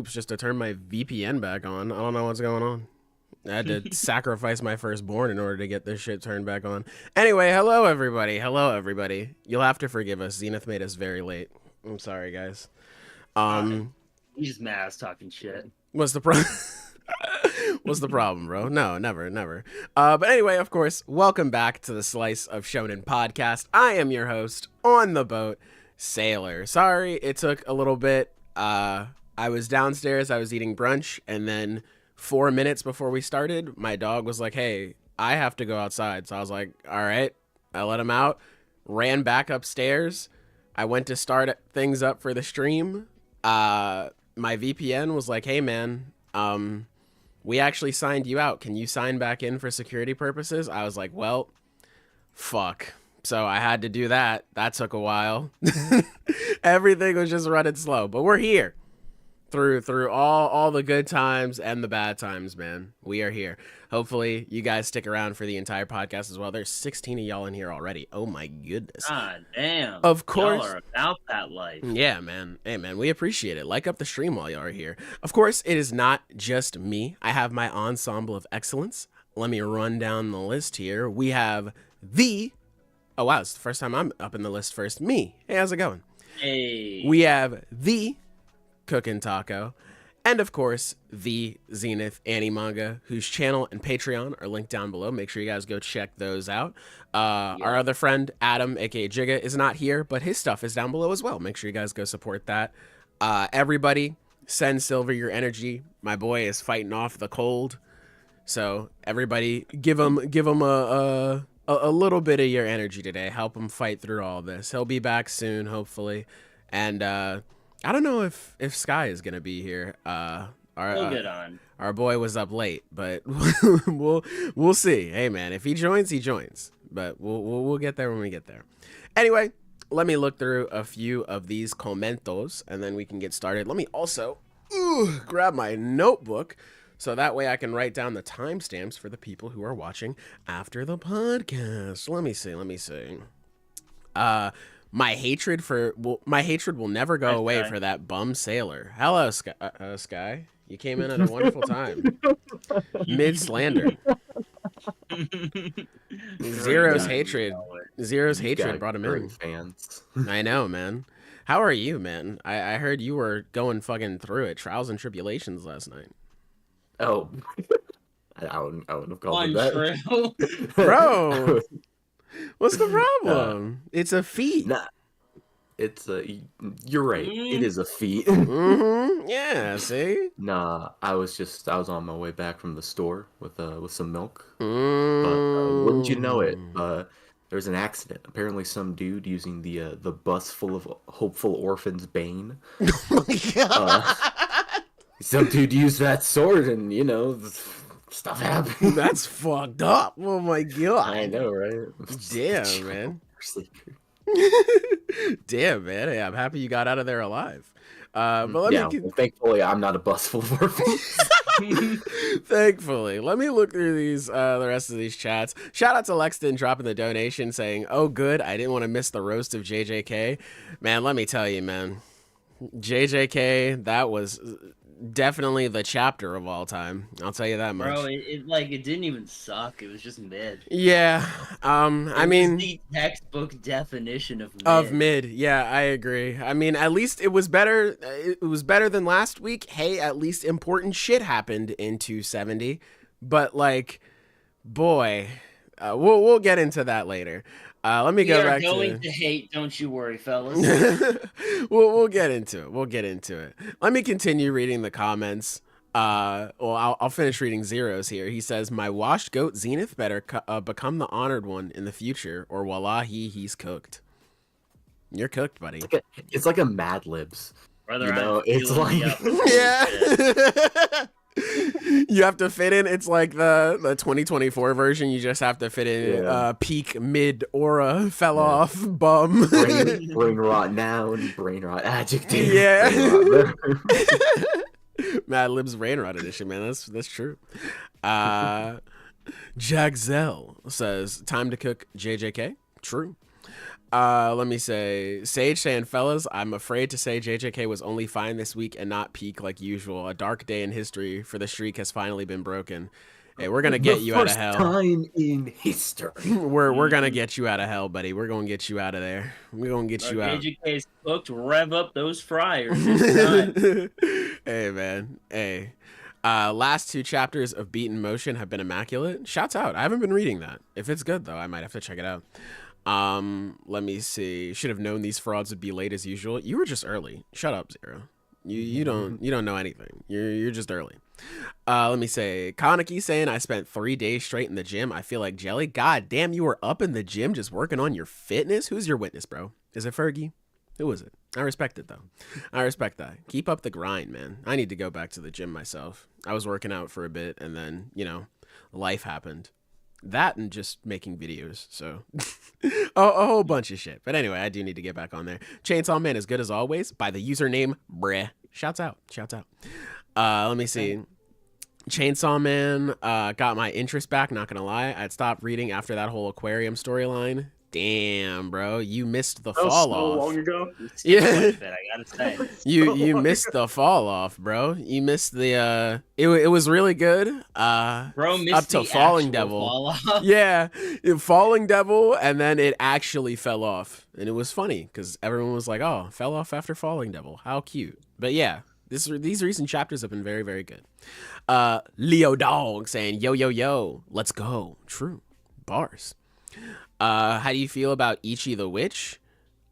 Just to turn my VPN back on. I don't know what's going on. I had to sacrifice my firstborn in order to get this shit turned back on. Anyway, hello everybody. Hello everybody. You'll have to forgive us. Zenith made us very late. I'm sorry, guys. He's just mad as talking shit. What's the problem? What's the problem, bro? No, never. But anyway, of course, welcome back to the Slice of Shonen Podcast. I am your host on the boat, Sailor. Sorry, it took a little bit. I was downstairs, I was eating brunch, and then 4 minutes before we started, my dog was like, hey, I have to go outside. So I was like, all right. I let him out, ran back upstairs. I went to start things up for the stream. My VPN was like, hey, man, we actually signed you out. Can you sign back in for security purposes? I was like, well, fuck. So I had to do that. That took a while. Everything was just running slow, but we're here. Through all the good times and the bad times, man. We are here. Hopefully, you guys stick around for the entire podcast as well. There's 16 of y'all in here already. Oh my goodness. God damn. Of course. Y'all are about that life. Yeah, man. Hey, man, we appreciate it. Like up the stream while y'all are here. Of course, it is not just me. I have my Ensemble of Excellence. Let me run down the list here. We have the... Oh, wow. It's the first time I'm up in the list first. Me. Hey, how's it going? Hey. We have the... Cookin' Taco, and of course the Zenith Annie Manga, whose channel and Patreon are linked down below. Make sure you guys go check those out. Our other friend Adam, aka Jigga, is not here, but his stuff is down below as well. Make sure you guys go support that. Everybody, send Silver your energy. My boy is fighting off the cold, so everybody give him a little bit of your energy today. Help him fight through all this. He'll be back soon, hopefully, and I don't know if Sky is gonna be here. We'll get on. Our boy was up late, but we'll see. Hey man, if he joins, he joins. But we'll get there when we get there. Anyway, let me look through a few of these comentos, and then we can get started. Let me also grab my notebook, so that way I can write down the timestamps for the people who are watching after the podcast. Let me see. My hatred will never go away for that bum sailor. Hello, Sky. You came in at a wonderful time. Mid slander. Zero's hatred brought him in. Fans. I know, man. How are you, man? I heard you were going fucking through it. Trials and tribulations last night. Oh, I wouldn't have called it that, bro. What's the problem? It's a feat. Nah, you're right. It is a feat. Yeah, see? Nah, I was on my way back from the store with some milk. But wouldn't you know it? There was an accident. Apparently, some dude using the bus full of hopeful orphans Bane. Oh my god! Some dude used that sword, and stuff happened. That's fucked up. Oh my god. I know, right? Damn, man. Damn, man. Hey, I'm happy you got out of there alive. But thankfully, I'm not a bus full of orphans. Thankfully. Let me look through these the rest of these chats. Shout out to Lexton dropping the donation saying, oh, good. I didn't want to miss the roast of JJK. Man, let me tell you, man. JJK, that was definitely the chapter of all time. I'll tell you that much. Bro, it didn't even suck. It was just mid. Yeah. I mean, the textbook definition of mid. Of mid. Yeah, I agree. I mean, at least it was better. It was better than last week. Hey, at least important shit happened in 270. But like, boy, we'll get into that later. Let me go back to... We are going to hate, don't you worry, fellas. We'll get into it. Let me continue reading the comments. I'll finish reading Zero's here. He says, my washed goat Zenith better become the honored one in the future, or wallahi, he's cooked. You're cooked, buddy. It's like a Mad Libs. Brother, it's like... Yeah. You have to fit in. It's like the 2024 version. You just have to fit in peak, mid, aura, fell off, bum. Brain rot noun, brain rot adjective. Yeah. Mad Libs Rain Rot edition, man. That's true. Jagzel says, time to cook JJK. True. Let me say, Sage saying, fellas, I'm afraid to say JJK was only fine this week and not peak like usual. A dark day in history for the streak has finally been broken. Hey, we're gonna get you out of hell. First time in history. We're gonna get you out of hell, buddy. We're gonna get you out of there. We're gonna get you out. JJK's cooked. Rev up those fryers. Hey, man. Hey. Last 2 chapters of Beaten Motion have been immaculate. Shouts out. I haven't been reading that. If it's good though, I might have to check it out. Let me see. Should have known these frauds would be late as usual. You were just early. Shut up, Zero. You don't know anything. You're just early. Let me say, Kaneki saying I spent 3 days straight in the gym. I feel like jelly. God damn, you were up in the gym just working on your fitness. Who's your witness, bro? Is it Fergie? Who is it? I respect it though. I respect that. Keep up the grind, man. I need to go back to the gym myself. I was working out for a bit and then, life happened. That and just making videos, so a whole bunch of shit. But anyway, I do need to get back on there. Chainsaw Man is good as always by the username Breh. Shouts out. Let me see. Chainsaw Man got my interest back, not gonna lie. I'd stopped reading after that whole aquarium storyline. Damn, bro, you missed the fall off. So long ago. Yeah, I gotta say. you missed the fall off, bro. You missed the it was really good. Bro, missed up to the Falling actual Devil. fall off. Yeah, Falling Devil, and then it actually fell off, and it was funny because everyone was like, "Oh, fell off after Falling Devil. How cute!" But yeah, these recent chapters have been very, very good. Leo Dog saying, "Yo, yo, yo, let's go." True bars. How do you feel about Ichi the Witch?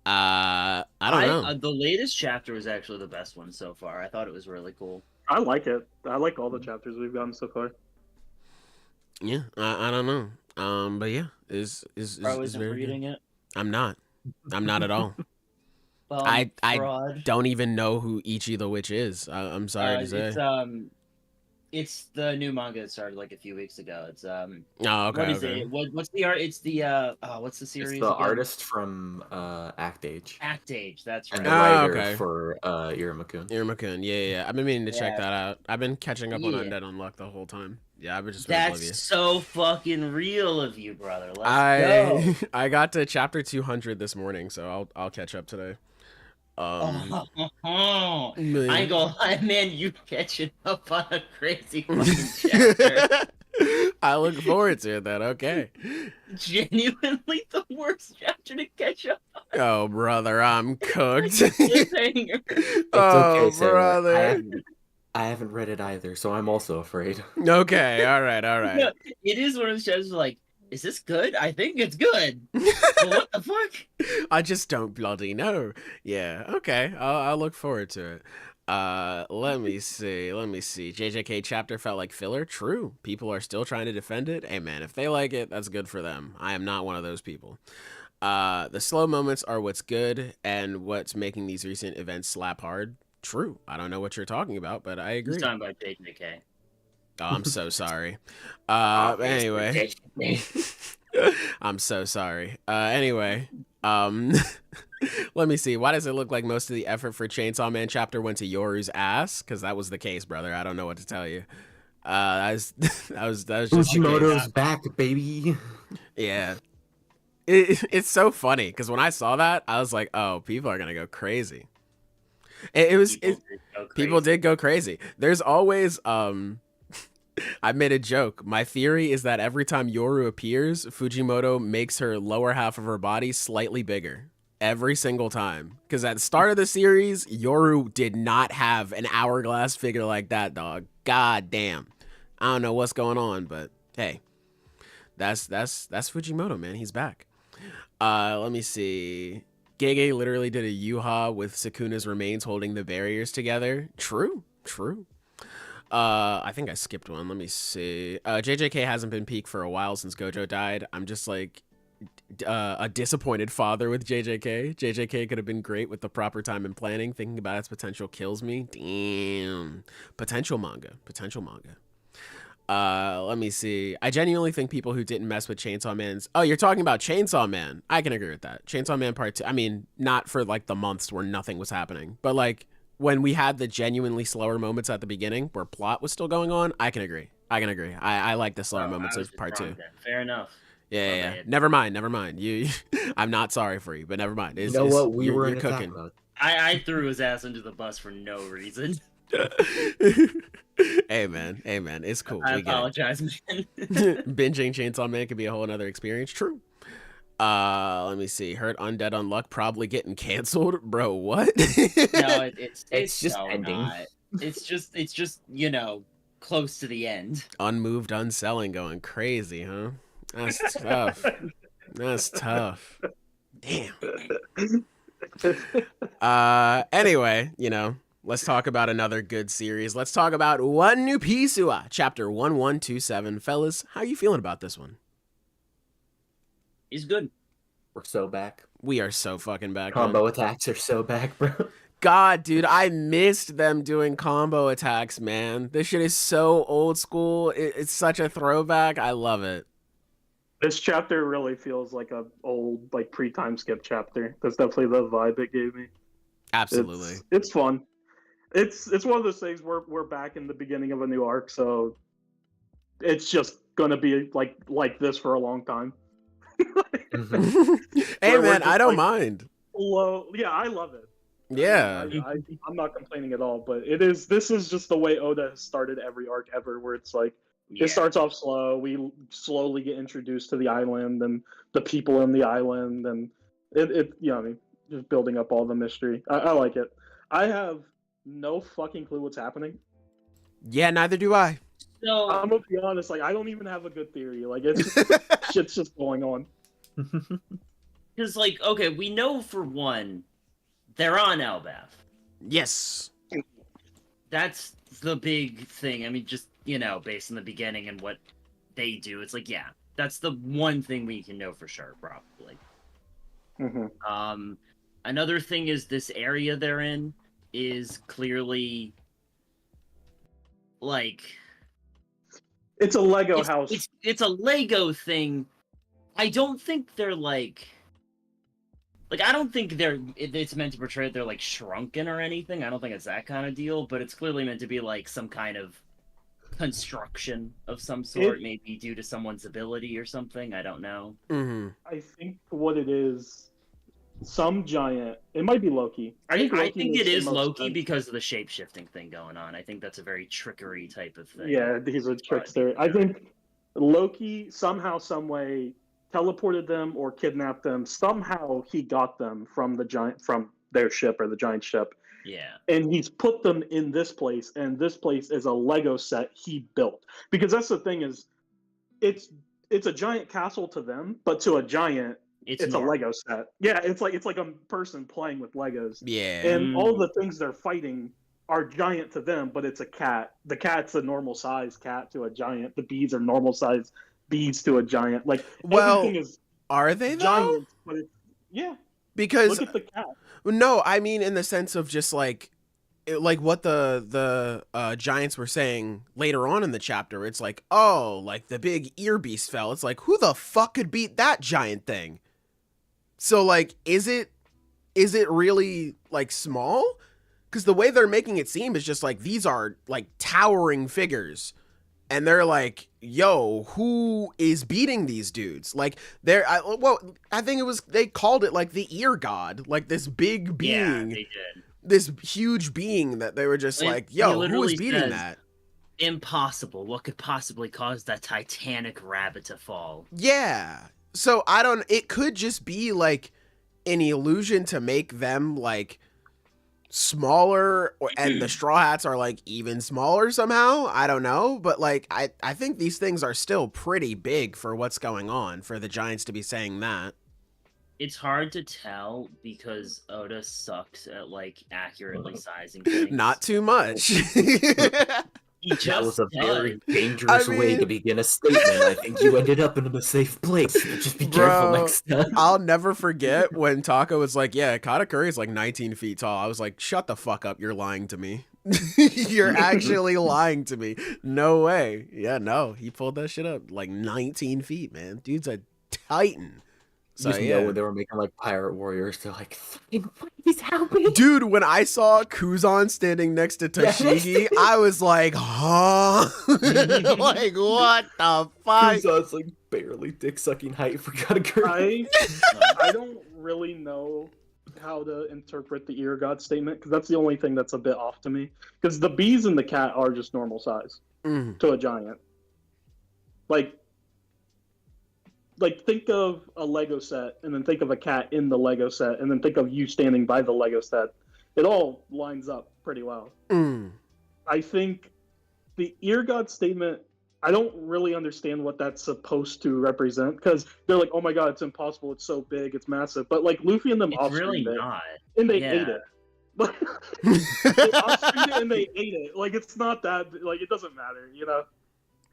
I don't know. The latest chapter was actually the best one so far. I thought it was really cool. I like it. I like all the chapters we've gotten so far. Yeah, I don't know. But yeah, is Bro isn't very reading good. it. I'm not at all. Fraud. I don't even know who Ichi the Witch is. I'm sorry to say. It's the new manga that started like a few weeks ago. It's Oh, okay. What is it? What's the art? It's the what's the series? It's the again? artist from Act Age. Act Age. That's right. And the writer okay. for Iruma-kun. Iruma-kun, yeah. I've been meaning to check Yeah. that out. I've been catching up on Yeah. Undead Unluck the whole time. Yeah, I've been just That's oblivious. so fucking real of you, brother. Let's go. I got to chapter 200 this morning, so I'll catch up today. I ain't gonna lie, man. You catching up on a crazy fucking chapter. I look forward to it then. Okay. Genuinely the worst chapter to catch up on. Oh, brother, I'm cooked. Cliffhanger. Oh, Sarah. brother. I haven't read it either, so I'm also afraid. Okay, all right. No, it is one of those chapters like, is this good? I think it's good. But what the fuck? I just don't bloody know. Yeah, okay. I'll look forward to it. Let me see. JJK chapter felt like filler. True. People are still trying to defend it. Hey, man, if they like it, that's good for them. I am not one of those people. The slow moments are what's good and what's making these recent events slap hard. True. I don't know what you're talking about, but I agree. He's talking about JJK. Oh, I'm so sorry. Anyway. I'm so sorry. Anyway, let me see. Why does it look like most of the effort for Chainsaw Man chapter went to Yoru's ass? Because that was the case, brother. I don't know what to tell you. That was just Fujimoto's back, baby. Yeah. It's so funny because when I saw that, I was like, oh, people are gonna go crazy. People did go crazy. There's always I made a joke. My theory is that every time Yoru appears, Fujimoto makes her lower half of her body slightly bigger. Every single time. Because at the start of the series, Yoru did not have an hourglass figure like that, dog. God damn. I don't know what's going on, but hey. That's Fujimoto, man. He's back. Let me see. Gege literally did a yuha with Sukuna's remains holding the barriers together. True. I think I skipped one. Let me see. JJK hasn't been peak for a while since Gojo died. I'm just like a disappointed father with JJK. JJK could have been great with the proper time and planning. Thinking about its potential kills me. Damn. Potential manga. Let me see. I genuinely think people who didn't mess with Chainsaw Man's... Oh, you're talking about Chainsaw Man. I can agree with that. Chainsaw Man Part 2. I mean, not for like the months where nothing was happening, but like when we had the genuinely slower moments at the beginning where plot was still going on, I can agree. I like the slower moments of Part 2. Fair enough. Yeah. bad. Never mind. You, I'm not sorry for you, but never mind. You know what? We were you're in cooking. I threw his ass under the bus for no reason. Hey man, it's cool. I We get it. apologize, man. Binging Chainsaw Man could be a whole another experience. True. Let me see. Hurt Undead Unluck probably getting canceled, bro. What? No, it's just so ending. not. It's just close to the end. Unmoved Unselling going crazy, huh? That's tough. That's tough. Damn. Anyway, let's talk about another good series. Let's talk about One New Piece, chapter 1127. Fellas, how you feeling about this one? He's good. We're so back. We are so fucking back. Combo man. attacks are so back, bro. God, dude, I missed them doing combo attacks, man. This shit is so old school. It's such a throwback. I love it. This chapter really feels like a old, like pre-time skip chapter. That's definitely the vibe it gave me. Absolutely. It's fun. It's one of those things where we're back in the beginning of a new arc, so it's just gonna be like this for a long time. Hey man, I don't mind. Yeah, I love it. Yeah. I'm not complaining at all, but this is just the way Oda has started every arc ever, where it's like it starts off slow, we slowly get introduced to the island and the people in the island, and it just building up all the mystery. I like it. I have no fucking clue what's happening. Yeah, neither do I. So I'm gonna be honest, I don't even have a good theory. It's shit's just going on. because okay, we know for one, they're on Elbaf. Yes. That's the big thing. I mean, just based on the beginning and what they do, it's that's the one thing we can know for sure, probably. Mm-hmm. Another thing is this area they're in is clearly It's a Lego house. It's a Lego thing. I don't think they're I don't think it's meant to portray they're shrunken or anything. I don't think it's that kind of deal, but it's clearly meant to be some kind of construction of some sort, maybe due to someone's ability or something. I don't know. Mm-hmm. I think what it is, some giant. It might be Loki. I think makes it the is most Loki sense. because of the shape-shifting thing going on. I think that's a very trickery type of thing. Yeah, he's a trickster. I think Loki somehow, some way, teleported them or kidnapped them. Somehow he got them from their ship or the giant ship. Yeah. And he's put them in this place, and this place is a Lego set he built. Because that's the thing is, it's a giant castle to them, but to a giant, it's a Lego set. Yeah, it's like a person playing with Legos. Yeah. And all the things they're fighting are giant to them, but it's a cat. The cat's a normal size cat to a giant. The bees are normal size bees to a giant. Everything is are they though? giant, but Because look at the cat. No, I mean in the sense of just what the giants were saying later on in the chapter. It's the big ear beast fell. It's who the fuck could beat that giant thing? So is it really small? Because the way they're making it seem is just these are towering figures, and they're yo, who is beating these dudes? I think it was, they called it the ear god, this big being. Yeah, they did. This huge being that they were just yo, who is beating that? Impossible. What could possibly cause that Titanic rabbit to fall? Yeah. So it could just be an illusion to make them smaller, and the Straw Hats are even smaller somehow. I don't know, but I think these things are still pretty big for what's going on, for the giants to be saying that. It's hard to tell because Oda sucks at accurately sizing things. Not too much. That was a very dangerous way to begin a statement. I think you ended up in a safe place. Just be careful next time. I'll never forget when Taka was yeah, Katakuri is 19 feet tall. I was shut the fuck up. You're lying to me. You're actually lying to me. No way. Yeah, no. He pulled that shit up. 19 feet, man. Dude's a titan. So, know when they were making pirate warriors, they're fucking please help me. Dude, when I saw Kuzan standing next to Tashigi, I was huh? What the fuck? Kuzan's barely dick-sucking height for Kagurabachi. I don't really know how to interpret the ear god statement, because that's the only thing that's a bit off to me. Because the bees and the cat are just normal size to a giant. Like think of a Lego set, and then think of a cat in the Lego set, and then think of you standing by the Lego set. It all lines up pretty well. I think the ear god statement, I don't really understand what that's supposed to represent, because they're like, oh my god, it's impossible, it's so big, it's massive. But like Luffy and them It's really not. and they ate it. They off-screened it and they ate it. Like, it's not that, like, it doesn't matter, you know?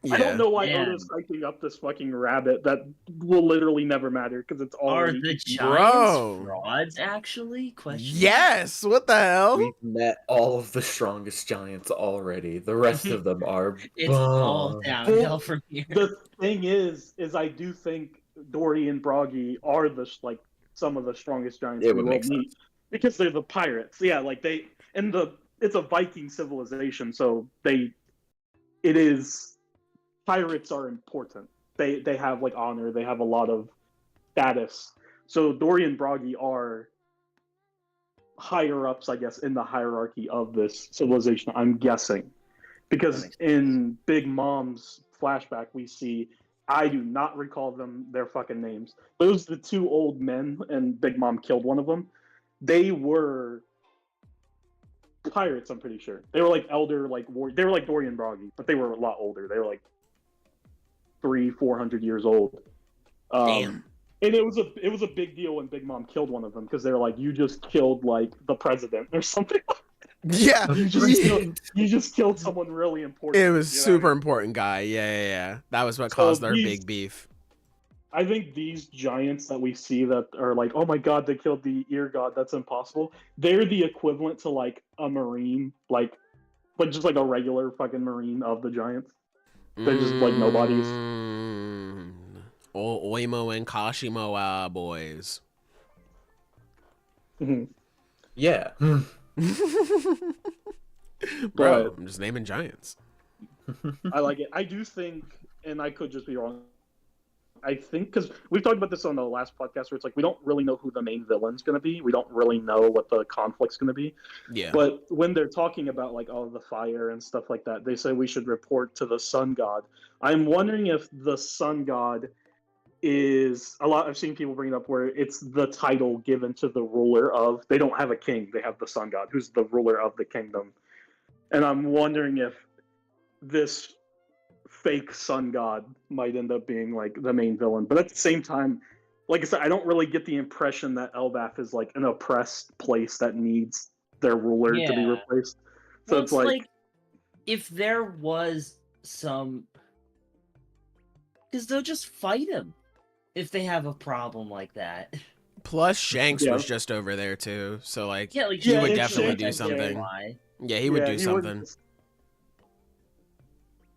Yeah. I don't know why Oda's hyping up this fucking rabbit that will literally never matter, because it's all. Are the giants frauds, actually? Question. Yes! What the hell? We've met all of the strongest giants already. The rest of them are. It's all downhill from here. The thing is I do think Dory and Broggy are some of the strongest giants we will meet, because they're the pirates. Yeah, like it's a Viking civilization, so pirates are important. They have like honor. They have a lot of status. So Dory and Broggy are higher ups, I guess, in the hierarchy of this civilization. I'm guessing, because in Big Mom's flashback we see, I do not recall their fucking names. Those the two old men, and Big Mom killed one of them. They were pirates. I'm pretty sure they were like elder, like they were like Dory and Broggy, but they were a lot older. They were like 300-400 years old. Damn. And it was a big deal when Big Mom killed one of them, because they were like, you just killed like the president or something. Yeah. You just killed someone really important. It was super important guy. Yeah. That was what caused their big beef. I think these giants that we see that are like, oh my god, they killed the ear god, that's impossible. They're the equivalent to like a marine, like just like a regular fucking marine of the giants. They're just like nobodies. Oimo and Kashimo boys. Yeah. Bro, I'm just naming giants. I like it. I do think, and I could just be wrong, I think, because we've talked about this on the last podcast, where it's like we don't really know who the main villain's going to be. We don't really know what the conflict's going to be. Yeah. But when they're talking about like all the fire and stuff like that, they say we should report to the sun god. I'm wondering if the sun god is a lot. I've seen people bring it up where it's the title given to the ruler of. They don't have a king. They have the sun god, who's the ruler of the kingdom. And I'm wondering if this fake sun god might end up being like the main villain. But at the same time, like I said, I don't really get the impression that Elbaf is like an oppressed place that needs their ruler to be replaced. So it's like if there was some, because they'll just fight him if they have a problem like that. Plus Shanks was just over there too, so like he would definitely do something. Yeah, he would do something.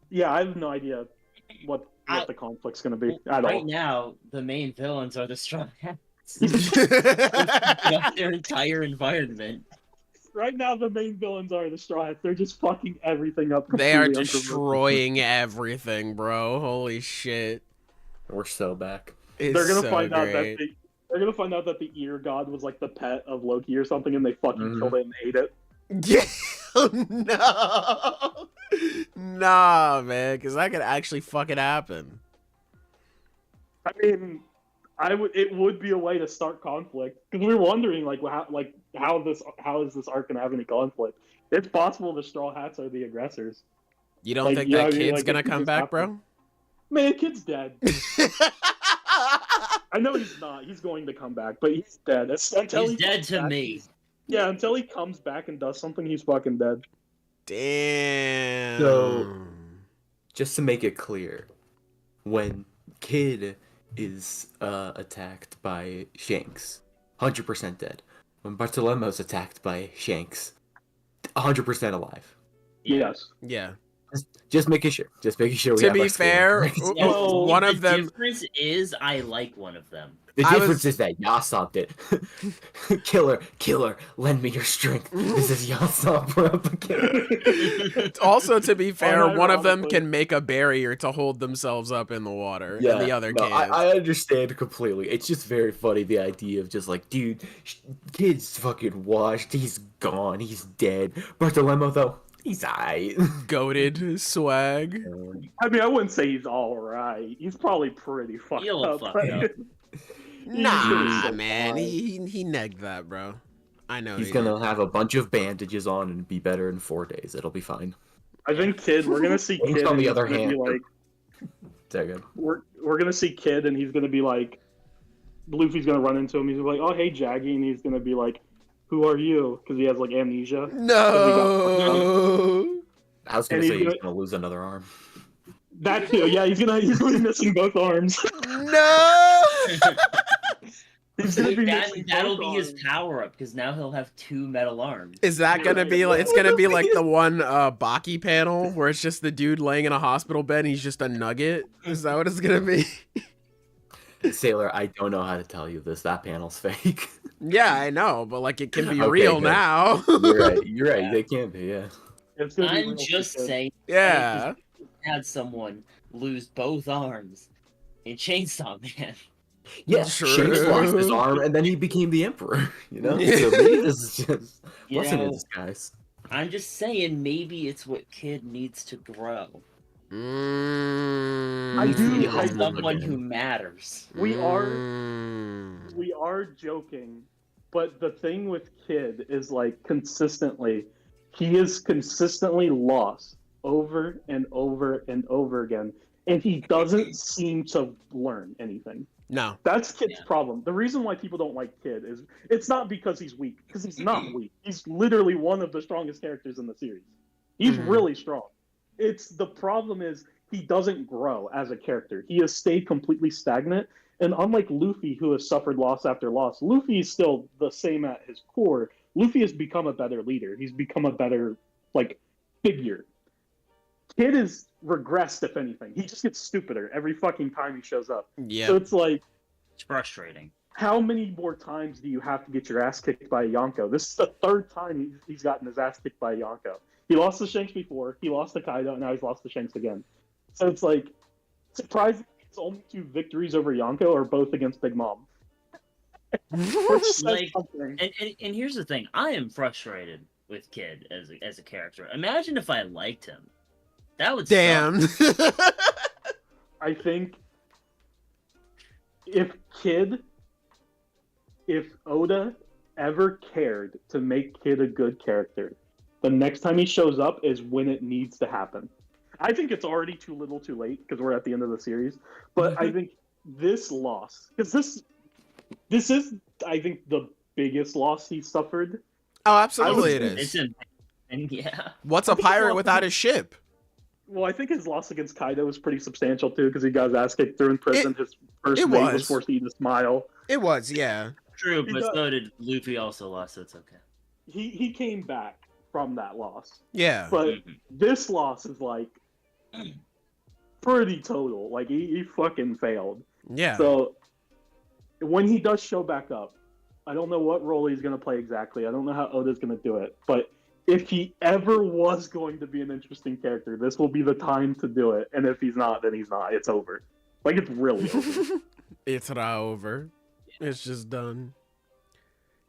Yeah, I have no idea what the conflict's going to be at all. Right now, the main villains are the Straw Hats. Their entire environment. Right now, the main villains are the Straw Hats. They're just fucking everything up. They are destroying everything, bro. Holy shit. We're so back. They're gonna find out that they're gonna find out that the ear god was like the pet of Loki or something, and they fucking killed it and ate it. Yeah, no, nah, man, because that could actually fucking happen. I mean, it would be a way to start conflict, because we were wondering how is this arc gonna have any conflict? It's possible the Straw Hats are the aggressors. You don't think that kid's gonna come back, bro? Man, kid's dead. I know he's not. He's going to come back, but he's dead. He's dead to me. Yeah, until he comes back and does something, he's fucking dead. Damn. So, just to make it clear, when Kid is attacked by Shanks, 100% dead. When Bartolomeo's attacked by Shanks, 100% alive. Yes. Yeah. Just making sure. Just making sure. To be fair, one of them. The difference is I like one of them. The difference is that Usopp did. Killer, lend me your strength. This is Usopp, we're up again. Also, to be fair, one of them Unironically. can make a barrier to hold themselves up in the water, and the other no, can't. I understand completely. It's just very funny, the idea of just like, dude, kid's fucking washed, he's gone, he's dead. Bartolomeo, though, he's aight. Goated swag. I mean, I wouldn't say he's all right. He's probably pretty fucked He'll up. fuck but- up. Nah, so man, fine. he negged that, bro. I know He's he gonna have a bunch of bandages on and be better in 4 days. It'll be fine. I think we're gonna see Thanks Kid. on and the he's other gonna hand, be like, Second. we're gonna see Kid, and he's gonna be like, Luffy's gonna run into him. He's gonna be like, oh hey Jaggy, and he's gonna be like, who are you? Because he has like amnesia. No. I was gonna And say he's he's gonna lose another arm. That too. Yeah, he's gonna be missing both arms. No. He's gonna be missing That'll both be his arms. power up because now he'll have 2 metal arms. Is that gonna be like? It's gonna be like the one Baki panel where it's just the dude laying in a hospital bed. And he's just a nugget. Is that what it's gonna be? Sailor, I don't know how to tell you this. That panel's fake. Yeah, I know, but like it can be Okay, real good. now. You're right. You're right. Yeah. They can be. Yeah. It's gonna be I'm real just Kid. saying, Yeah. had someone lose both arms in Chainsaw Man. Yes. True. Shanks lost his arm, and then he became the emperor. You know. Yeah. So maybe this is just You blessing in know, disguise. I'm just saying, maybe it's what Kid needs to grow. Mm. I do- Be I- someone who matters. We are Mm. we are joking, but the thing with Kid is like consistently, he is consistently lost over and over and over again, and he doesn't seem to learn anything. No. That's Kid's Yeah. problem. The reason why people don't like Kid is it's not because he's weak, because he's not weak. He's literally one of the strongest characters in the series. He's Mhm. really strong. It's the problem is he doesn't grow as a character. He has stayed completely stagnant. And unlike Luffy, who has suffered loss after loss, Luffy is still the same at his core. Luffy has become a better leader. He's become a better figure. Kid is regressed, if anything. He just gets stupider every fucking time he shows up. Yeah. So it's like, It's frustrating. how many more times do you have to get your ass kicked by a Yonko? This is the 3rd time he's gotten his ass kicked by a Yonko. He lost to Shanks before, he lost to Kaido, and now he's lost to Shanks again. So it's like, surprising his only 2 victories over Yonko are both against Big Mom. Which says Like, something. And here's the thing: I am frustrated with Kid as a character. Imagine if I liked him. That would suck. Damn. I think if Oda ever cared to make Kid a good character, the next time he shows up is when it needs to happen. I think it's already too little too late because we're at the end of the series. But I think this loss, because this is, I think, the biggest loss he suffered. Oh, absolutely it It's is. and yeah. What's a I think it's pirate lost without against- his ship? Well, I think his loss against Kaido was pretty substantial too because he got his ass kicked through in prison. His first it mate was. was forced to eat a smile. It was, yeah. True, He but does- so did Luffy. Also lost, so it's okay. He came back from that loss. Yeah. But Mhm. this loss is like pretty total. Like he fucking failed. Yeah. So when he does show back up, I don't know what role he's gonna play exactly. I don't know how Oda's gonna do it. But if he ever was going to be an interesting character, this will be the time to do it. And if he's not, then he's not. It's over. Like it's really over. It's not over. It's just done.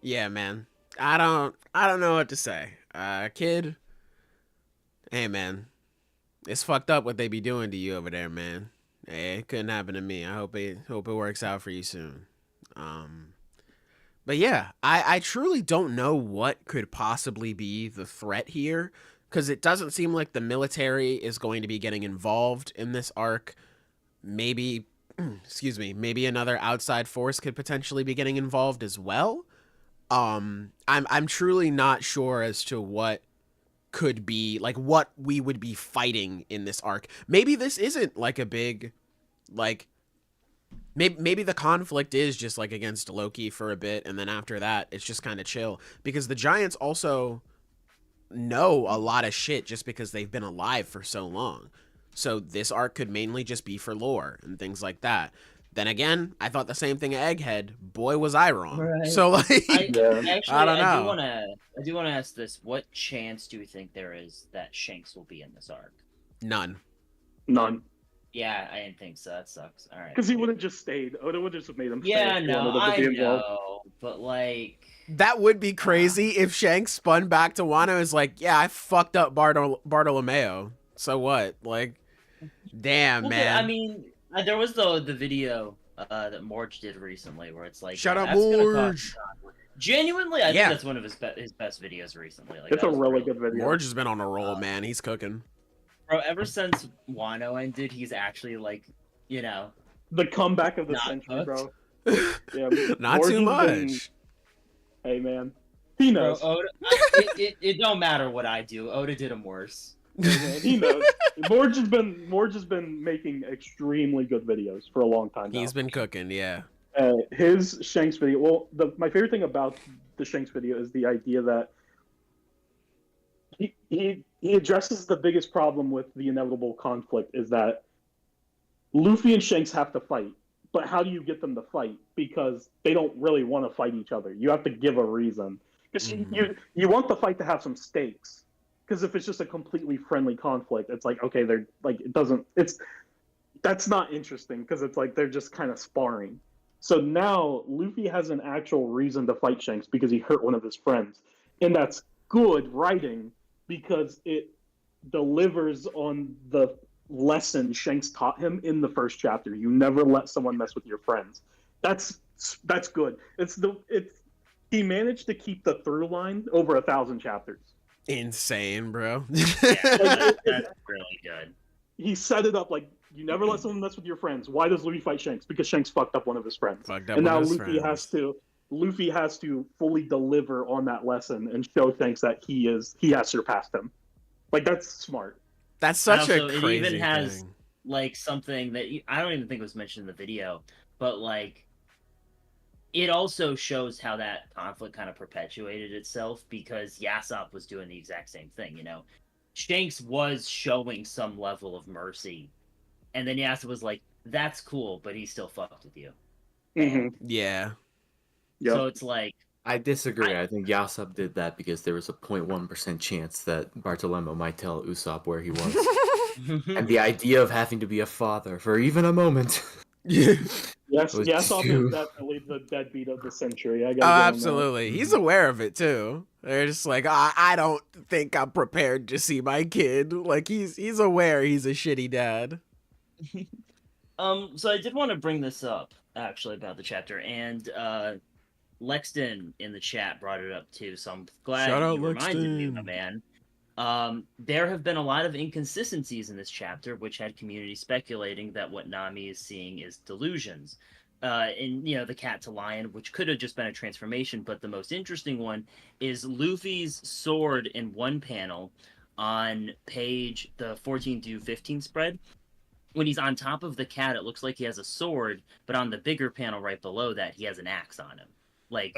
Yeah, man. I don't know what to say. Kid. Hey, man. It's fucked up what they be doing to you over there, man. Hey, it couldn't happen to me. I hope it works out for you soon. But yeah, I truly don't know what could possibly be the threat here, because it doesn't seem like the military is going to be getting involved in this arc. Maybe, excuse me, maybe another outside force could potentially be getting involved as well. I'm truly not sure as to what could be, like, what we would be fighting in this arc. Maybe this isn't like a big, like, maybe the conflict is just like against Loki for a bit, and then after that it's just kind of chill, because the Giants also know a lot of shit just because they've been alive for so long. So this arc could mainly just be for lore and things like that. Then again, I thought the same thing of Egghead. Boy, was I wrong. Right. So like, Yeah. Actually, I don't I know. do wanna ask this: what chance do we think there is that Shanks will be in this arc? None. None. Yeah, I didn't think so. That sucks. All right. Because he would have just stayed. Oda would have just made him stay. Yeah, if he no, wanted him to I be involved. know, but like, That would be crazy if Shanks spun back to Wano and is like, yeah, I fucked up Bartolomeo. So what? Like, damn, well, man. I mean, there was the video that Morge did recently where it's like, Shut up, that's gonna cost Morge. John. Genuinely, I Yeah. think that's one of his best videos recently. Like, It's that a was really good video. Morge has been on a roll, man. He's cooking. Bro, ever since Wano ended, he's actually like, The comeback of the Not century, hooked. bro. Yeah, Not Morge too has been- much. Hey, man. He bro, knows. Oda, it don't matter what I do. Oda did him worse. Hey, man, he knows. Morge has been making extremely good videos for a long time now. He's been cooking, yeah. His Shanks video. Well, my favorite thing about the Shanks video is the idea that he addresses the biggest problem with the inevitable conflict is that Luffy and Shanks have to fight, but how do you get them to fight? Because they don't really want to fight each other. You have to give a reason. Because you want the fight to have some stakes. Because if it's just a completely friendly conflict, it's like, okay, they're like, that's not interesting because it's like they're just kind of sparring. So now Luffy has an actual reason to fight Shanks because he hurt one of his friends. And that's good writing because it delivers on the lesson Shanks taught him in the first chapter. You never let someone mess with your friends. That's good. He managed to keep the through line over 1,000 chapters. Insane, bro. That's really good. He set it up like you never let someone mess with your friends. Why does Luffy fight Shanks? Because Shanks fucked up one of his friends. And now Luffy has to fully deliver on that lesson and show Shanks that he has surpassed him. Like that's smart. That's such a Also, crazy it even has thing. like something that I don't even think was mentioned in the video, but like it also shows how that conflict kind of perpetuated itself because Usopp was doing the exact same thing. Shanks was showing some level of mercy, and then Usopp was like, "That's cool, but he still fucked with you." Mm-hmm. Yeah. Yep. So it's like, I disagree. I think Usopp did that because there was a 0.1% chance that Bartolomeo might tell Usopp where he was. And the idea of having to be a father for even a moment. Yes, was Usopp too- is definitely the deadbeat of the century. I Oh, gotta give him that. absolutely. He's aware of it too. They're just like, I don't think I'm prepared to see my kid. Like he's aware he's a shitty dad. so I did want to bring this up actually about the chapter, and Lexton in the chat brought it up too. So I'm glad Shout out you reminded me, Lexton. my man. There have been a lot of inconsistencies in this chapter, which had community speculating that what Nami is seeing is delusions. And the cat to lion, which could have just been a transformation, but the most interesting one is Luffy's sword in one panel on page the 14 to 15 spread. When he's on top of the cat, it looks like he has a sword, but on the bigger panel right below that, he has an axe on him. Like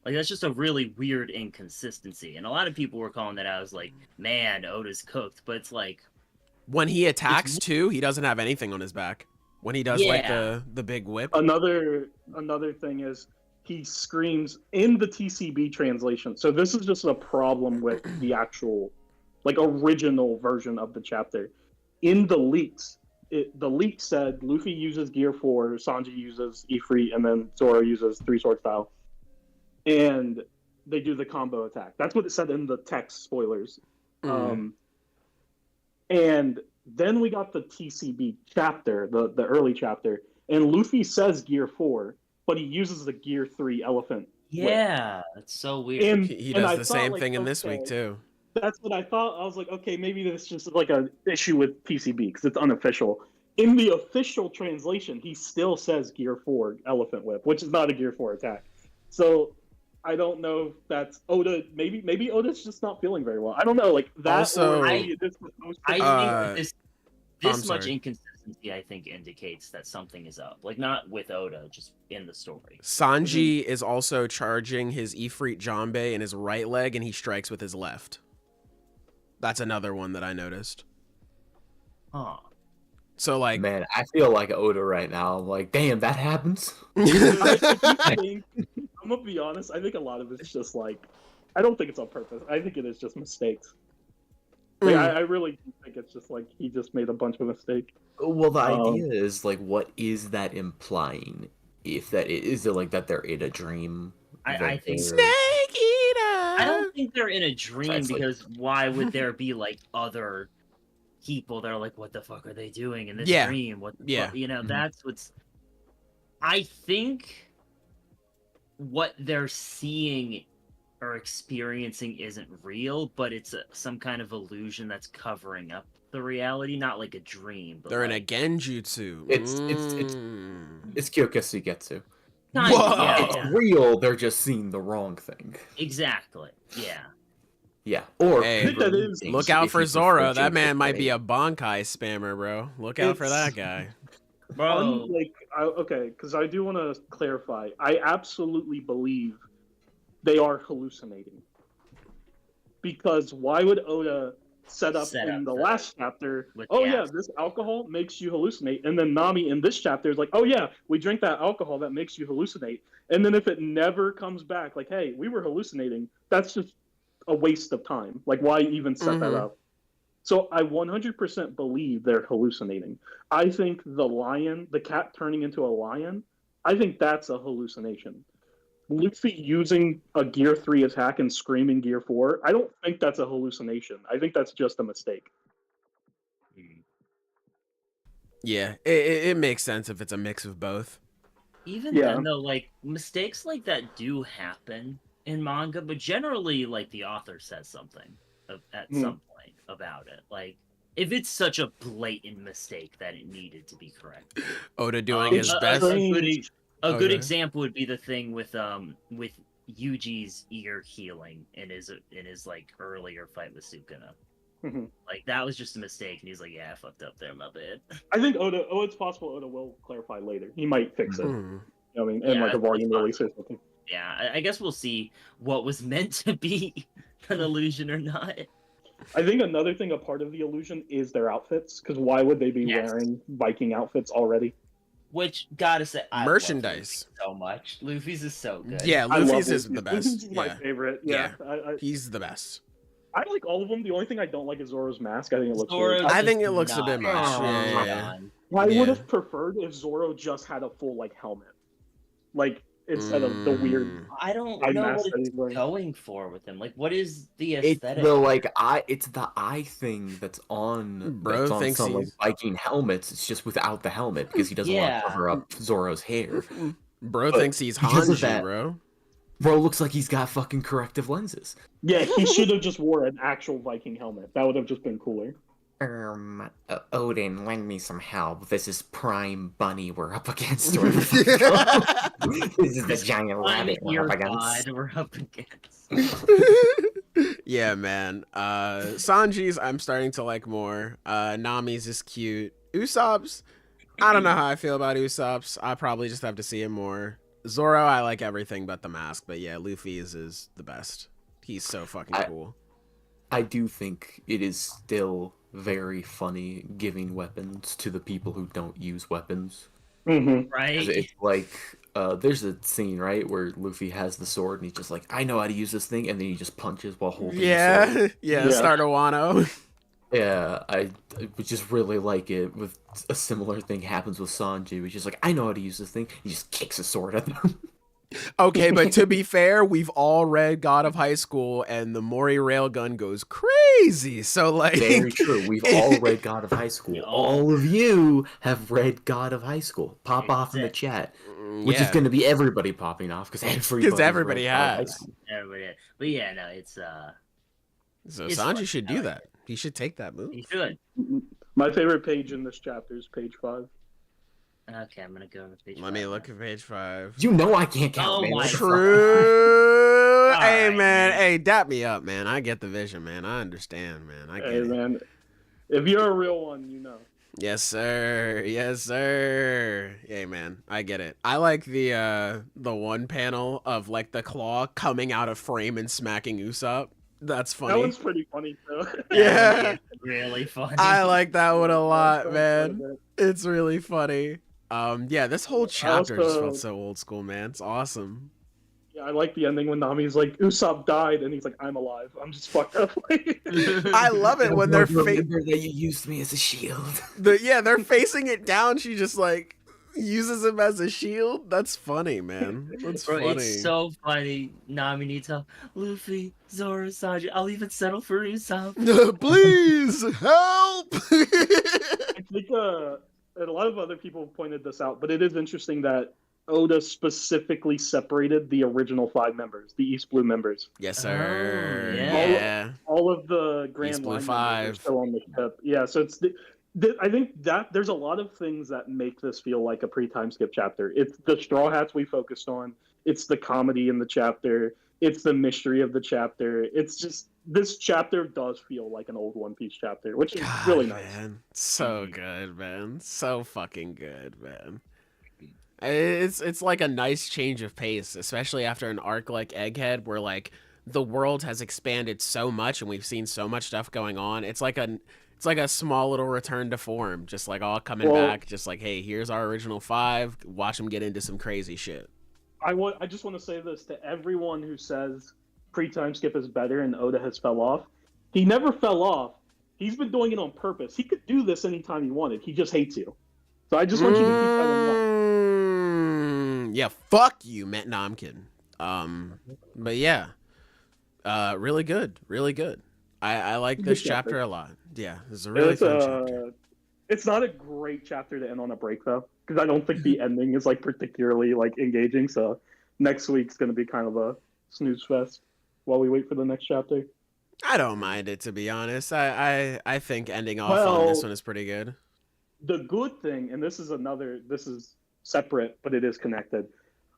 that's just a really weird inconsistency. And a lot of people were calling that out as like, man, Oda's cooked. But it's like, When he attacks too, he doesn't have anything on his back. When he does like Yeah. the big whip. Another thing is he screams in the TCB translation. So this is just a problem with the actual, like, original version of the chapter. In the leaks, the leak said Luffy uses Gear 4, Sanji uses Ifrit, and then Zoro uses 3-sword style. And they do the combo attack. That's what it said in the text spoilers. Mhm. And then we got the TCB chapter, the early chapter, and Luffy says Gear 4, but he uses the Gear 3 elephant. yeah, that's so weird. And He and does I the thought, same like, thing in this okay, week too. That's what I thought. I was like, okay, maybe this is just like an issue with TCB because it's unofficial. In the official translation, he still says Gear 4 elephant whip, which is not a Gear 4 attack. So I don't know if that's Oda. Maybe Oda's just not feeling very well. I don't know. Like that. Also- or maybe this was supposed to I be- think I'm this much sorry. inconsistency, I think, indicates that something is up. Like, not with Oda, just in the story. Sanji is also charging his Ifrit Jambe in his right leg, and he strikes with his left. That's another one that I noticed. Huh. So like, Man, I feel like Oda right now. I'm like, damn, that happens. I think, I'm gonna be honest. I think a lot of it's just like, I don't think it's on purpose. I think it is just mistakes. Like, I really do think it's just like he just made a bunch of mistakes. Well, the idea is like, what is that implying? If that is it like that they're in a dream? I think Snake Eater. I don't think they're in a dream It's like- because why would there be like other people that are like, what the fuck are they doing in this Yeah. dream? What the Yeah. fuck? You know, Mhm. that's what's. I think what they're seeing or experiencing isn't real, but it's some kind of illusion that's covering up the reality, not like a dream. But They're in a like, genjutsu. It's Kyokusugetsu. kind Whoa. of, yeah, It's yeah. real. They're just seeing the wrong thing. Exactly. Yeah. Yeah. Or Hey, people that do is- things Look out if for you prefer Zoro. That man Joseph might be Day. a Bankai spammer, bro. Look out for It's- that guy. Bro. Okay, because I do want to clarify. I absolutely believe they are hallucinating. Because why would Oda set up in the last chapter? with Oh the yeah, acid. this alcohol makes you hallucinate, and then Nami in this chapter is like, oh yeah, we drink that alcohol that makes you hallucinate, and then if it never comes back, like, hey, we were hallucinating, that's just a waste of time. Like, why even set that Mhm. up? So I 100% believe they're hallucinating. I think the cat turning into a lion, I think that's a hallucination. Luffy using a Gear 3 attack and screaming Gear 4, I don't think that's a hallucination. I think that's just a mistake. Yeah, it makes sense if it's a mix of both. Even Yeah. then, though, like mistakes like that do happen in manga, but generally, like the author says something at some point about it. Like if it's such a blatant mistake that it needed to be corrected. Oda doing his a- best. A good Okay. example would be the thing with Yuji's ear healing in his like earlier fight with Sukuna. Mhm. Like that was just a mistake, and he's like, "Yeah, I fucked up there, my bad." I think Oda. Oh, it's possible Oda will clarify later. He might fix it. Mhm. You know what I mean, in Yeah, like a it's volume possible. release or something. Yeah, I guess we'll see what was meant to be an illusion or not. I think another thing, a part of the illusion, is their outfits. Because why would they be Yes. wearing Viking outfits already? Which gotta say, I love Merchandise. Luffy so much. Luffy's is so good. Yeah, I love Luffy's is Luffy's. the best. Luffy's my Yeah, favorite. Yeah, he's the best. I like all of them. The only thing I don't like is Zoro's mask. I think it looks Zoro's weird. I think is it looks a bit not much. Yeah, Yeah. done. I Yeah. would have preferred if Zoro just had a full like helmet, like instead of the weird. Mm. I don't Eye know mask what that it's he's wearing. going for with him. Like, what is the It's aesthetic? the like eye. It's the eye thing that's on. Bro that's on thinks some like he's- Viking helmets. It's just without the helmet because he doesn't want Yeah. to cover up Zoro's hair. Bro But thinks he's because of Hanji, that- bro. Bro looks like he's got fucking corrective lenses. Yeah, he should have just wore an actual Viking helmet. That would have just been cooler. Odin, lend me some help. This is Prime Bunny we're up against. This is the giant I'm rabbit we're your up against. god we're up against. Yeah, man. Sanji's I'm starting to like more. Nami's is cute. Usopp's, I don't know how I feel about Usopp's. I probably just have to see him more. Zoro, I like everything but the mask. But yeah, Luffy's is the best. He's so fucking cool. I do think it is still very funny giving weapons to the people who don't use weapons. Mm-hmm. 'Cause Right? it's like, there's a scene, right, where Luffy has the sword and he's just like, I know how to use this thing, and then he just punches while holding the sword. Yeah, Yeah. Start a Wano. Yeah, I would just really like it. With a similar thing happens with Sanji, which is like, I know how to use this thing. He just kicks a sword at them. Okay, but to be fair, we've all read God of High School, and the Mori railgun goes crazy. So like, Very true. We've all read God of High School. Yeah. All of you have read God of High School. Pop off in the chat, which is yeah. going to be everybody popping off because everybody has. Everybody, but yeah, no, it's So It's Sanji fun. should I do like that. He should take that move. you should. My favorite page in this chapter is page 5. Okay, I'm gonna go to page. Let me 5 look now. at page 5. You know I can't count, Oh man. my What the fuck? True. Hey Alright, man, man. hey, dap me up, man. I get the vision, man. I understand, man. I get Hey it. man, if you're a real one, you know. Yes, sir. Yes, sir. Hey, man, I get it. I like the one panel of like the claw coming out of frame and smacking Usopp. That's funny. That one's pretty funny too. Yeah. Really funny. I like that one a lot, That's man. quite a bit. It's really funny. Yeah, this whole chapter just also- felt so old school, man. It's awesome. Yeah, I like the ending when Nami's like, Usopp died, and he's like, I'm alive. I'm just fucked up. I love it when they're remember that you used me as a shield. they're facing it down. She just like uses him as a shield. That's funny, man. That's Bro, funny. it's so funny. Nami needs help. Luffy, Zoro, Sanji. I'll even settle for Usopp. Please help. I think and a lot of other people pointed this out, but it is interesting that Oda specifically separated the original 5 members, the East Blue members. Yes, sir. Oh, yeah. Yeah. All of the Grand East Blue Line 5. members are still on the ship. Yeah, so it's I think that there's a lot of things that make this feel like a pre-time skip chapter. It's the Straw Hats we focused on. It's the comedy in the chapter. It's the mystery of the chapter. It's just this chapter does feel like an old One Piece chapter, which is God, really nice. man. So good, man. So fucking good, man. It's like a nice change of pace, especially after an arc like Egghead, where like the world has expanded so much and we've seen so much stuff going on. It's like a small little return to form, just like all coming back, just like, hey, here's our original 5. Watch them get into some crazy shit. I just want to say this to everyone who says pre-time skip is better and Oda has fell off. He never fell off. He's been doing it on purpose. He could do this anytime he wanted. He just hates you. So I just want you to keep that in mind. Yeah, fuck you, man. No, I'm kidding. But yeah, really good, really good. I like this Good chapter chapter. a lot. Yeah, it's a really fun chapter. It's not a great chapter to end on a break though, because I don't think the ending is like particularly like engaging. So next week's gonna be kind of a snooze fest while we wait for the next chapter. I don't mind it, to be honest. I think ending off on this Well- one is pretty good. The good thing, and this is separate, but it is connected.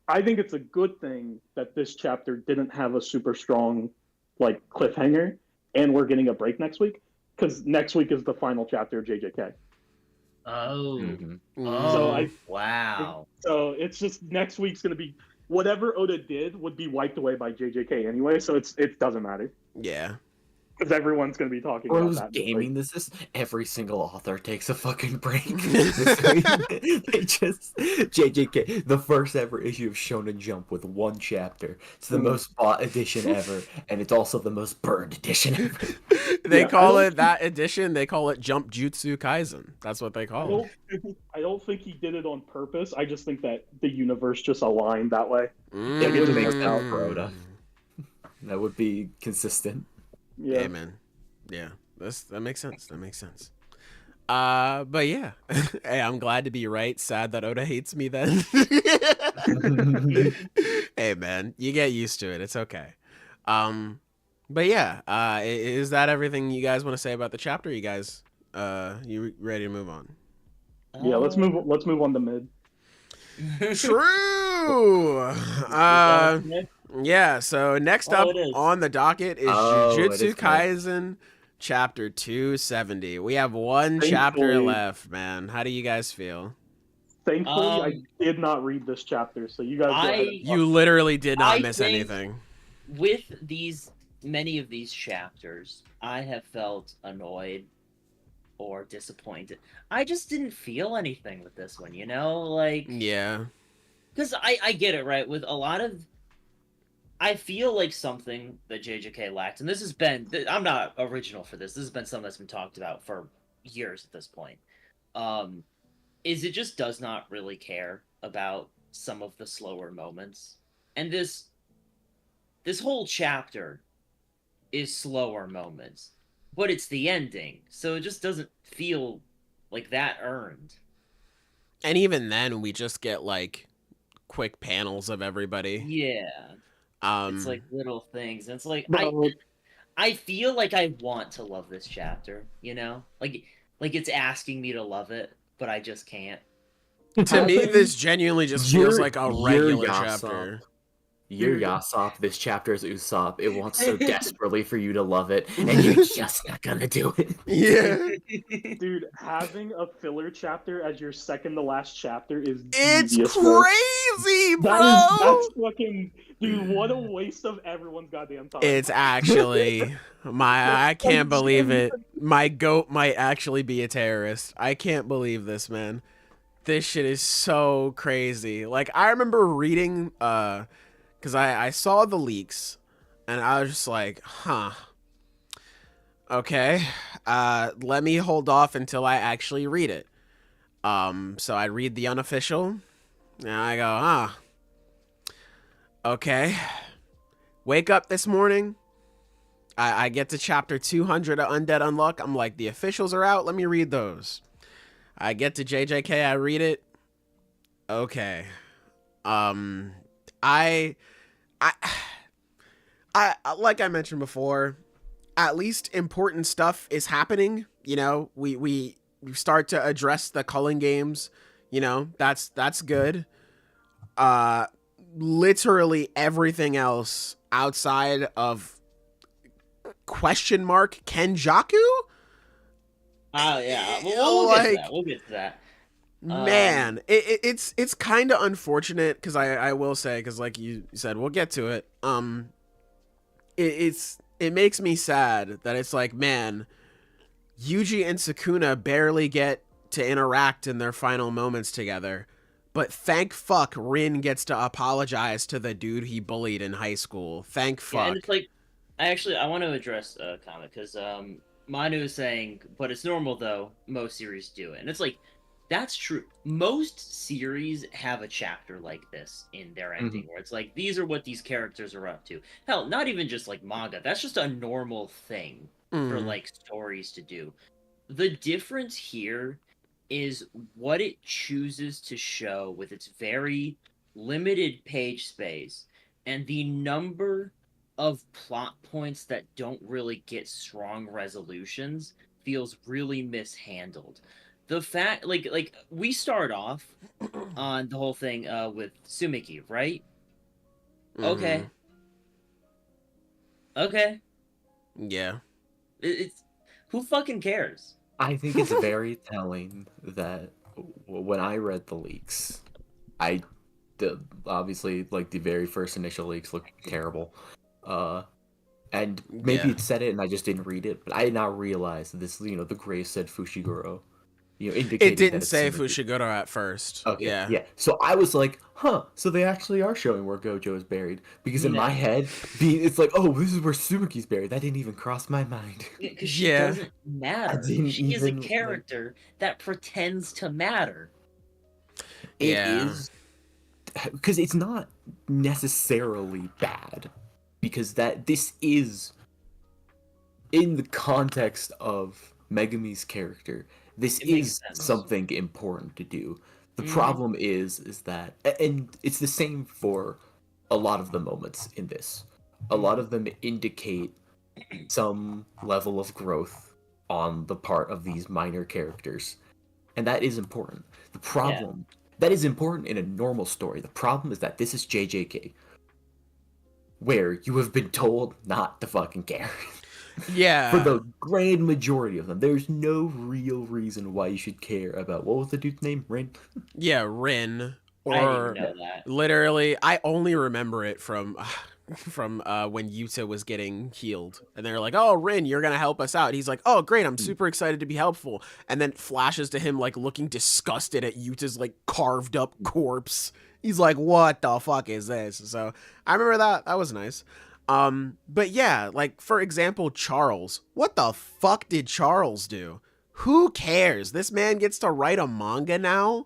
I think it's a good thing that this chapter didn't have a super strong like cliffhanger, and we're getting a break next week, because next week is the final chapter of JJK. Oh. Mhm. Oh. So Wow. So it's just next week's gonna be whatever Oda did would be wiped away by JJK anyway, so it doesn't matter Yeah. because everyone's gonna be talking Bros about that. gaming, this is every single author takes a fucking break. They just JJK, the first ever issue of Shonen Jump with 1 chapter. It's the most bought edition ever, and it's also the most burned edition ever. They Yeah, call I it that edition. They call it Jump Jutsu Kaisen. That's what they call it. I don't think he did it on purpose. I just think that the universe just aligned that way. It would make sense Mm. for Oda. That would be consistent. Yeah. Yeah, man. Yeah, that makes sense. That makes sense. But yeah, hey, I'm glad to be right. Sad that Oda hates me then. Hey, man, you get used to it. It's okay. But yeah, is that everything you guys want to say about the chapter? You guys, you ready to move on? Yeah, let's move on to mid. True. Yeah. So next up it is. on the docket is Oh, it Jujutsu is good. Kaisen Chapter 270. We have one Thankfully- chapter left, man. How do you guys feel? Thankfully, I Um, did not read this chapter, so you guys go ahead and You literally did not I miss think- anything. With many of these chapters, I have felt annoyed or disappointed. I just didn't feel anything with this one, like, Yeah. because I get it, right? With a lot of, I feel like something that JJK lacked, and this has been, I'm not original for this. This has been something that's been talked about for years at this point. Is it just does not really care about some of the slower moments, and this whole chapter is slower moments, but it's the ending, so it just doesn't feel like that earned. And even then, we just get like quick panels of everybody. Yeah, it's like little things, and it's like But- I feel like I want to love this chapter, like it's asking me to love it, but I just can't. To me, this genuinely just feels like a You're regular Yasop. chapter. You're Yasop, this chapter is Usopp. It wants so desperately for you to love it, and you're just not gonna do it. Yeah. Dude, having a filler chapter as your second to last chapter is It's devious, bro. crazy, bro. That's fucking. Dude, what a waste of everyone's goddamn time. It's actually I can't believe it. My goat might actually be a terrorist. I can't believe this, man. This shit is so crazy. Like, I remember reading, because I saw the leaks, and I was just like, huh. Okay, let me hold off until I actually read it. So I read the unofficial, and I go, okay. Wake up this morning. I get to chapter 200 of Undead Unluck. I'm like, the officials are out. Let me read those. I get to JJK. I read it. Okay. I like I mentioned before, at least important stuff is happening. You know, we start to address the culling games. You know, that's good. Literally everything else outside of question mark Kenjaku. Oh yeah, we'll get to that. We'll get to that. Man, it's kind of unfortunate because I will say, because like you said, we'll get to it. It makes me sad that it's like, man, Yuji and Sukuna barely get to interact in their final moments together. But thank fuck Rin gets to apologize to the dude he bullied in high school. Thank fuck. Yeah, and it's like, I want to address comment because Manu is saying, but it's normal though. Most series do it, and it's like, that's true. Most series have a chapter like this in their ending, where it's like, these are what these characters are up to. Hell, not even just like manga. That's just a normal thing for like stories to do. The difference here is what it chooses to show with its very limited page space and the number of plot points that don't really get strong resolutions feels really mishandled. The fact, like we start off on the whole thing with Sumiki, right? Okay. Yeah. It's who fucking cares? I think it's very telling that when I read the leaks, obviously like the very first initial leaks looked terrible, and maybe it said it and I just didn't read it, but I did not realize this. You know, the gray said Fushiguro. You know, it didn't say Fushiguro at first. Okay, yeah. So I was like, huh, so they actually are showing where Gojo is buried. Because in my head, it's like, oh, this is where Sumiki's buried. That didn't even cross my mind. Because she doesn't matter. She is a character that pretends to matter. It is. Because it's not necessarily bad. Because this is, in the context of Megami's character, this is something important to do. The problem is that, and it's the same for a lot of the moments in this. A lot of them indicate some level of growth on the part of these minor characters. And that is important. The problem, that is important in a normal story. The problem is that this is JJK, where you have been told not to fucking care. Yeah. For the grand majority of them, there's no real reason why you should care about, what was the dude's name? Rin? Yeah, Rin. Or I didn't know that. Literally, I only remember it from when Yuta was getting healed. And they're like, oh, Rin, you're going to help us out. He's like, oh, great, I'm super excited to be helpful. And then flashes to him, like, looking disgusted at Yuta's, like, carved up corpse. He's like, what the fuck is this? So I remember that. That was nice. But yeah, like, for example, Charles. What the fuck did Charles do? Who cares? This man gets to write a manga now?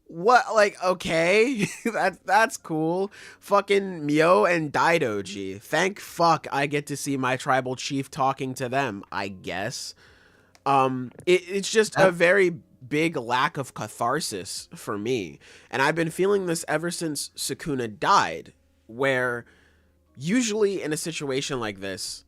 What, like, okay, that's cool. Fucking Myo and Daidoji. Thank fuck I get to see my tribal chief talking to them, I guess. It's just a very big lack of catharsis for me. And I've been feeling this ever since Sukuna died, where usually in a situation like this,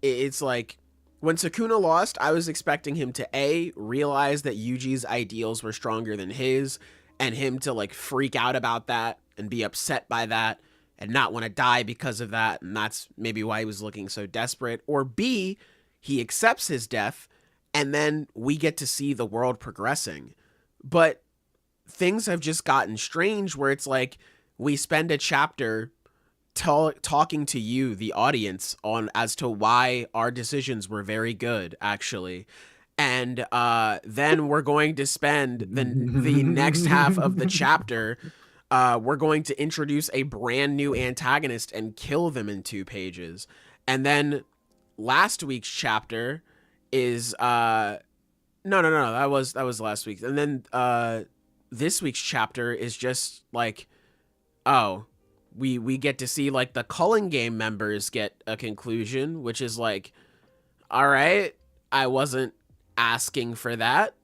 it's like, when Sukuna lost, I was expecting him to A, realize that Yuji's ideals were stronger than his, and him to like freak out about that and be upset by that and not want to die because of that, and that's maybe why he was looking so desperate. Or B, he accepts his death, and then we get to see the world progressing. But things have just gotten strange where it's like, we spend a chapter talking to you, the audience, on as to why our decisions were very good, actually. And then we're going to spend the next half of the chapter. We're going to introduce a brand new antagonist and kill them in 2 pages. And then last week's chapter is no, that was last week's. And then this week's chapter is just like, oh, we get to see like the culling game members get a conclusion, which is like, all right, I wasn't asking for that.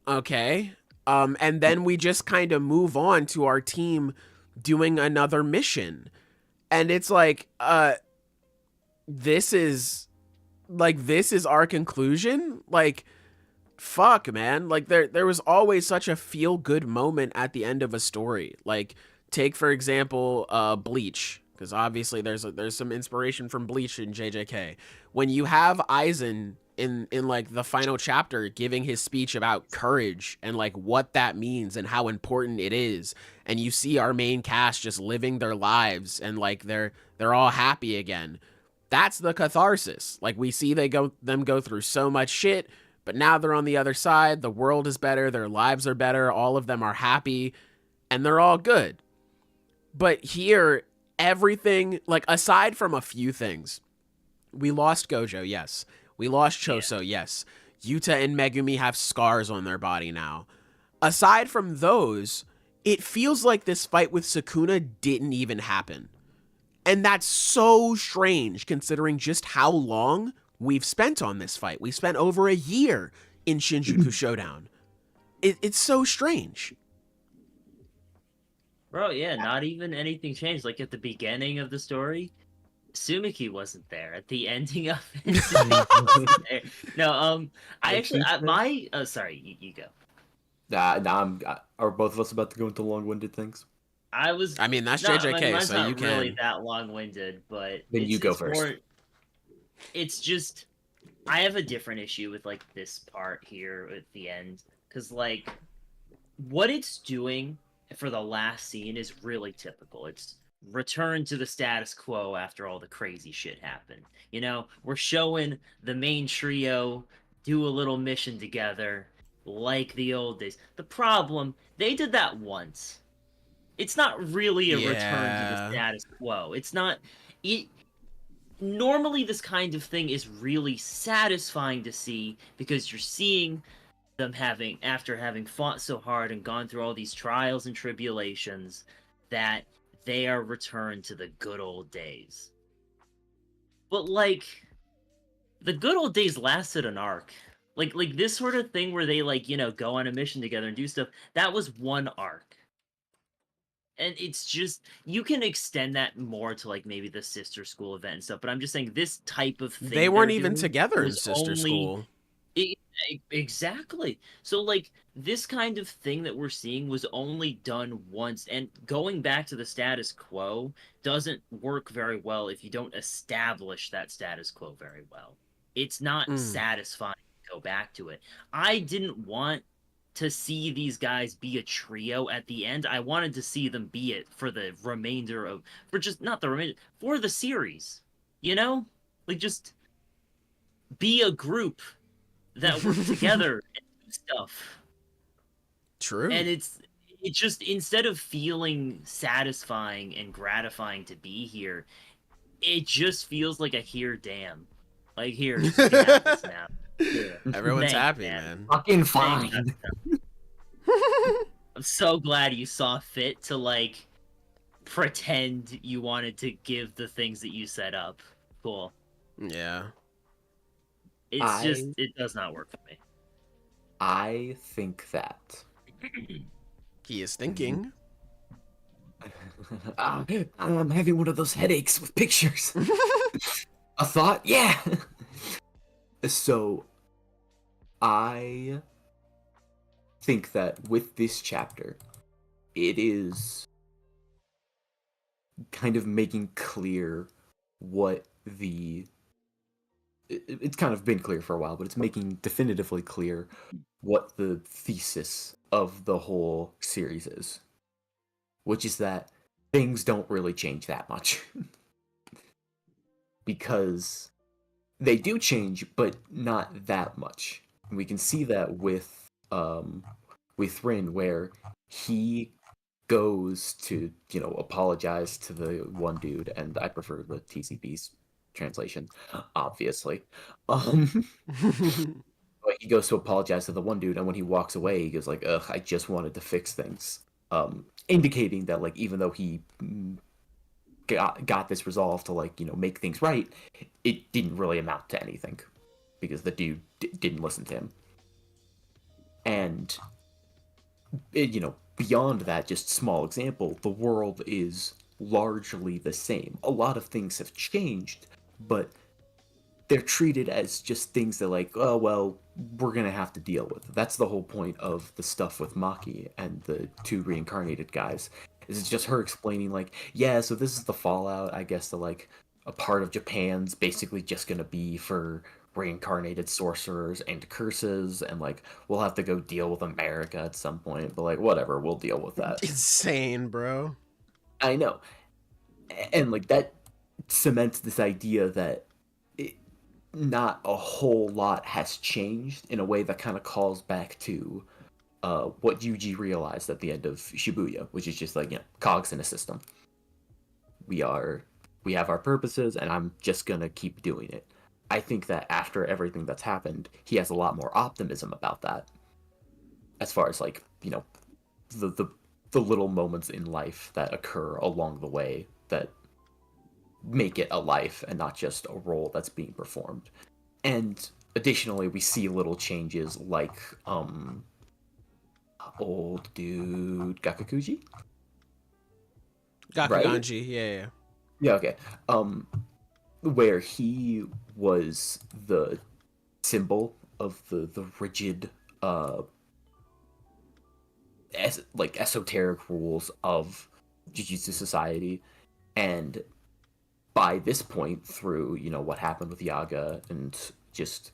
Okay. And then we just kind of move on to our team doing another mission. And it's like, this is our conclusion? Like, fuck, man. Like, there was always such a feel-good moment at the end of a story. Like, take, for example, Bleach. Because obviously there's some inspiration from Bleach in JJK. When you have Aizen in like the final chapter giving his speech about courage and like what that means and how important it is, and you see our main cast just living their lives and like they're all happy again, that's the catharsis. Like, we see them go through so much shit, but now they're on the other side. The world is better, their lives are better, all of them are happy, and they're all good. But here, everything, like, aside from a few things, we lost Gojo, yes. We lost Choso, yes. Yuta and Megumi have scars on their body now. Aside from those, it feels like this fight with Sukuna didn't even happen. And that's so strange considering just how long we've spent on this fight. We spent over a year in Shinjuku Showdown. It's so strange. Bro, yeah, not even anything changed. Like, at the beginning of the story, Sumiki wasn't there. At the ending of it, Sumiki wasn't there. No, sorry, you go. Are both of us about to go into long-winded things? I mean, that's JJK, mine's so not you can. really that long-winded, but then you go first. It's just, I have a different issue with like this part here at the end, because like what it's doing for the last scene is really typical. It's return to the status quo after all the crazy shit happened. You know, we're showing the main trio do a little mission together like the old days. The problem, they did that once. It's not really a return to the status quo. It's not... Normally, this kind of thing is really satisfying to see because you're seeing them after having fought so hard and gone through all these trials and tribulations, that they are returned to the good old days. But, like, the good old days lasted an arc. Like this sort of thing where they, like, you know, go on a mission together and do stuff, that was one arc. And it's just, you can extend that more to, like, maybe the sister school event and stuff, but I'm just saying this type of thing... They weren't even together in sister school. Exactly. So, like, this kind of thing that we're seeing was only done once, and going back to the status quo doesn't work very well if you don't establish that status quo very well. It's not satisfying to go back to it. I didn't want to see these guys be a trio at the end. I wanted to see them be it for the remainder of... for the series. You know? Like, just be a group that work together and do stuff. True. And it just, instead of feeling satisfying and gratifying to be here, it just feels like a here damn. Like, here, you can have this now. Yeah. Everyone's happy, man. Fucking fine. I'm so glad you saw fit to, like, pretend you wanted to give the things that you set up. Cool. Yeah. It does not work for me. I think that... He is thinking. I'm having one of those headaches with pictures. A thought? Yeah! So, I think that with this chapter, it is kind of making clear what it's kind of been clear for a while, but it's making definitively clear what the thesis of the whole series is. Which is that things don't really change that much. Because they do change, but not that much. We can see that with Rin, where he goes to, apologize to the one dude, and I prefer the TCP's translation, obviously. But he goes to apologize to the one dude, and when he walks away, he goes like, "Ugh, I just wanted to fix things," indicating that like even though he got this resolve to like make things right, it didn't really amount to anything because the dude didn't listen to him. And beyond that, just small example, the world is largely the same. A lot of things have changed, but they're treated as just things that like, oh well, we're gonna have to deal with. That's the whole point of the stuff with Maki and the two reincarnated guys. Is it's just her explaining like, yeah, so this is the fallout, I guess, that like a part of Japan's basically just gonna be for reincarnated sorcerers and curses, and like we'll have to go deal with America at some point, but like whatever, we'll deal with that. Insane, bro. I know. And like that cements this idea that not a whole lot has changed in a way that kind of calls back to what Yuji realized at the end of Shibuya, which is just like, cogs in a system. We have our purposes, and I'm just gonna keep doing it. I think that after everything that's happened, he has a lot more optimism about that. As far as like, the little moments in life that occur along the way that make it a life and not just a role that's being performed. And additionally, we see little changes like old dude Gakukuji? Gakuganji, Right? yeah. Yeah, okay. Where he was the symbol of the rigid esoteric rules of Jujutsu society, and by this point, through what happened with Yaga and just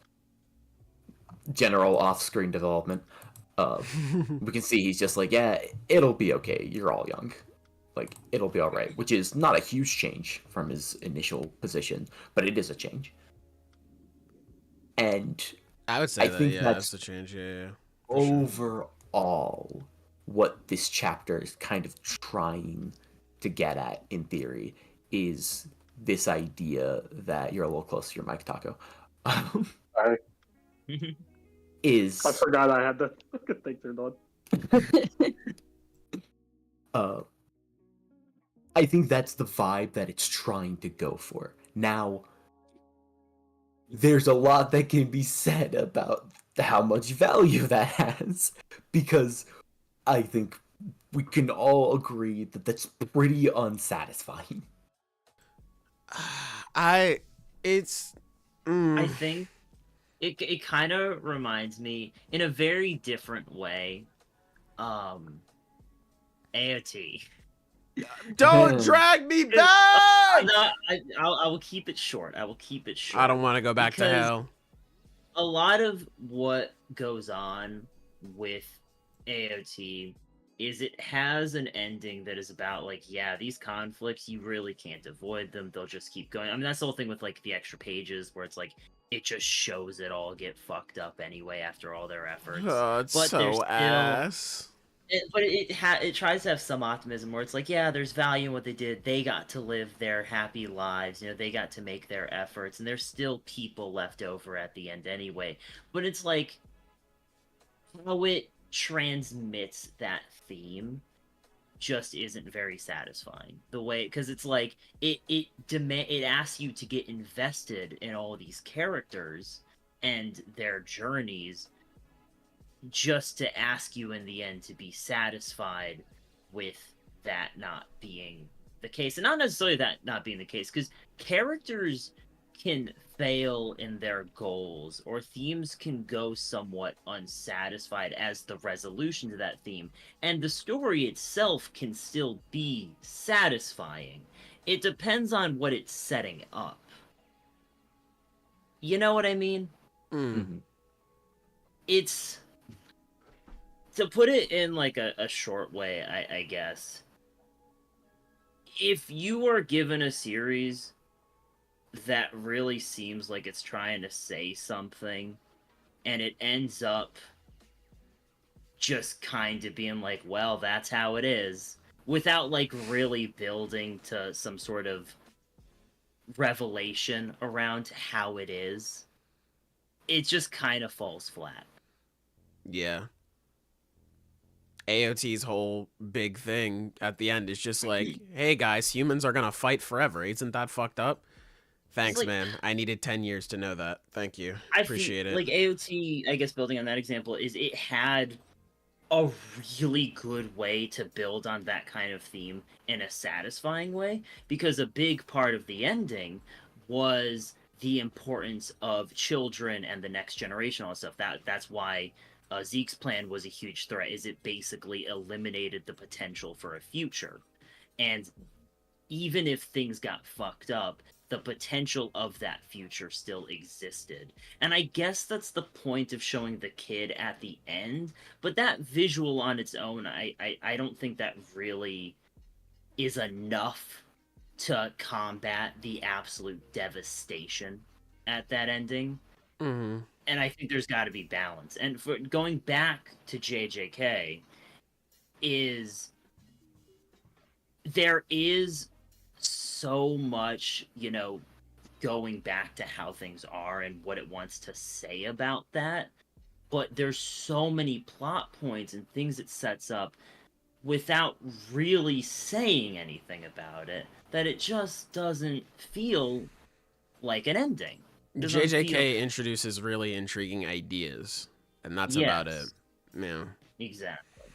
general off-screen development, we can see he's just like, yeah, it'll be okay. You're all young, like it'll be all right. Which is not a huge change from his initial position, but it is a change. And I would say think that's the change, yeah. Overall, what this chapter is kind of trying to get at, in theory, is this idea that you're a little close to your mic, Taco. Sorry. Is I forgot I had the thing turned on. I think that's the vibe that it's trying to go for. Now, there's a lot that can be said about how much value that has, because I think we can all agree that that's pretty unsatisfying. I think it kind of reminds me in a very different way, AOT. Don't drag me back! I will keep it short. I don't want to go back to hell. A lot of what goes on with AOT is it has an ending that is about like, yeah, these conflicts, you really can't avoid them. They'll just keep going. I mean, that's the whole thing with like the extra pages where it's like, it just shows it all get fucked up anyway after all their efforts. Oh, it's but so ass. But it tries to have some optimism where it's like, yeah, there's value in what they did. They got to live their happy lives. They got to make their efforts, and there's still people left over at the end anyway. But it's like how it transmits that theme just isn't very satisfying. The way, because it's like it asks you to get invested in all these characters and their journeys, just to ask you in the end to be satisfied with that not being the case. And not necessarily that not being the case, because characters can fail in their goals, or themes can go somewhat unsatisfied as the resolution to that theme, and the story itself can still be satisfying. It depends on what it's setting up. You know what I mean? Mm-hmm. It's... To put it in like a short way, I guess, if you are given a series that really seems like it's trying to say something, and it ends up just kind of being like, well, that's how it is, without like really building to some sort of revelation around how it is, it just kind of falls flat. Yeah. AOT's whole big thing at the end is just like, hey guys, humans are gonna fight forever. Isn't that fucked up? Thanks, like, man. I needed 10 years to know that. Thank you. I Appreciate feel it. like AOT, I guess building on that example, is it had a really good way to build on that kind of theme in a satisfying way, because a big part of the ending was the importance of children and the next generation, all that stuff. That's why Zeke's plan was a huge threat, is it basically eliminated the potential for a future. And even if things got fucked up, the potential of that future still existed. And I guess that's the point of showing the kid at the end, but that visual on its own, I don't think that really is enough to combat the absolute devastation at that ending. Mm-hmm. And I think there's got to be balance. And for going back to JJK, is there is so much, going back to how things are and what it wants to say about that, but there's so many plot points and things it sets up without really saying anything about it that it just doesn't feel like an ending. JJK introduces really intriguing ideas, and that's about it. Yeah. Exactly.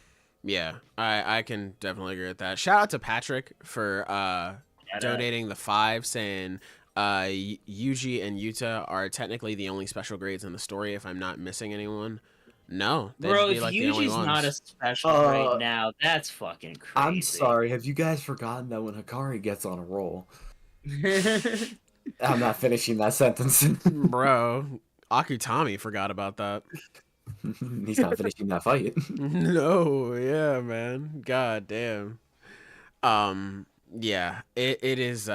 Yeah, I can definitely agree with that. Shout out to Patrick for donating the 5, saying Yuji and Yuta are technically the only special grades in the story, if I'm not missing anyone. No, they'd Bro, be if like the only Yuji's ones. not a special right now, that's fucking crazy. I'm sorry, have you guys forgotten that when Hakuri gets on a roll? I'm not finishing that sentence. Bro, Akutami forgot about that. He's not finishing that fight. No, yeah, man. God damn. Yeah, it is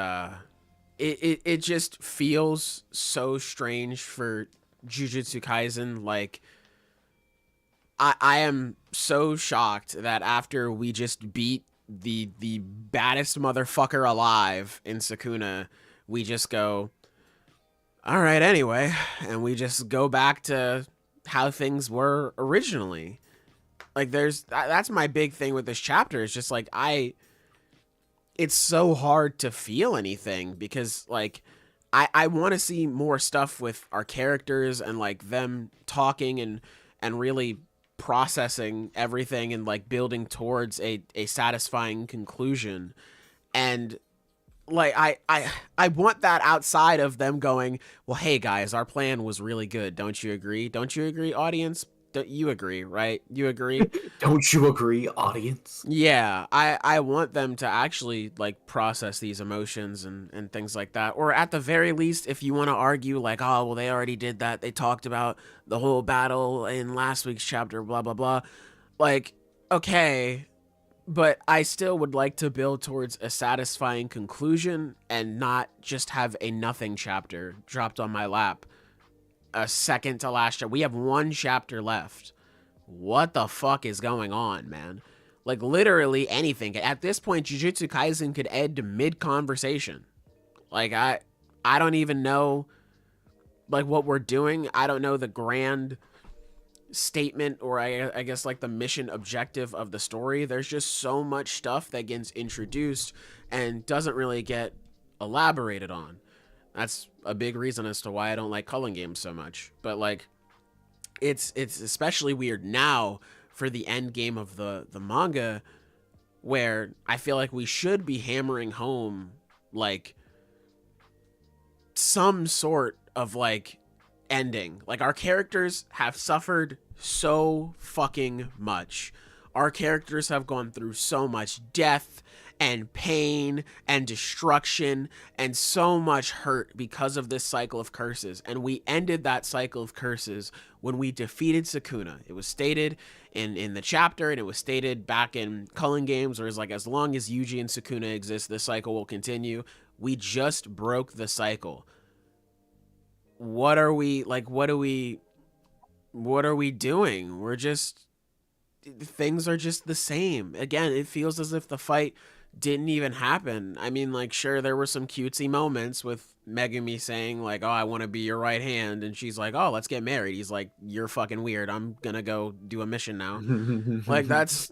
it just feels so strange for Jujutsu Kaisen. Like I am so shocked that after we just beat the baddest motherfucker alive in Sukuna, we just go, all right, anyway, and we just go back to how things were originally. Like that's my big thing with this chapter. It's just like it's so hard to feel anything because like I want to see more stuff with our characters and like them talking and really processing everything and like building towards a satisfying conclusion. And like I want that outside of them going, well, hey guys, our plan was really good. Don't you agree? Don't you agree, audience? Don't you agree, right? You agree? Don't you agree, audience? Yeah, I want them to actually like process these emotions and things like that. Or at the very least, if you want to argue like, oh, well, they already did that. They talked about the whole battle in last week's chapter, blah, blah, blah. Like, okay, but I still would like to build towards a satisfying conclusion and not just have a nothing chapter dropped on my lap. A second to last chapter. We have 1 chapter left. What the fuck is going on, man? Like, literally anything. At this point, Jujutsu Kaisen could end mid-conversation. Like, I don't even know, like, what we're doing. I don't know the grand statement or I guess like the mission objective of the story. There's just so much stuff that gets introduced and doesn't really get elaborated on. That's a big reason as to why I don't like culling games so much. But like it's especially weird now for the end game of the manga, where I feel like we should be hammering home like some sort of like ending. Like, our characters have suffered so fucking much Our characters have gone through so much death and pain and destruction and so much hurt because of this cycle of curses. And we ended that cycle of curses when we defeated Sukuna. It was stated in the chapter, and it was stated back in Culling Games, where it's like, as long as Yuji and Sukuna exist, this cycle will continue. We just broke the cycle. What are we doing? Things are just the same. Again, it feels as if the fight didn't even happen. I mean, like, sure, there were some cutesy moments with Megumi saying, like, oh, I want to be your right hand, and she's like, oh, let's get married. He's like, you're fucking weird. I'm gonna go do a mission now. Like, that's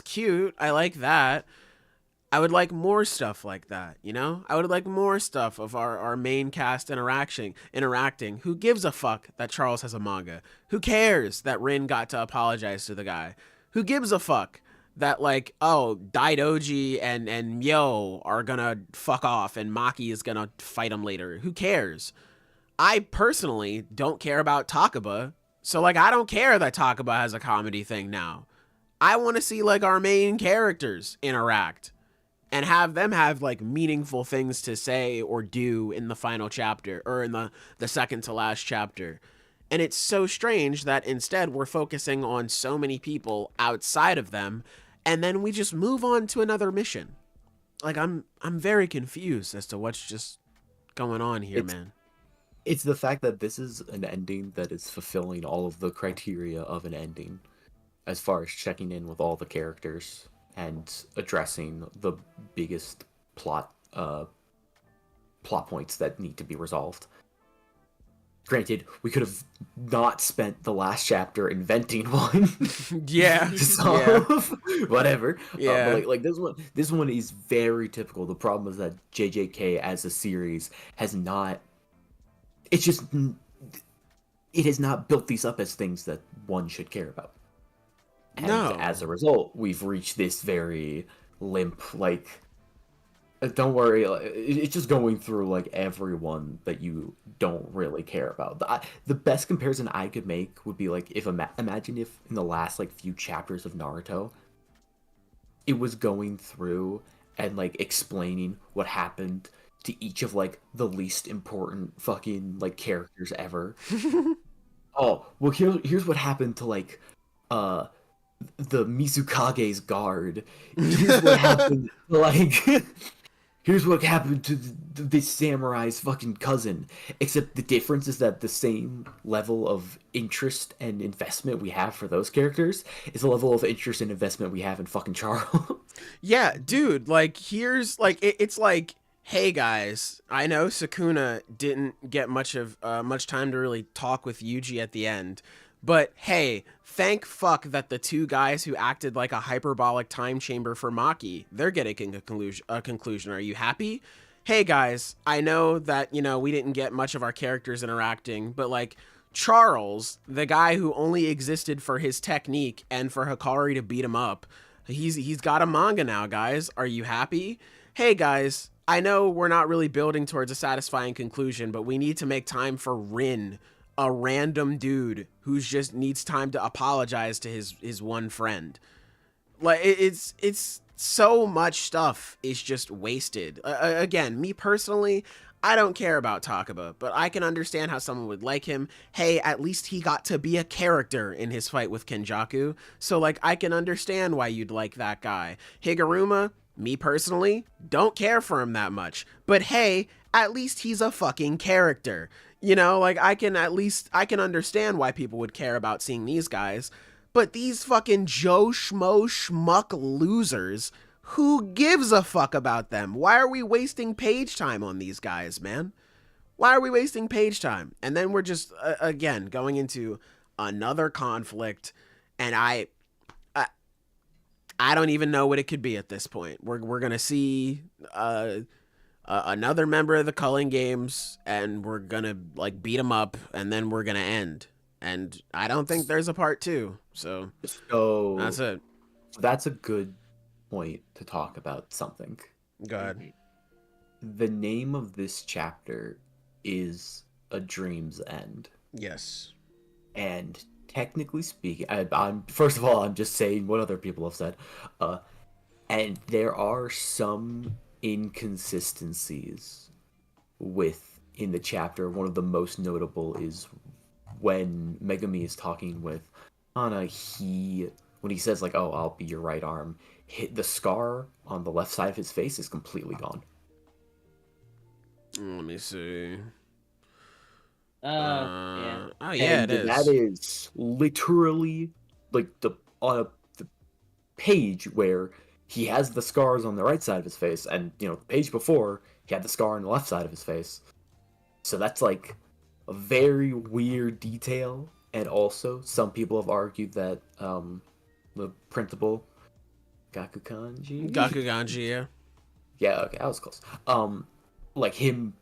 cute. I like that. I would like more stuff like that, you know? I would like more stuff of our main cast interacting. Who gives a fuck that Charles has a manga? Who cares that Rin got to apologize to the guy? Who gives a fuck that, like, oh, Daidoji and Myo are gonna fuck off and Maki is gonna fight him later? Who cares? I personally don't care about Takaba, so, like, I don't care that Takaba has a comedy thing now. I want to see, like, our main characters interact and have them have, like, meaningful things to say or do in the final chapter, or in the second to last chapter. And it's so strange that instead we're focusing on so many people outside of them, and then we just move on to another mission. Like, I'm very confused as to what's just going on here, man. It's the fact that this is an ending that is fulfilling all of the criteria of an ending, as far as checking in with all the characters and addressing the biggest plot points that need to be resolved. Granted, we could have not spent the last chapter inventing one. Yeah. So, whatever. Yeah. But like this one is very typical. The problem is that JJK as a series has not. It's just. It has not built these up as things that one should care about. And as a result, we've reached this very limp, like, don't worry, it's just going through, like, everyone that you don't really care about. The best comparison I could make would be, like, imagine if in the last, like, few chapters of Naruto, it was going through and, like, explaining what happened to each of, like, the least important fucking, like, characters ever. Oh, well, here's what happened to, like, the Mizukage's guard. Here's what happened, like, here's what happened to the samurai's fucking cousin. Except the difference is that the same level of interest and investment we have for those characters is the level of interest and investment we have in fucking Charles. Yeah, dude, like, here's, like, it's like, hey guys, I know Sukuna didn't get much time to really talk with Yuji at the end, but hey, thank fuck that the two guys who acted like a hyperbolic time chamber for Maki, they're getting a conclusion. Are you happy? Hey guys, I know that, you know, we didn't get much of our characters interacting, but, like, Charles, the guy who only existed for his technique and for Hakuri to beat him up, he's got a manga now, guys. Are you happy? Hey guys, I know we're not really building towards a satisfying conclusion, but we need to make time for Rin, a random dude who just needs time to apologize to his one friend. Like, it's so much stuff is just wasted. Again, me personally, I don't care about Takaba, but I can understand how someone would like him. Hey, at least he got to be a character in his fight with Kenjaku, so, like, I can understand why you'd like that guy. Higuruma, me personally, don't care for him that much, but hey, at least he's a fucking character. You know, like, I can understand why people would care about seeing these guys, but these fucking Joe Schmo Schmuck losers, who gives a fuck about them? Why are we wasting page time on these guys, man? Why are we wasting page time? And then we're just, again, going into another conflict, and I don't even know what it could be at this point. We're gonna see another member of the Culling Games, and we're gonna, like, beat him up, and then we're gonna end. And I don't think there's a part 2. So that's it. That's a good point to talk about something. Go ahead. The name of this chapter is A Dream's End. Yes. And technically speaking, I'm first of all, I'm just saying what other people have said, and there are some inconsistencies in the chapter. One of the most notable is when Megami is talking with Hana. When he says like, "Oh, I'll be your right arm," the scar on the left side of his face is completely gone. Let me see. Yeah. Oh yeah, and it is. That is literally like the page where he has the scars on the right side of his face, and the page before he had the scar on the left side of his face. So that's like a very weird detail. And also, some people have argued that the printable Gakuganji, yeah. Yeah, okay, that was close. Like him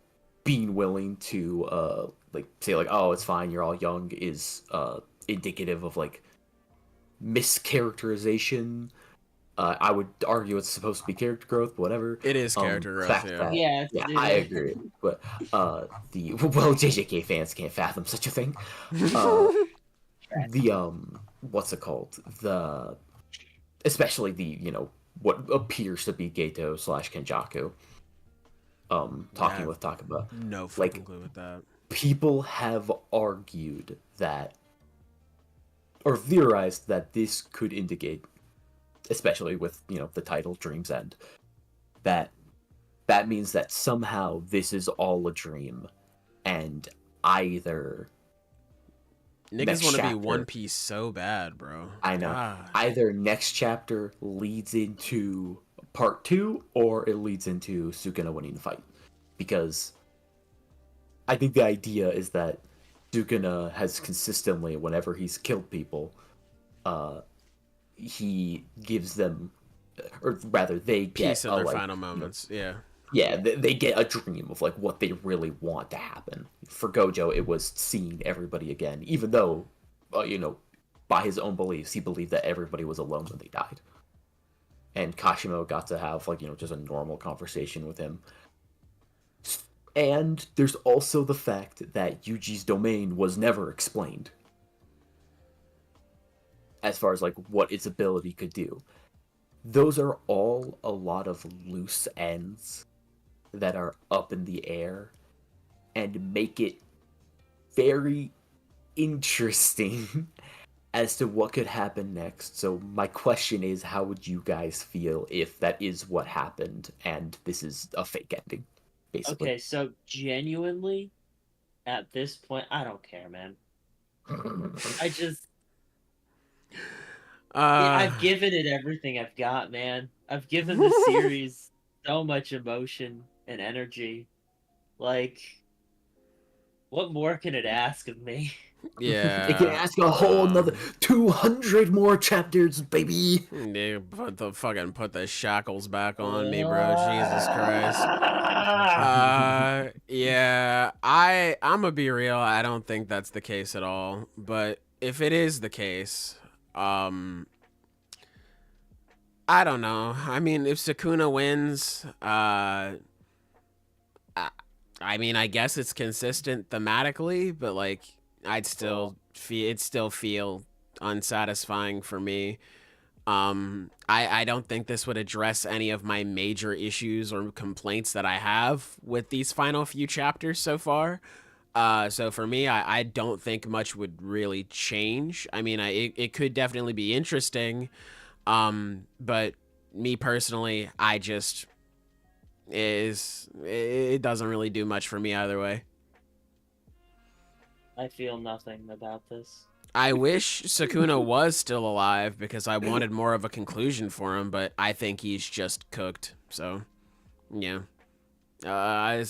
being willing to like say like, oh, it's fine, you're all young, is indicative of like mischaracterization. I would argue it's supposed to be character growth, but whatever. It is character growth, yeah. Yeah, I agree. But JJK fans can't fathom such a thing. What's it called? Especially what appears to be Geto / Kenjaku. Talking with Takaba. No fucking clue with that. People have argued that, or theorized that this could indicate, especially with the title Dream's End, that means that somehow this is all a dream, and either niggas want to be One Piece so bad, bro. I know. God. Either next chapter leads into part 2, or it leads into Sukuna winning the fight, because I think the idea is that Sukuna has consistently, whenever he's killed people, he gives them, or rather, they get peace in their final moments. Yeah, they get a dream of like what they really want to happen. For Gojo, it was seeing everybody again, even though, by his own beliefs, he believed that everybody was alone when they died. And Kashimo got to have just a normal conversation with him. And there's also the fact that Yuji's domain was never explained, as far as like what its ability could do. Those are all a lot of loose ends that are up in the air and make it very interesting as to what could happen next. So my question is, how would you guys feel if that is what happened and this is a fake ending, basically? Okay, so genuinely, at this point, I don't care, man. I just... I've given it everything I've got, man. I've given the series so much emotion and energy. Like, what more can it ask of me? Yeah. It can ask a whole another 200 more chapters, baby. Yeah, put the shackles back on me, bro. Jesus Christ. Yeah, I'm gonna be real. I don't think that's the case at all. But if it is the case, I don't know. I mean, if Sukuna wins, I mean, I guess it's consistent thematically, but like, it'd still feel unsatisfying for me. I don't think this would address any of my major issues or complaints that I have with these final few chapters so far. So for me, I don't think much would really change. I mean, it could definitely be interesting. But me personally, it doesn't really do much for me either way. I feel nothing about this. I wish Sukuna was still alive because I wanted more of a conclusion for him, but I think he's just cooked. So, yeah. There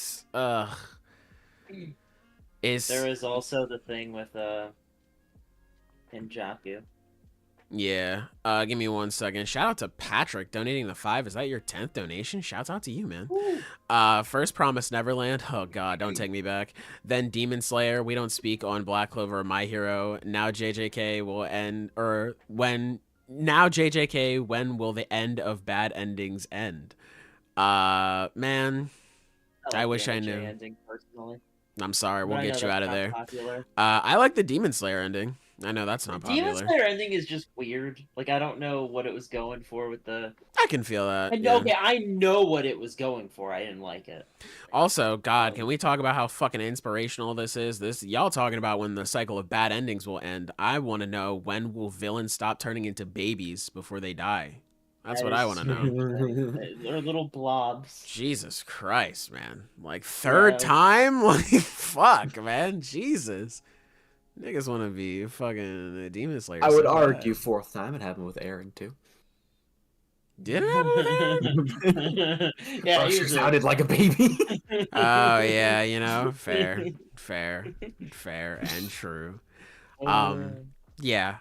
is also the thing with Kenjaku. Yeah. Give me 1 second. Shout out to Patrick donating the 5. Is that your 10th donation? Shouts out to you, man. First Promise Neverland. Oh god, don't take me back. Then Demon Slayer. We don't speak on Black Clover or My Hero. Now JJK will end, or when will the end of bad endings end? Man, I wish I knew. Ending, personally. I'm sorry, we'll get you out of there. Popular. I like the Demon Slayer ending. I know that's not Demon popular. Slayer ending is just weird. Like, I don't know what it was going for with the... I can feel that. Okay, I know what it was going for. I didn't like it. Also, God, can we talk about how fucking inspirational this is? This y'all talking about when the cycle of bad endings will end. I want to know, when will villains stop turning into babies before they die? That's what I want to know. They're little blobs. Jesus Christ, man. Like, third time? Like, fuck, man. Jesus. Niggas want to be fucking Demon Slayer. I would argue fourth time. It happened with Eren, too. Did it happen with Eren? Yeah, he sounded like a baby. Oh, yeah, you know, fair and true. Yeah,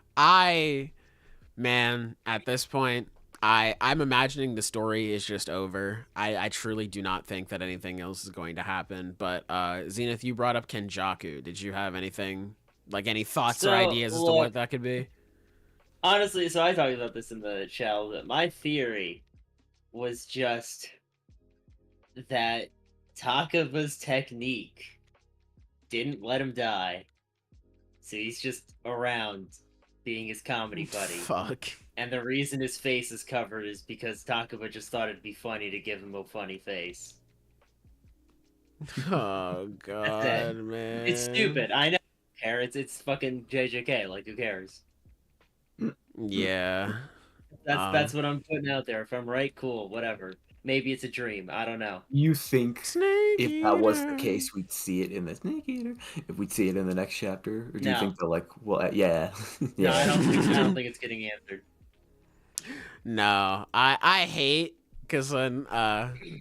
man, at this point, I'm imagining the story is just over. I truly do not think that anything else is going to happen. But Zenith, you brought up Kenjaku. Did you have anything, like any thoughts or ideas as to what that could be? Honestly, so I talked about this in the chat. But my theory was just that Takaba's technique didn't let him die, so he's just around being his comedy buddy. Fuck. And the reason his face is covered is because Takaba just thought it'd be funny to give him a funny face. Oh God, man. It's stupid. I know. It's fucking JJK. Like, who cares? Yeah. That's what I'm putting out there. If I'm right, cool. Whatever. Maybe it's a dream. I don't know. You think Snake if that was the Eater. case, we'd see it in the Snake Eater? If we'd see it in the next chapter? Or do you No. think they're like, well, yeah. No, I don't think it's getting answered. No, I hate, because when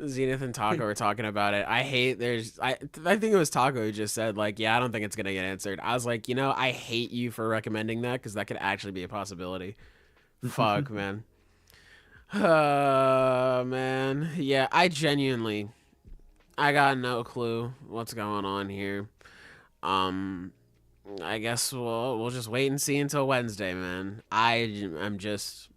Zenith and Taco were talking about it, I hate I think it was Taco who just said, like, yeah, I don't think it's gonna get answered. I was like, you know, I hate you for recommending that, because that could actually be a possibility. Fuck, man. Man. Yeah, I got no clue what's going on here. I guess we'll just wait and see until Wednesday, man. I'm just...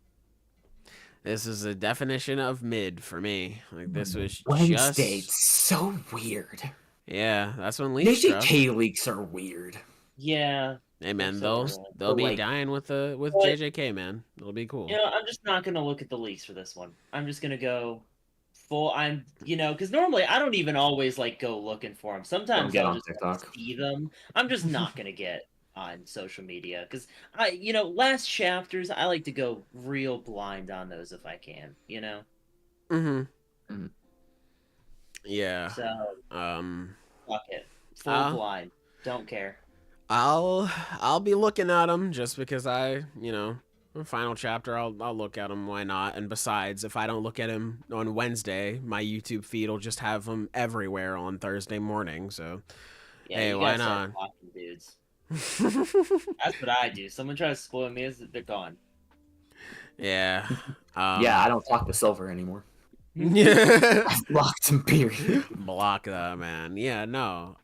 This is a definition of mid for me. Like, this was Wednesday, just... it's so weird. Yeah, that's when leaks drop. JJK leaks are weird. Yeah. Hey, man, So, they'll be like- dying with But- JJK, man. It'll be cool. You know, I'm just not gonna look at the leaks for this one. I'm just gonna go full. Because normally I don't even always like go looking for them. Sometimes get I'll on just TikTok. see them. I'm just not gonna get on social media because last chapters I like to go real blind on those if I can. Mm-hmm. Yeah. So fuck it, full blind. Don't care. I'll be looking at them just because final chapter, I'll look at them. Why not? And besides, if I don't look at them on Wednesday, my YouTube feed will just have them everywhere on Thursday morning. So, Yeah, hey, you why gotta start not? blocking dudes. That's what I do. Someone tries to spoil me, they're gone. Yeah. Yeah, I don't talk to Silver anymore. Yeah. I've blocked him, period. Block that, man. Yeah, no.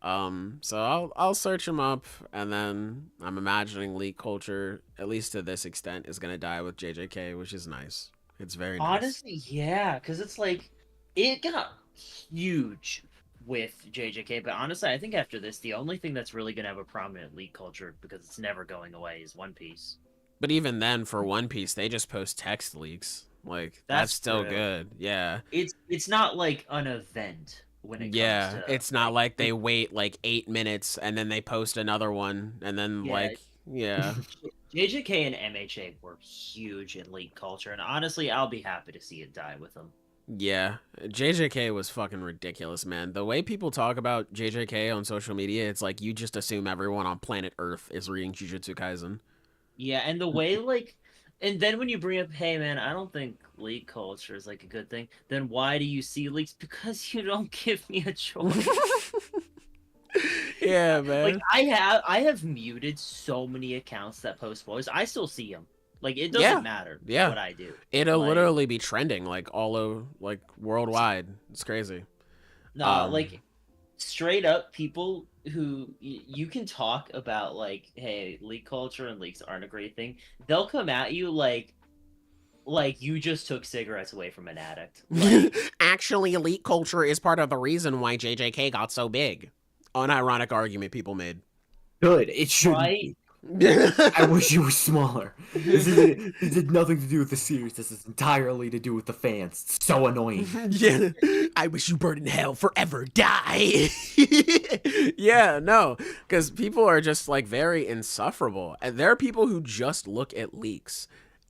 So I'll search him up, and then I'm imagining leak culture, at least to this extent, is gonna die with JJK, which is nice. It's very nice. Honestly, yeah, because it's like it got huge with JJK, but honestly, I think after this, the only thing that's really gonna have a prominent leak culture because it's never going away is One Piece. But even then, for One Piece, they just post text leaks. Like, that's still true. good. Yeah. It's not like an event when it comes to, it's not like they wait like 8 minutes and then they post another one and then JJK and MHA were huge in leak culture, and honestly, I'll be happy to see it die with them. Yeah, JJK was fucking ridiculous, man. The way people talk about JJK on social media, it's like you just assume everyone on planet Earth is reading Jujutsu Kaisen. Yeah, and the way and then when you bring up, hey man, I don't think leak culture is like a good thing, then why do you see leaks? Because you don't give me a choice. Yeah, man. Like I have muted so many accounts that post spoilers. I still see them. Like, it doesn't matter what I do. It'll literally be trending like all over, like worldwide. It's crazy. No, like straight up, people who you can talk about like, hey, leak culture and leaks aren't a great thing. They'll come at you like you just took cigarettes away from an addict. Like, actually, elite culture is part of the reason why JJK got so big. Unironic argument people made. Good. It should. right? I wish you were smaller. This had nothing to do with the series. This is entirely to do with the fans. It's so annoying. Yeah, I wish you burned in hell forever. Die. Yeah, no, because people are just like very insufferable, and there are people who just look at leaks,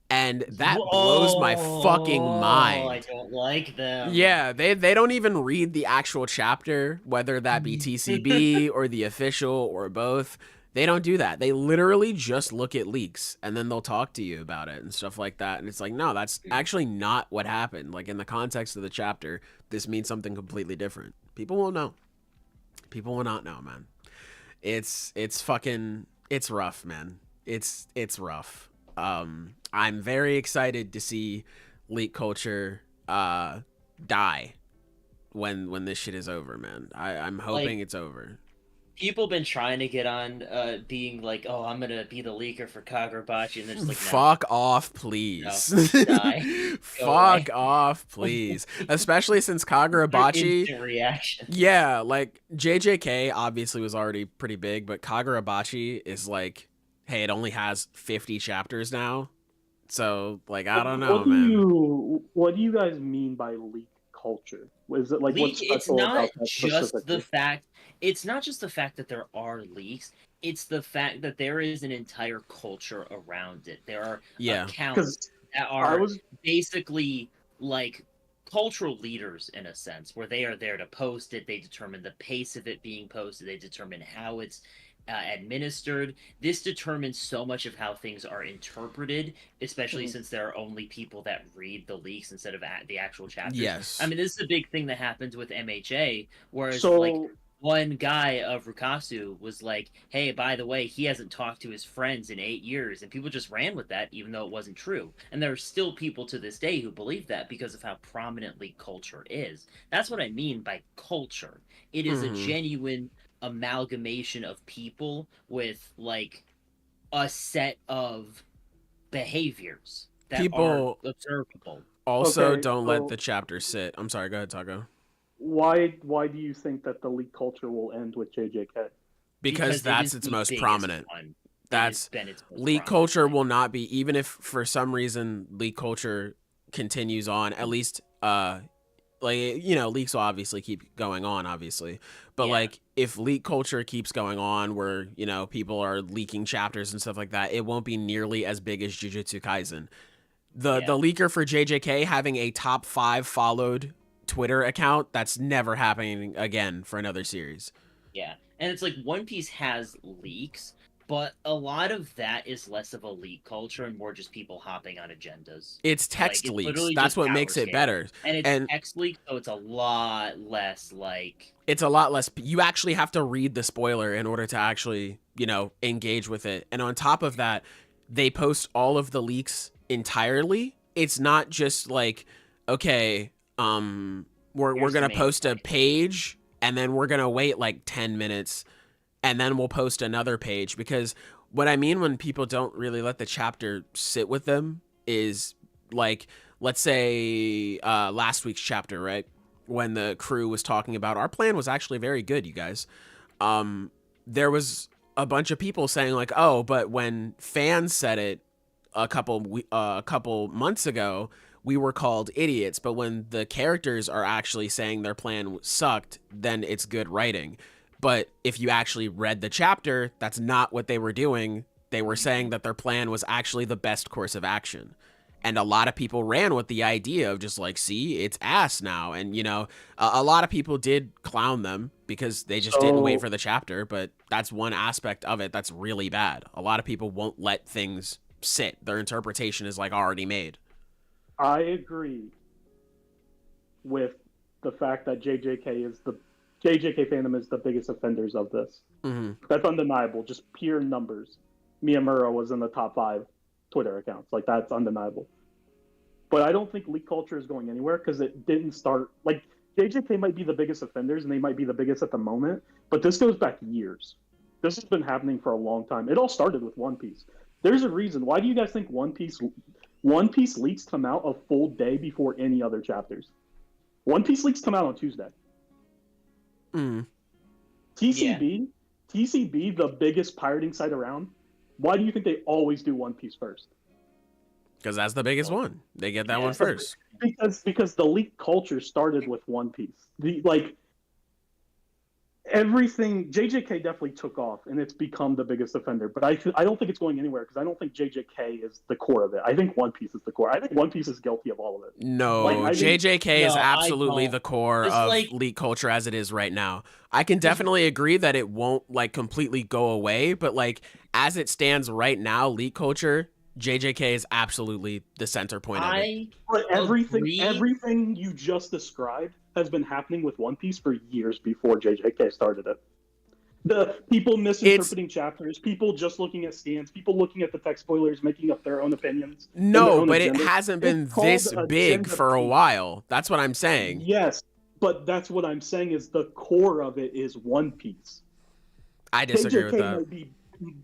and that blows my fucking mind. I don't like them. Yeah, they don't even read the actual chapter, whether that be TCB or the official or both. They don't do that. They literally just look at leaks and then they'll talk to you about it and stuff like that. And it's like, no, that's actually not what happened. Like in the context of the chapter, this means something completely different. People will know. People will not know, man. It's rough, man. It's rough. I'm very excited to see leak culture die when this shit is over, man. I'm hoping it's over. People been trying to get on being like, oh, I'm gonna be the leaker for Kagurabachi, and they're just like, no. Fuck off, please. No, die. Fuck off, please. Especially since Kagurabachi Instant reaction. Yeah, like JJK obviously was already pretty big, but Kagurabachi is like, hey, it only has 50 chapters now. So like I don't know, man. What do you guys mean by leak culture? Is it like what's it's special not about that just the fact it's not just the fact that there are leaks, it's the fact that there is an entire culture around it. There are accounts that are basically like cultural leaders in a sense, where they are there to post it, they determine the pace of it being posted, they determine how it's administered. This determines so much of how things are interpreted, especially since there are only people that read the leaks instead of the actual chapters. Yes. I mean, this is a big thing that happens with MHA, whereas like one guy of Rukasu was like, hey, by the way, he hasn't talked to his friends in 8 years, and people just ran with that even though it wasn't true. And there are still people to this day who believe that because of how prominently culture is. That's what I mean by culture. It is a genuine amalgamation of people with like a set of behaviors that are observable. Also, don't let the chapter sit. I'm sorry, go ahead, Taco. Why do you think that the leak culture will end with JJK? Because that's its most prominent. That's leak culture will not be, even if for some reason leak culture continues on, at least like, you know, leaks will obviously keep going on, obviously. But, like, if leak culture keeps going on where, you know, people are leaking chapters and stuff like that, it won't be nearly as big as Jujutsu Kaisen. The leaker for JJK having a top 5 followed Twitter account, that's never happening again for another series. Yeah. And it's like One Piece has leaks, but a lot of that is less of a leak culture and more just people hopping on agendas. It's text leaks. That's what makes it better. And it's text leaks, so it's a lot less like... It's a lot less... You actually have to read the spoiler in order to actually, you know, engage with it. And on top of that, they post all of the leaks entirely. It's not just like, okay, we're going to post a page and then we're going to wait like 10 minutes and then we'll post another page. Because what I mean when people don't really let the chapter sit with them is like, let's say last week's chapter, right? When the crew was talking about our plan was actually very good, you guys. There was a bunch of people saying like, oh, but when fans said it a couple months ago, we were called idiots. But when the characters are actually saying their plan sucked, then it's good writing. But if you actually read the chapter, that's not what they were doing. They were saying that their plan was actually the best course of action. And a lot of people ran with the idea of just like, see, it's ass now. And, you know, a lot of people did clown them because they just didn't wait for the chapter. But that's one aspect of it that's really bad. A lot of people won't let things sit. Their interpretation is like already made. I agree with the fact that JJK fandom is the biggest offenders of this. Mm-hmm. That's undeniable. Just pure numbers. Miyamura was in the top 5 Twitter accounts. Like, that's undeniable. But I don't think leak culture is going anywhere because it didn't start... Like, JJK might be the biggest offenders and they might be the biggest at the moment, but this goes back years. This has been happening for a long time. It all started with One Piece. There's a reason. Why do you guys think One Piece leaks come out a full day before any other chapters? One Piece leaks come out on Tuesday. TCB, the biggest pirating site around, Why do you think they always do One Piece first? Because that's the biggest one. They get that one first. Because the leak culture started with One Piece. Everything JJK definitely took off, and it's become the biggest offender. But I don't think it's going anywhere because I don't think JJK is the core of it. I think One Piece is the core. I think One Piece is guilty of all of it. No, JJK is absolutely the core of leak culture as it is right now. I can definitely agree that it won't like completely go away, but like as it stands right now, leak culture, JJK is absolutely the center point of it. But everything you just described has been happening with One Piece for years before JJK started it. The people misinterpreting chapters, people just looking at scans, people looking at the text spoilers, making up their own opinions. No, but it hasn't been this big for a while. That's what I'm saying. Yes, but that's what I'm saying is the core of it is One Piece. I disagree with that.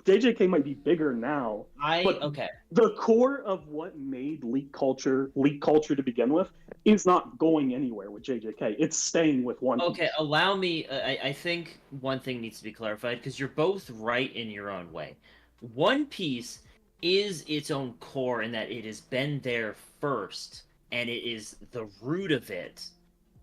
JJK might be bigger now. The core of what made leak culture to begin with is not going anywhere with JJK. It's staying with One Piece. Okay, allow me. I think one thing needs to be clarified because you're both right in your own way. One Piece is its own core in that it has been there first, and it is the root of it.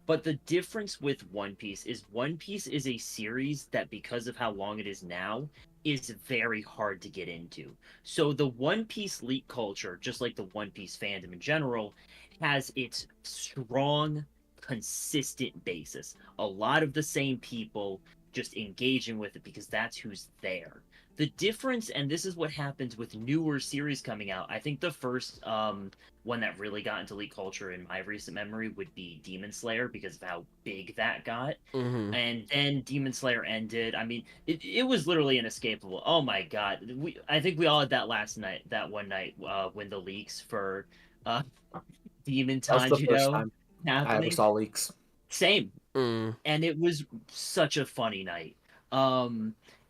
But the difference with One Piece is a series that, because of how long it is now, is very hard to get into. So the One Piece leak culture, just like the One Piece fandom in general, has its strong, consistent basis. A lot of the same people just engaging with it because that's who's there. The difference, and this is what happens with newer series coming out, I think the first one that really got into leak culture in my recent memory would be Demon Slayer because of how big that got. Mm-hmm. And then Demon Slayer ended. I mean, it was literally inescapable. Oh my god. I think we all had that one night when the leaks for Demon Tanjiro happening. I ever saw leaks. Same. Mm. And it was such a funny night.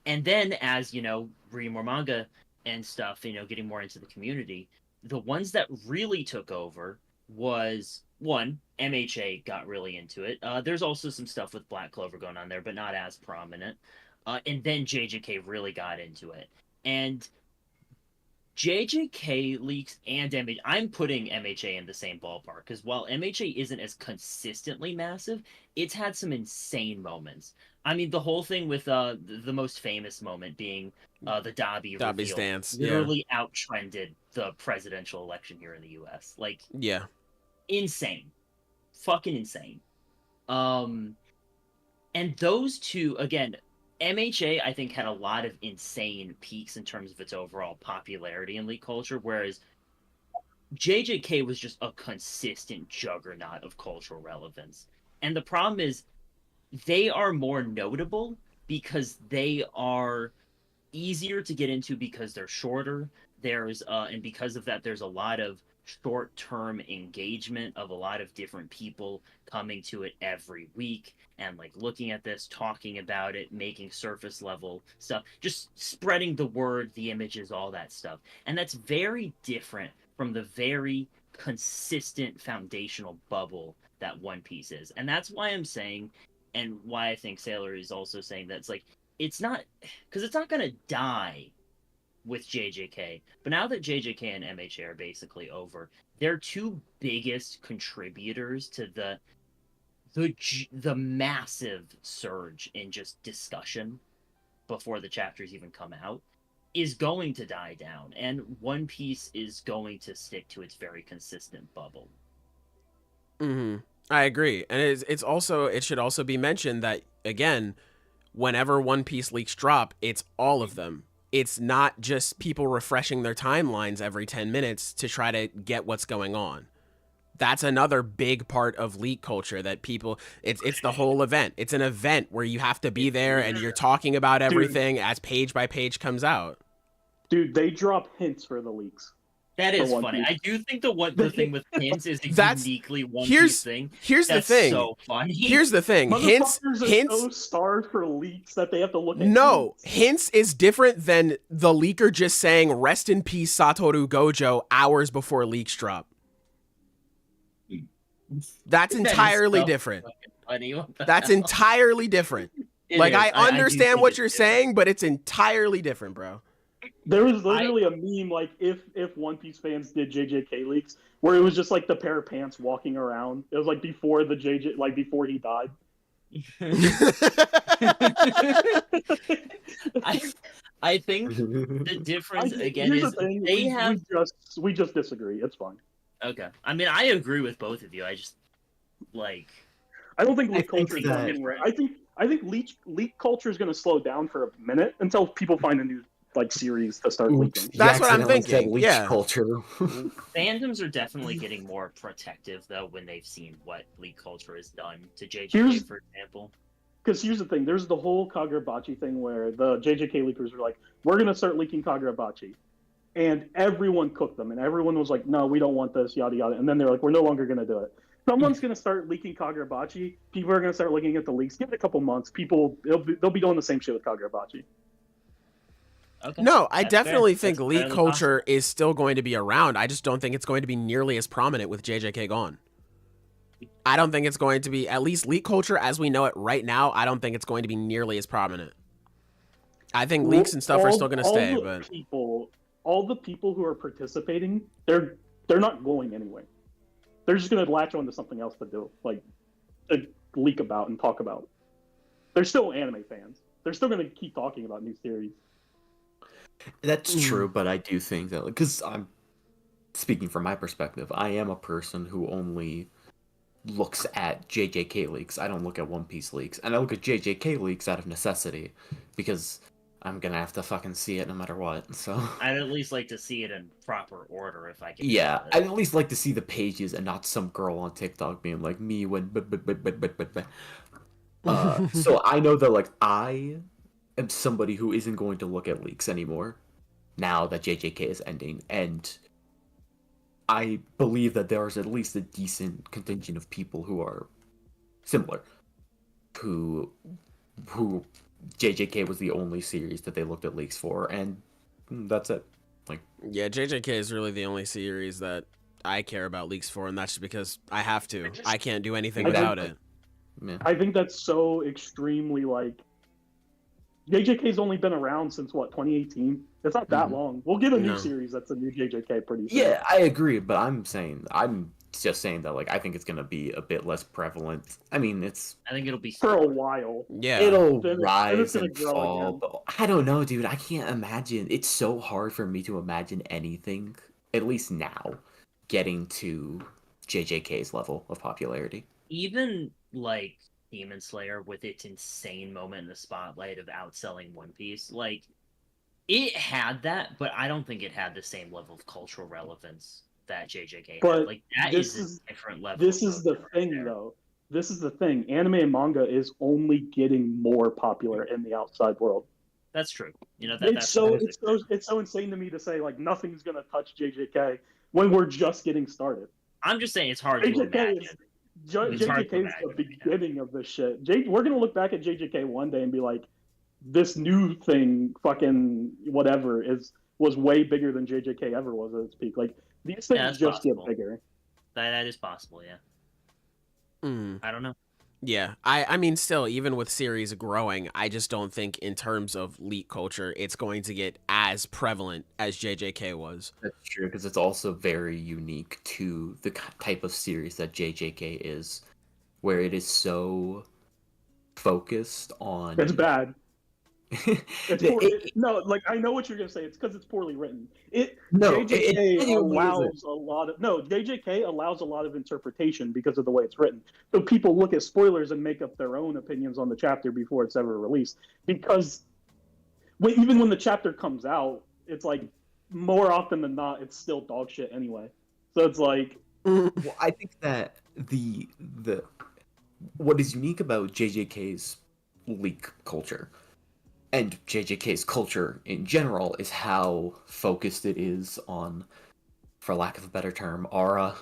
And then as, reading more manga and stuff, getting more into the community, the ones that really took over was, one, MHA got really into it. There's also some stuff with Black Clover going on there, but not as prominent. And then JJK really got into it. And JJK leaks and MHA, I'm putting MHA in the same ballpark, because while MHA isn't as consistently massive, it's had some insane moments. I mean, the whole thing with the most famous moment being the Dobby's dance literally outtrended the presidential election here in the U.S. Like, insane. Fucking insane. And those two, again, MHA, I think, had a lot of insane peaks in terms of its overall popularity in leak culture, whereas JJK was just a consistent juggernaut of cultural relevance. And the problem is, they are more notable because they are easier to get into because they're shorter. And because of that, there's a lot of short-term engagement of a lot of different people coming to it every week and like looking at this, talking about it, making surface level stuff, just spreading the word, the images, all that stuff. And that's very different from the very consistent foundational bubble that One Piece is. And that's why I'm saying, and why I think Sailor is also saying that it's not going to die with JJK. But now that JJK and MHA are basically over, they're two biggest contributors to the massive surge in just discussion before the chapters even come out is going to die down, and One Piece is going to stick to its very consistent bubble. Mm-hmm. I agree. And it should also be mentioned that, again, whenever One Piece leaks drop, it's all of them. It's not just people refreshing their timelines every 10 minutes to try to get what's going on. That's another big part of leak culture that people, it's the whole event. It's an event where you have to be there and you're talking about everything as page by page comes out. Dude, they drop hints for the leaks. That is funny. I do think the thing with hints is uniquely One Piece thing. Here's the thing. So funny. Here's the thing. Hints are so starved for leaks that they have to look at. No, hints is different than the leaker just saying "Rest in peace, Satoru Gojo" hours before leaks drop. That's entirely different. That's entirely different. I understand what you're saying, but it's entirely different, bro. There was literally a meme like if One Piece fans did JJK leaks where it was just like the pair of pants walking around. It was like before the JJ like before he died. I think the difference again here's is the thing, they have. We just disagree. It's fine. Okay, I mean I agree with both of you. I just like. I don't think leak think culture is that- going anywhere. I think leak culture is going to slow down for a minute until people find a new like series to start leaking. That's what I'm accidentally said thinking, leech yeah. culture. Fandoms are definitely getting more protective though when they've seen what leak culture has done to JJK, Here's- for example. Because here's the thing, there's the whole Kagurabachi thing where the JJK leakers were like, we're going to start leaking Kagurabachi. And everyone cooked them, and everyone was like, no, we don't want this, yada, yada. And then they're like, we're no longer going to do it. Someone's going to start leaking Kagurabachi. People are going to start looking at the leaks. Give it a couple months. They'll be doing the same shit with Kagurabachi. Okay. No, I That's definitely fair. think That's leak entirely culture is still going to be around. I just don't think it's going to be nearly as prominent with JJK gone. I don't think it's going to be, at least leak culture as we know it right now, I don't think it's going to be nearly as prominent. I think leaks and stuff are still going to stay, but all the people who are participating, they're not going anyway. They're just going to latch on to something else to do, like to leak about and talk about. They're still anime fans. They're still going to keep talking about new series. That's true, but I do think that, because I'm speaking from my perspective, I am a person who only looks at JJK leaks. I don't look at One Piece leaks, and I look at JJK leaks out of necessity, because I'm gonna have to fucking see it no matter what. So I'd at least like to see it in proper order if I can. yeah, I'd at least like to see the pages and not some girl on TikTok being like me when. So I know that like I am somebody who isn't going to look at leaks anymore now that JJK is ending, and I believe that there's at least a decent contingent of people who are similar, who JJK was the only series that they looked at leaks for, and that's it. Like, yeah, JJK is really the only series that I care about leaks for, and that's just because I have to. I can't do anything without it. man. I think that's so extremely like. JJK's only been around since what, 2018? It's not that long. We'll get a new series that's a new JJK pretty soon. Yeah, I agree, but I'm just saying that like I think it's gonna be a bit less prevalent. I mean, I think it'll be for a while. Yeah. it'll Then it's rise gonna and grow fall, again. but I don't know, dude. I can't imagine. It's so hard for me to imagine anything, at least now, getting to JJK's level of popularity. even like Demon Slayer with its insane moment in the spotlight of outselling One Piece, like it had that, but I don't think it had the same level of cultural relevance that JJK But had. Like that this is is- a different level. This of is the culture right thing, there. though. This is the thing. Anime and manga is only getting more popular in the outside world. That's true. You know It's so insane to me to say like nothing's gonna touch JJK when we're just getting started. I'm just saying it's hard to JJK imagine. is It's hard to JJK is the imagine right now. beginning of this shit. We're gonna look back at JJK one day and be like, this new thing, fucking whatever, was way bigger than JJK ever was at its peak. Like these things that's just possible. get bigger. That is possible, yeah. I don't know. Yeah, I mean, still, even with series growing, I just don't think in terms of leak culture, it's going to get as prevalent as JJK was. That's true, because it's also very unique to the type of series that JJK is, where it is so focused on. It's bad. It's It- no, like I know what you're gonna say. It's because it's poorly written. JJK JJK allows a lot of JJK allows a lot of interpretation because of the way it's written. So people look at spoilers and make up their own opinions on the chapter before it's ever released. Because even when the chapter comes out, it's like more often than not, it's still dog shit anyway. So it's like Well, I think that the what is unique about JJK's leak culture and JJK's culture in general is how focused it is on, for lack of a better term, aura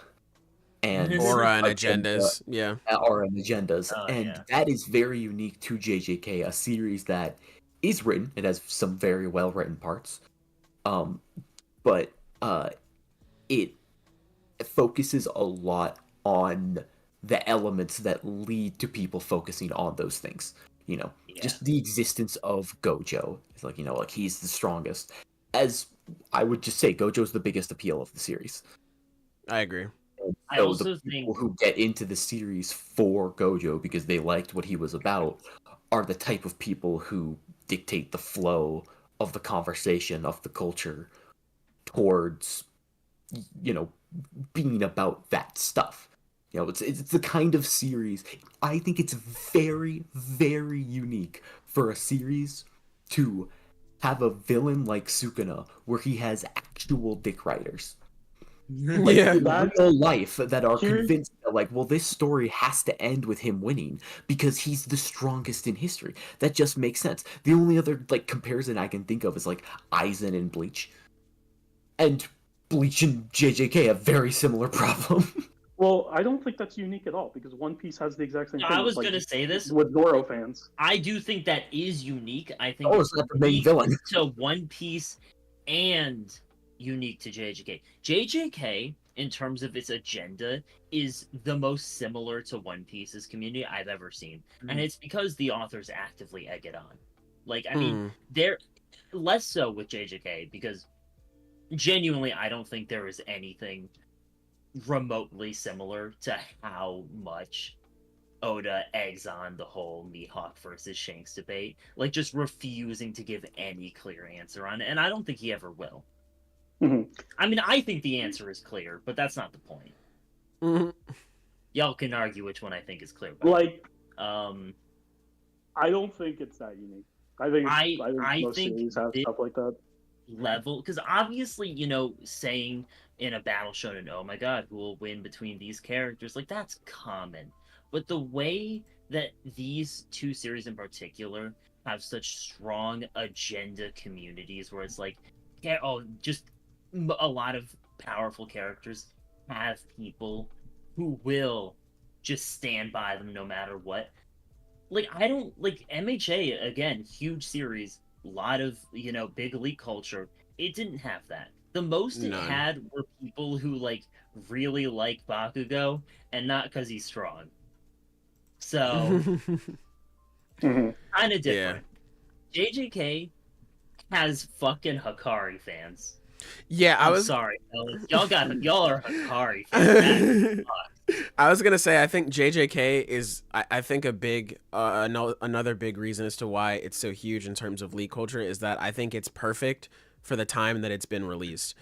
and Aura and agenda. agendas, yeah. Aura and agendas, Oh, and yeah. that is very unique to JJK, a series that is written. It has some very well written parts, but it focuses a lot on the elements that lead to people focusing on those things. You know, Yeah. just the existence of Gojo. It's like, you know, like he's the strongest. as I would just say, Gojo's the biggest appeal of the series. I agree. I So also the think people who get into the series for Gojo because they liked what he was about are the type of people who dictate the flow of the conversation, of the culture, towards, being about that stuff. It's the kind of series. I think it's very, very unique for a series to have a villain like Sukuna where he has actual dick writers. Like, Yeah. in real life, that are Here- convinced that, like, well, this story has to end with him winning because he's the strongest in history. That just makes sense. The only other, like, comparison I can think of is, like, Aizen and Bleach. And Bleach and JJK have very similar problem. Well, I don't think that's unique at all because One Piece has the exact same No, thing. I was like, gonna say this. with Zoro fans. I do think that is unique. I think Oh, it's not the main unique villain. to One Piece and unique to JJK. JJK, in terms of its agenda, is the most similar to One Piece's community I've ever seen, and it's because the authors actively egg it on. Like, I mean, they're less so with JJK because genuinely, I don't think there is anything remotely similar to how much Oda eggs on the whole Mihawk versus Shanks debate, like just refusing to give any clear answer on it, and I don't think he ever will. Mhm. I mean, I think the answer is clear, but that's not the point. Y'all can argue which one I think is clear. But, Like, um, I don't think it's that unique. I think I most think series have this stuff like that. level, because obviously, saying in a battle shonen, oh my god, who will win between these characters, like, that's common. But the way that these two series in particular have such strong agenda communities where it's like, just a lot of powerful characters have people who will just stand by them no matter what. Like, I don't, like, MHA, again, huge series, a lot of, big elite culture. It didn't have that. The most it None. had were people who, like, really like Bakugo, and not because he's strong. So, Mhm. kind of different. JJK has fucking Hakari fans. Yeah, I'm sorry, fellas. Y'all are Hakari fans. I was gonna say, I think JJK is, I think a big, another big reason as to why it's so huge in terms of league culture is that I think it's perfect for the time that it's been released,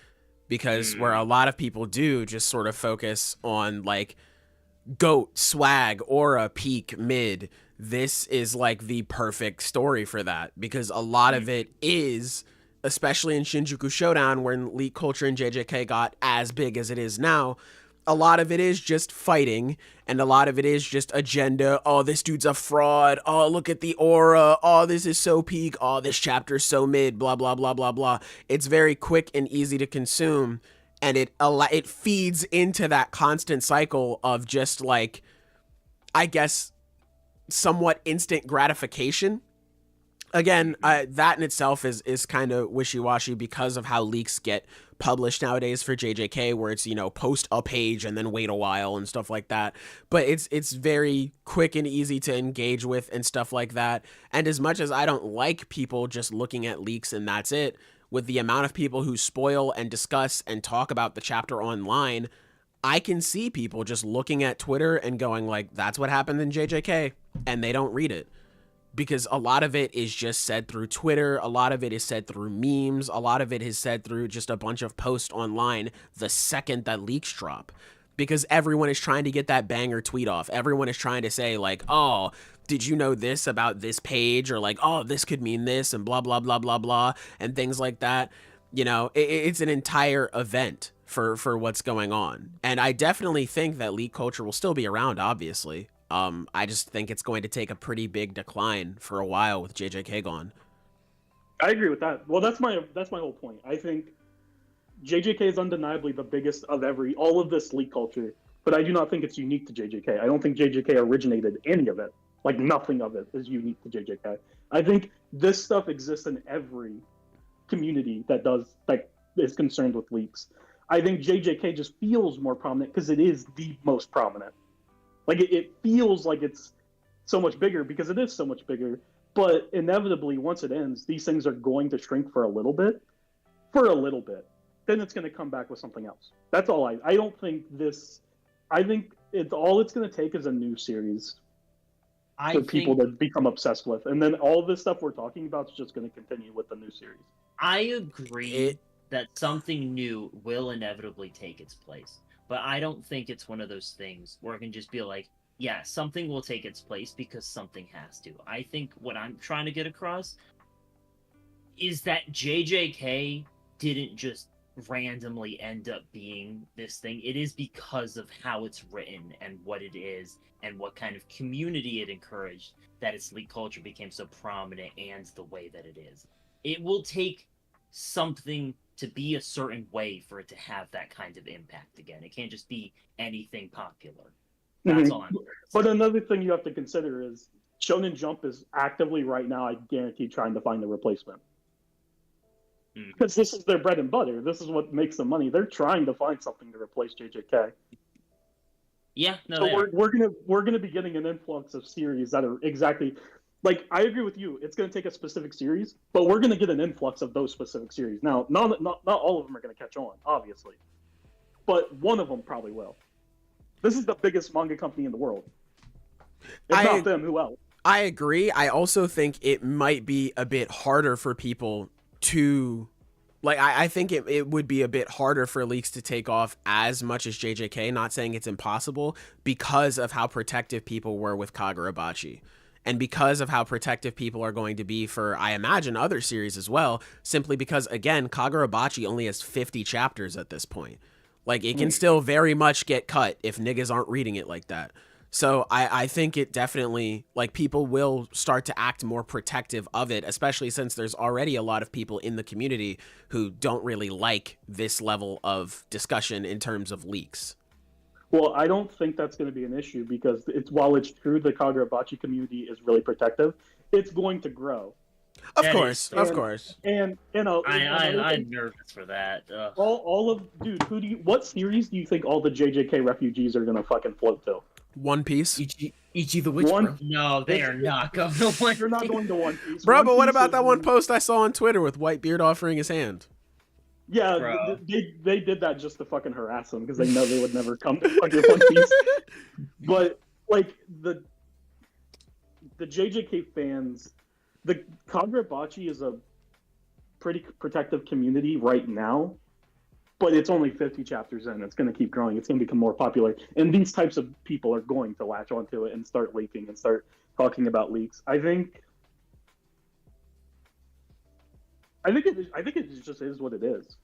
because where a lot of people do just sort of focus on like GOAT, swag, aura, peak, mid. This is like the perfect story for that, because a lot of it is, especially in Shinjuku Showdown, when league culture and JJK got as big as it is now, a lot of it is just fighting, and a lot of it is just agenda. Oh, this dude's a fraud. Oh, look at the aura. Oh, this is so peak. Oh, this chapter's so mid. Blah, blah, blah, blah, blah. It's very quick and easy to consume, and it feeds into that constant cycle of just, like, I guess, somewhat instant gratification. Again, that in itself is kind of wishy-washy because of how leaks get published nowadays for JJK, where it's, post a page and then wait a while and stuff like that. But it's very quick and easy to engage with and stuff like that. And as much as I don't like people just looking at leaks and that's it, with the amount of people who spoil and discuss and talk about the chapter online, I can see people just looking at Twitter and going like, that's what happened in JJK, and they don't read it. Because a lot of it is just said through Twitter, a lot of it is said through memes, a lot of it is said through just a bunch of posts online the second that leaks drop. Because everyone is trying to get that banger tweet off. Everyone is trying to say like, oh, did you know this about this page? Or like, oh, this could mean this, and blah, blah, blah, blah, blah, and things like that. It's an entire event for what's going on. And I definitely think that leak culture will still be around, obviously. I just think it's going to take a pretty big decline for a while with JJK gone. I agree with that. Well, that's my whole point. I think JJK is undeniably the biggest of all of this leak culture, but I do not think it's unique to JJK. I don't think JJK originated any of it. Like, nothing of it is unique to JJK. I think this stuff exists in every community that is concerned with leaks. I think JJK just feels more prominent because it is the most prominent. Like, it feels like it's so much bigger because it is so much bigger. But inevitably, once it ends, these things are going to shrink for a little bit. for a little bit. Then it's going to come back with something else. That's all I don't think this. I think it's going to take is a new series for people to become obsessed with, and then all this stuff we're talking about is just going to continue with the new series. I agree that something new will inevitably take its place, but I don't think it's one of those things where it can just be like, yeah, something will take its place because something has to. I think what I'm trying to get across is that JJK didn't just randomly end up being this thing. It is because of how it's written and what it is and what kind of community it encouraged that its leak culture became so prominent and the way that it is. It will take something to be a certain way for it to have that kind of impact again. It can't just be anything popular. That's all I'm saying. But another thing you have to consider is Shonen Jump is actively right now, I guarantee, trying to find a replacement. Because this is their bread and butter. This is what makes them money. They're trying to find something to replace JJK. Yeah, no, so we're gonna be getting an influx of series that are exactly like, I agree with you. It's gonna take a specific series, but we're gonna get an influx of those specific series. Now, not all of them are gonna catch on, obviously, but one of them probably will. This is the biggest manga company in the world. If not them, who else? I agree. I also think it might be a bit harder for people to, like, I think it would be a bit harder for leaks to take off as much as JJK, not saying it's impossible, because of how protective people were with Kagurabachi. And because of how protective people are going to be for, I imagine, other series as well, simply because, again, Kagurabachi only has 50 chapters at this point. Like, it can still very much get cut if niggas aren't reading it like that. So I think it definitely, like, people will start to act more protective of it, especially since there's already a lot of people in the community who don't really like this level of discussion in terms of leaks. Well, I don't think that's going to be an issue because while it's true the Kagurabachi community is really protective, it's going to grow. Of course. And I'm nervous for that. What series do you think all the JJK refugees are going to fucking float to? One Piece. Ichi the Witch, bro. No, they are not going to One Piece. They're not going to One Piece. Bro, but what about that one post I saw on Twitter with Whitebeard offering his hand? Yeah, they did that just to fucking harass them because they know they would never come to fucking One Piece. But, like, the JJK fans, the Kagurabachi is a pretty protective community right now, but it's only 50 chapters in. It's going to keep growing. It's going to become more popular. And these types of people are going to latch onto it and start leaking and start talking about leaks. I think it just is what it is.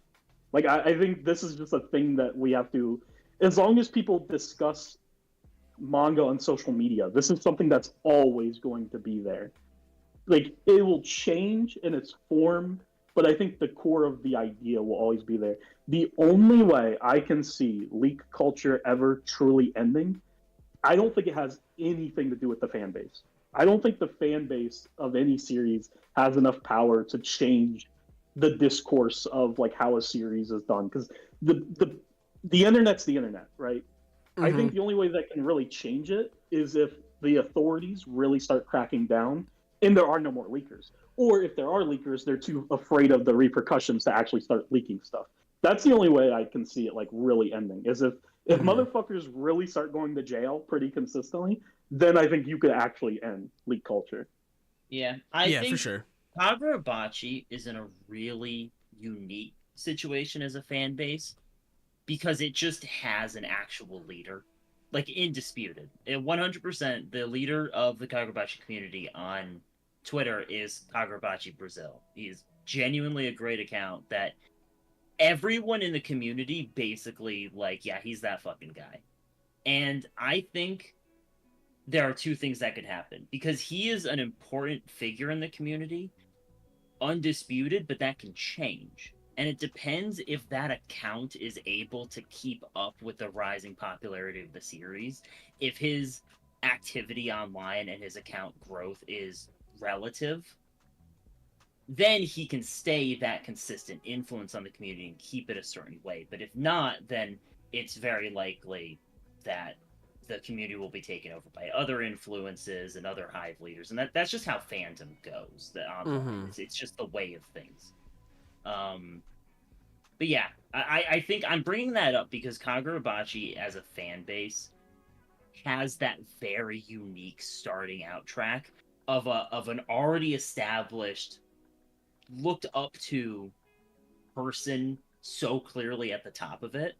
Like, I think this is just a thing that we have to, as long as people discuss manga on social media, this is something that's always going to be there. Like, it will change in its form, but I think the core of the idea will always be there. The only way I can see leak culture ever truly ending, I don't think it has anything to do with the fan base. I don't think the fan base of any series has enough power to change the discourse of, like, how a series is done, because the internet's the internet, right? Mm-hmm. I think the only way that can really change it is if the authorities really start cracking down and there are no more leakers. Or if there are leakers, they're too afraid of the repercussions to actually start leaking stuff. That's the only way I can see it, like, really ending, is if motherfuckers really start going to jail pretty consistently, then I think you could actually end leak culture. Yeah, I think for sure. Kagurabachi is in a really unique situation as a fan base because it just has an actual leader, like, indisputed. 100%, the leader of the Kagurabachi community on Twitter is Kagurabachi Brazil. He's genuinely a great account that everyone in the community basically, like, yeah, he's that fucking guy. And I think there are two things that could happen, because he is an important figure in the community, undisputed, but that can change. And it depends if that account is able to keep up with the rising popularity of the series. If his activity online and his account growth is relative, then he can stay that consistent influence on the community and keep it a certain way. But if not, then it's very likely that the community will be taken over by other influences and other hive leaders. And that's just how fandom goes. It's just the way of things. But yeah, I think I'm bringing that up because Kagurabachi as a fan base has that very unique starting out track of an already established, looked up to person so clearly at the top of it,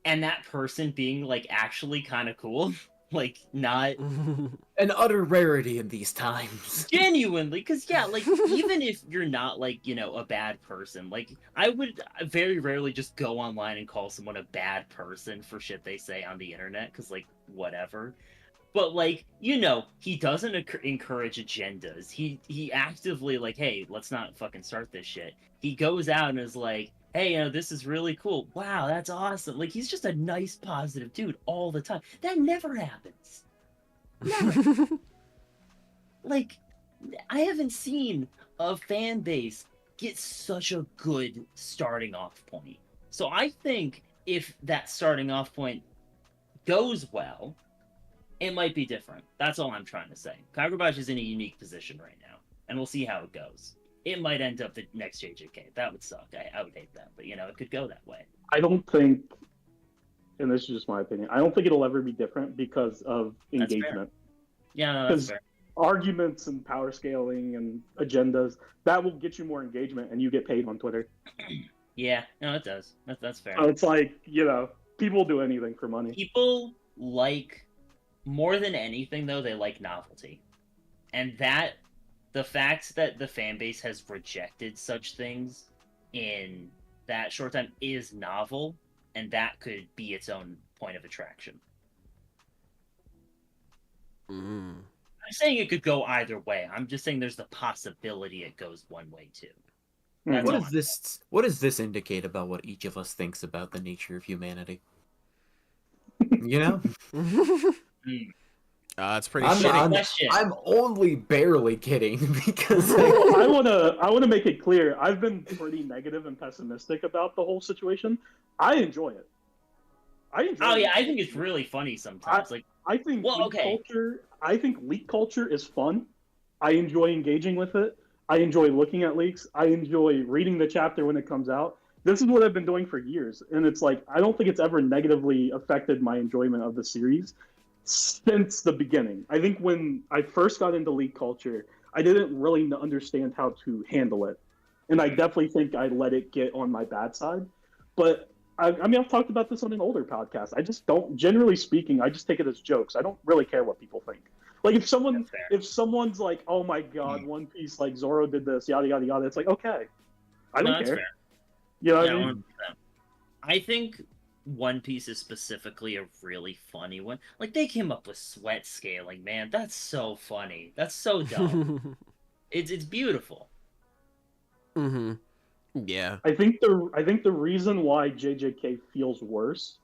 and that person being like actually kind of cool. Like, not An utter rarity in these times. genuinely, because yeah, like, even if you're not like, you know, a bad person, like, I would very rarely just go online and call someone a bad person for shit they say on the internet, because like, whatever. But like, you know, he doesn't encourage agendas. He actively like, hey, let's not fucking start this shit. He goes out and is like, hey, you know, this is really cool. Wow, that's awesome. Like, he's just a nice, positive dude all the time. That never happens. Never. Like, I haven't seen a fan base get such a good starting off point. So I think if that starting off point goes well, it might be different. That's all I'm trying to say. Kagurabachi is in a unique position right now, and we'll see how it goes. It might end up the next JJK. That would suck. I would hate that, but you know, it could go that way. I don't think, and this is just my opinion, I don't think it'll ever be different because of That's fair. engagement. Yeah, no, that's fair. Arguments and power scaling and agendas, that will get you more engagement, and you get paid on Twitter. Yeah, no, it does. That's fair. It's like, you know, people will do anything for money. People like, more than anything though, they like novelty. And that, the fact that the fan base has rejected such things in that short time is novel, and that could be its own point of attraction. I'm saying it could go either way. I'm just saying there's the possibility it goes one way too. That's What all does this? What does this indicate about what each of us thinks about the nature of humanity? You know, It's pretty I'm, shitty. Question. I'm only barely kidding because Well, I wanna make it clear. I've been pretty negative and pessimistic about the whole situation. I enjoy it. Oh yeah, I think it's really funny sometimes. I think Well, leak okay. culture. I think leak culture is fun. I enjoy engaging with it. I enjoy looking at leaks. I enjoy reading the chapter when it comes out. This is what I've been doing for years, and it's like I don't think it's ever negatively affected my enjoyment of the series since the beginning. I think when I first got into leak culture, I didn't really understand how to handle it, and I definitely think I let it get on my bad side. But I mean, I've talked about this on an older podcast. I just don't, generally speaking, I just take it as jokes. I don't really care what people think. Like if someone's like, "Oh my God, One Piece, like Zoro did this, yada yada yada," it's like, okay, I don't care. Fair. You know what Yeah, I mean? 100%. I think One Piece is specifically a really funny one. Like they came up with sweat scaling, man. That's so funny. That's so dumb. It's beautiful. Yeah. I think the reason why JJK feels worse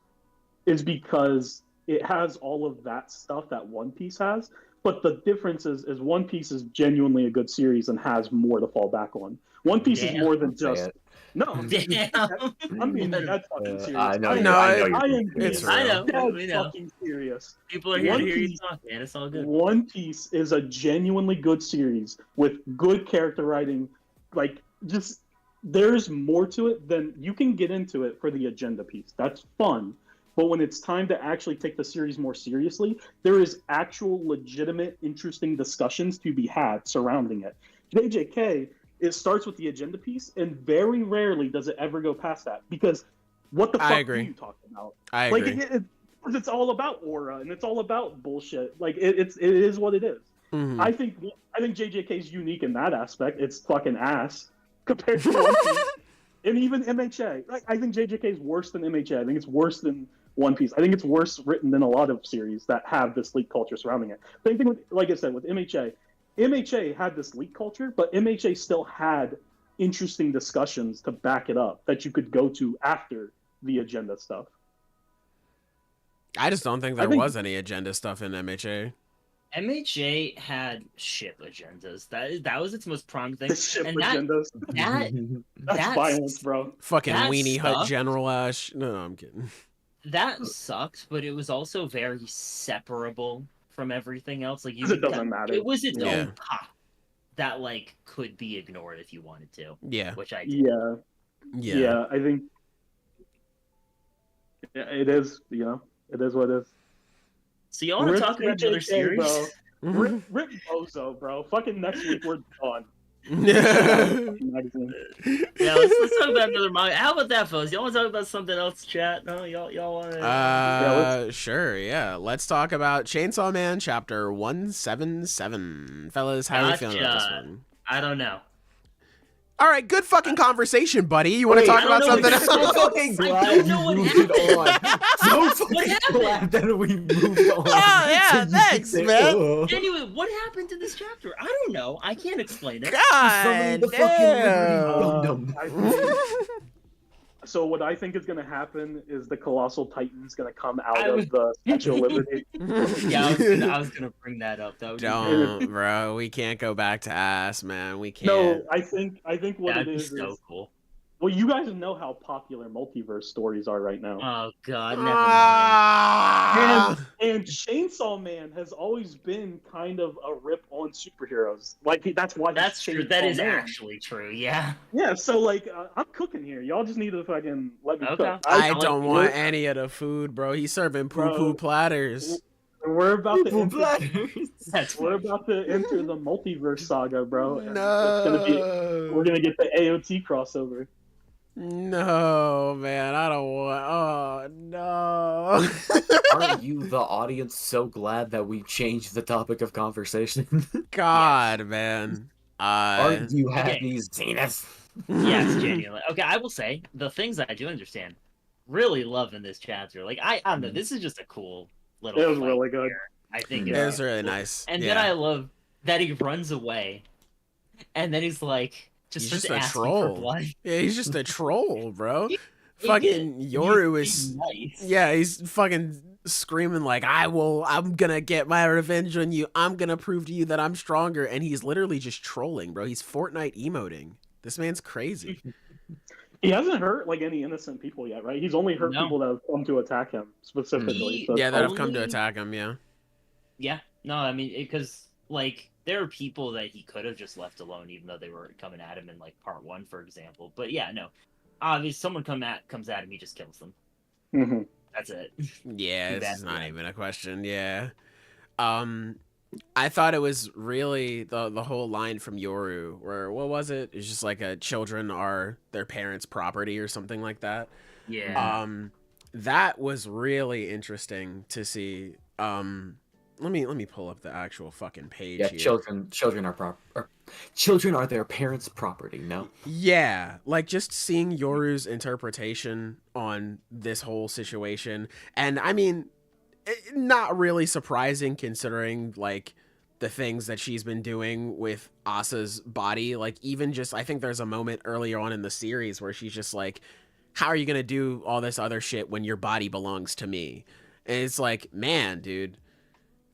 is because it has all of that stuff that One Piece has. But the difference is One Piece is genuinely a good series and has more to fall back on. One Piece is more than just no. I'm being dead fucking serious. I know. I am it's I know. dead We know. fucking serious. People are here to hear you talk, man. It's all good. One Piece is a genuinely good series with good character writing. Like, just there's more to it than you can get into it for the agenda piece. That's fun. But when it's time to actually take the series more seriously, there is actual legitimate, interesting discussions to be had surrounding it. JJK, it starts with the agenda piece, and very rarely does it ever go past that. Because what the fuck are you talking about? I agree. Like, it's all about aura, and it's all about bullshit. Like, it is what it is. I think JJK is unique in that aspect. It's fucking ass compared to One Piece. And even MHA. Like, I think JJK is worse than MHA. I think it's worse than One Piece. I think it's worse written than a lot of series that have this leak culture surrounding it. Same thing with, like I said, with MHA. MHA had this leak culture, but MHA still had interesting discussions to back it up that you could go to after the agenda stuff. I just don't think there was any agenda stuff in MHA. MHA had ship agendas. That was its most prominent thing. The ship and agendas. That's violence, bro. Fucking that weenie sucked. hut general ash. No, I'm kidding. That sucked, but it was also very separable from everything else. Like It doesn't matter. It was its Yeah. own pop that like could be ignored if you wanted to. Yeah. Which I did. Yeah. Yeah, I think it is. You know, it is what it is. So y'all want to talk about another series? Bro. Rip Bozo, bro. Fucking next week we're done. Yeah, Yeah, let's talk about another manga. How about that, folks? Y'all want to talk about something else, chat? No, y'all want to? Sure, yeah. Let's talk about Chainsaw Man Chapter 177. Fellas, how are you feeling about this one? I don't know. All right, good fucking conversation, buddy. You want to talk about something else? I'm fucking glad you moved on. So fucking glad that we moved on. Oh, yeah, thanks, man. Anyway, what happened to this chapter? I don't know. I can't explain it. God damn. So what I think is going to happen is the Colossal Titan is going to come out of the Statue of Liberty. Yeah, I was going to bring that up. That would Don't, bro. We can't go back to ass, man. We can't. No, I think what That'd it is be so cool. Well, you guys know how popular multiverse stories are right now. Oh God, never mind. And Chainsaw Man has always been kind of a rip on superheroes. Like that's why. That's true. That is actually true. Yeah. Yeah. So like, I'm cooking here. Y'all just need to fucking let me cook. I don't want any of the food, bro. He's serving poo-poo platters. We're about to enter, we're about to enter the multiverse saga, bro. No. We're gonna get the AOT crossover. No, man, I don't want. Oh no! Aren't you, the audience, so glad that we changed the topic of conversation? God, man. Aren't you happy, Zenith? Yes, genuinely. Okay, I will say the things I do understand. Really loving this chapter. Like I don't know. This is just a cool little. It was really good. Here. I think it was really nice. And then I love that he runs away, and then he's like. He's just a troll. Yeah, he's just a troll, bro. Fucking Yoru is nice. Yeah, he's fucking screaming like, I'm gonna get my revenge on you. I'm gonna prove to you that I'm stronger. And he's literally just trolling, bro. He's Fortnite emoting. This man's crazy. He hasn't hurt like any innocent people yet, right? He's only hurt people that have come to attack him specifically. That have come to attack him, yeah. Yeah, no, I mean, because like there are people that he could have just left alone, even though they were coming at him in like part 1, for example. But yeah, no, obviously someone comes at him, he just kills them. Mm-hmm. That's it. Yeah, this is not even a question. Yeah, I thought it was really the whole line from Yoru, where what was it? It's just like children are their parents' property or something like that. Yeah. That was really interesting to see. Let me pull up the actual fucking page. Yeah, here. Children are their parents' property. No. Yeah, like just seeing Yoru's interpretation on this whole situation, and I mean, not really surprising considering like the things that she's been doing with Asa's body. Like even just, I think there's a moment earlier on in the series where she's just like, "How are you gonna do all this other shit when your body belongs to me?" And it's like, man, dude.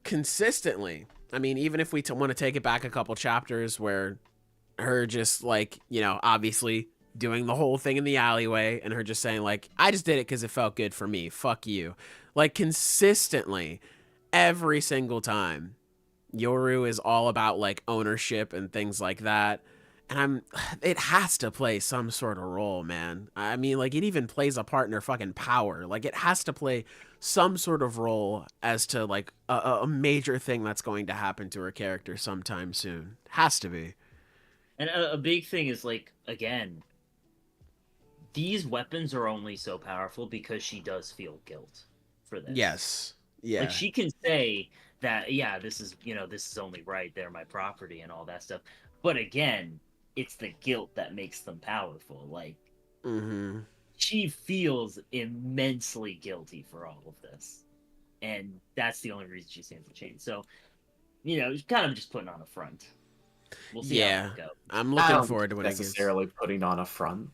Consistently, I mean, even if we want to take it back a couple chapters where her just like, you know, obviously doing the whole thing in the alleyway and her just saying like, I just did it because it felt good for me, fuck you, like consistently every single time Yoru is all about like ownership and things like that. And it has to play some sort of role, man. I mean, like, it even plays a part in her fucking power. Like, it has to play some sort of role as to, like, a major thing that's going to happen to her character sometime soon. Has to be. And a big thing is, like, again, these weapons are only so powerful because she does feel guilt for this. Yes. Yeah. Like, she can say that, yeah, this is only right. They're my property and all that stuff. But again, it's the guilt that makes them powerful. Like, she feels immensely guilty for all of this. And that's the only reason she stands a chance. So, you know, kind of just putting on a front. We'll see how it goes. I'm looking forward to when it necessarily putting on a front.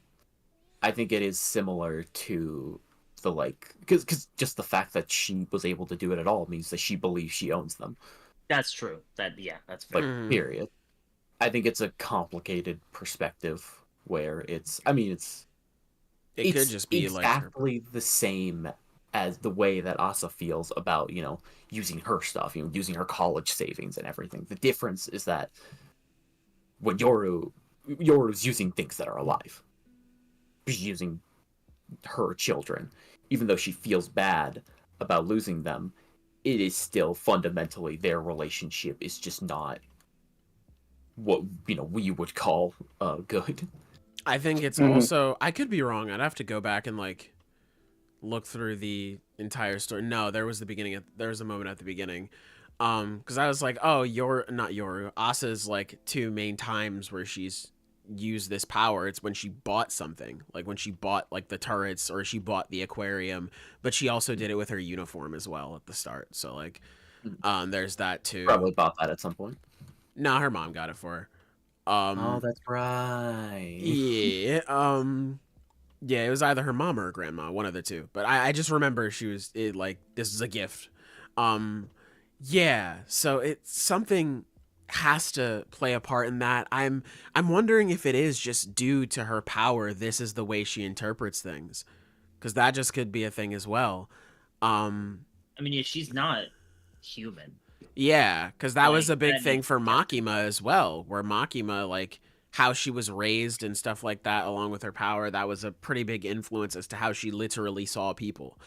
I think it is similar to the, like, because just the fact that she was able to do it at all means that she believes she owns them. That's true. That's fair. Like, period. I think it's a complicated perspective where it could just be exactly like the same as the way that Asa feels about, you know, using her stuff, you know, using her college savings and everything. The difference is that when Yoru's using things that are alive. using her children. Even though she feels bad about losing them, it is still fundamentally their relationship is just not what we would call good. I think it's also, I could be wrong. I'd have to go back and like look through the entire story. No, there was a moment at the beginning. Because I was like, oh, not Yoru. Asa's like 2 main times where she's used this power. It's when she bought something, like when she bought like the turrets or she bought the aquarium, but she also did it with her uniform as well at the start. So like, there's that too. Probably bought that at some point. No, her mom got it for her. Oh, that's right. Yeah. Yeah, it was either her mom or her grandma, one of the two. But I just remember like, this is a gift. Yeah, so it's something has to play a part in that. I'm wondering if it is just due to her power. This is the way she interprets things, because that just could be a thing as well. I mean, yeah, she's not human. Yeah, because that was a big that thing makes for Makima as well, where Makima, like, how she was raised and stuff like that, along with her power, that was a pretty big influence as to how she literally saw people.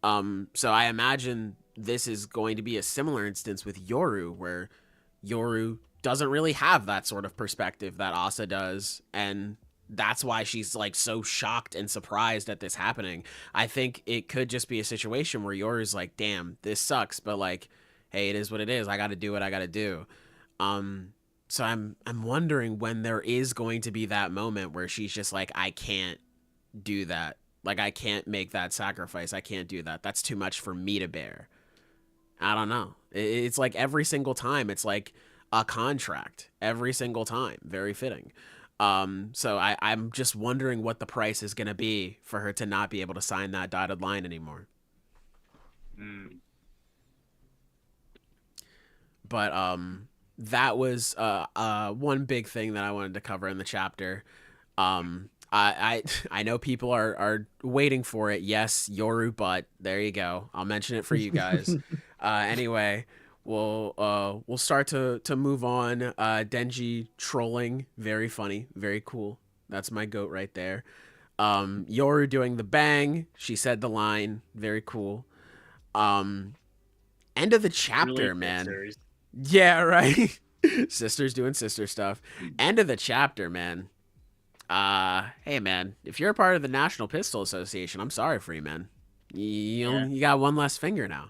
So I imagine this is going to be a similar instance with Yoru, where Yoru doesn't really have that sort of perspective that Asa does, and that's why she's like so shocked and surprised at this happening. I think it could just be a situation where Yoru's like, damn, this sucks, but like, hey, it is what it is. I got to do what I got to do. So I'm wondering when there is going to be that moment where she's just like, I can't do that. Like, I can't make that sacrifice. I can't do that. That's too much for me to bear. I don't know. It's like every single time, it's like a contract. Every single time. Very fitting. So I'm just wondering what the price is going to be for her to not be able to sign that dotted line anymore. But that was one big thing that I wanted to cover in the chapter. I know people are waiting for it. Yes, Yoru, but there you go. I'll mention it for you guys. Anyway, we'll start to move on. Denji trolling, very funny, very cool. That's my goat right there. Yoru doing the bang. She said the line, very cool. End of the chapter, Really, man. sisters. Yeah, right. Sisters doing sister stuff. End of the chapter, man. Hey, man, if you're a part of the National Pistol Association, I'm sorry for you, man. You got one less finger now.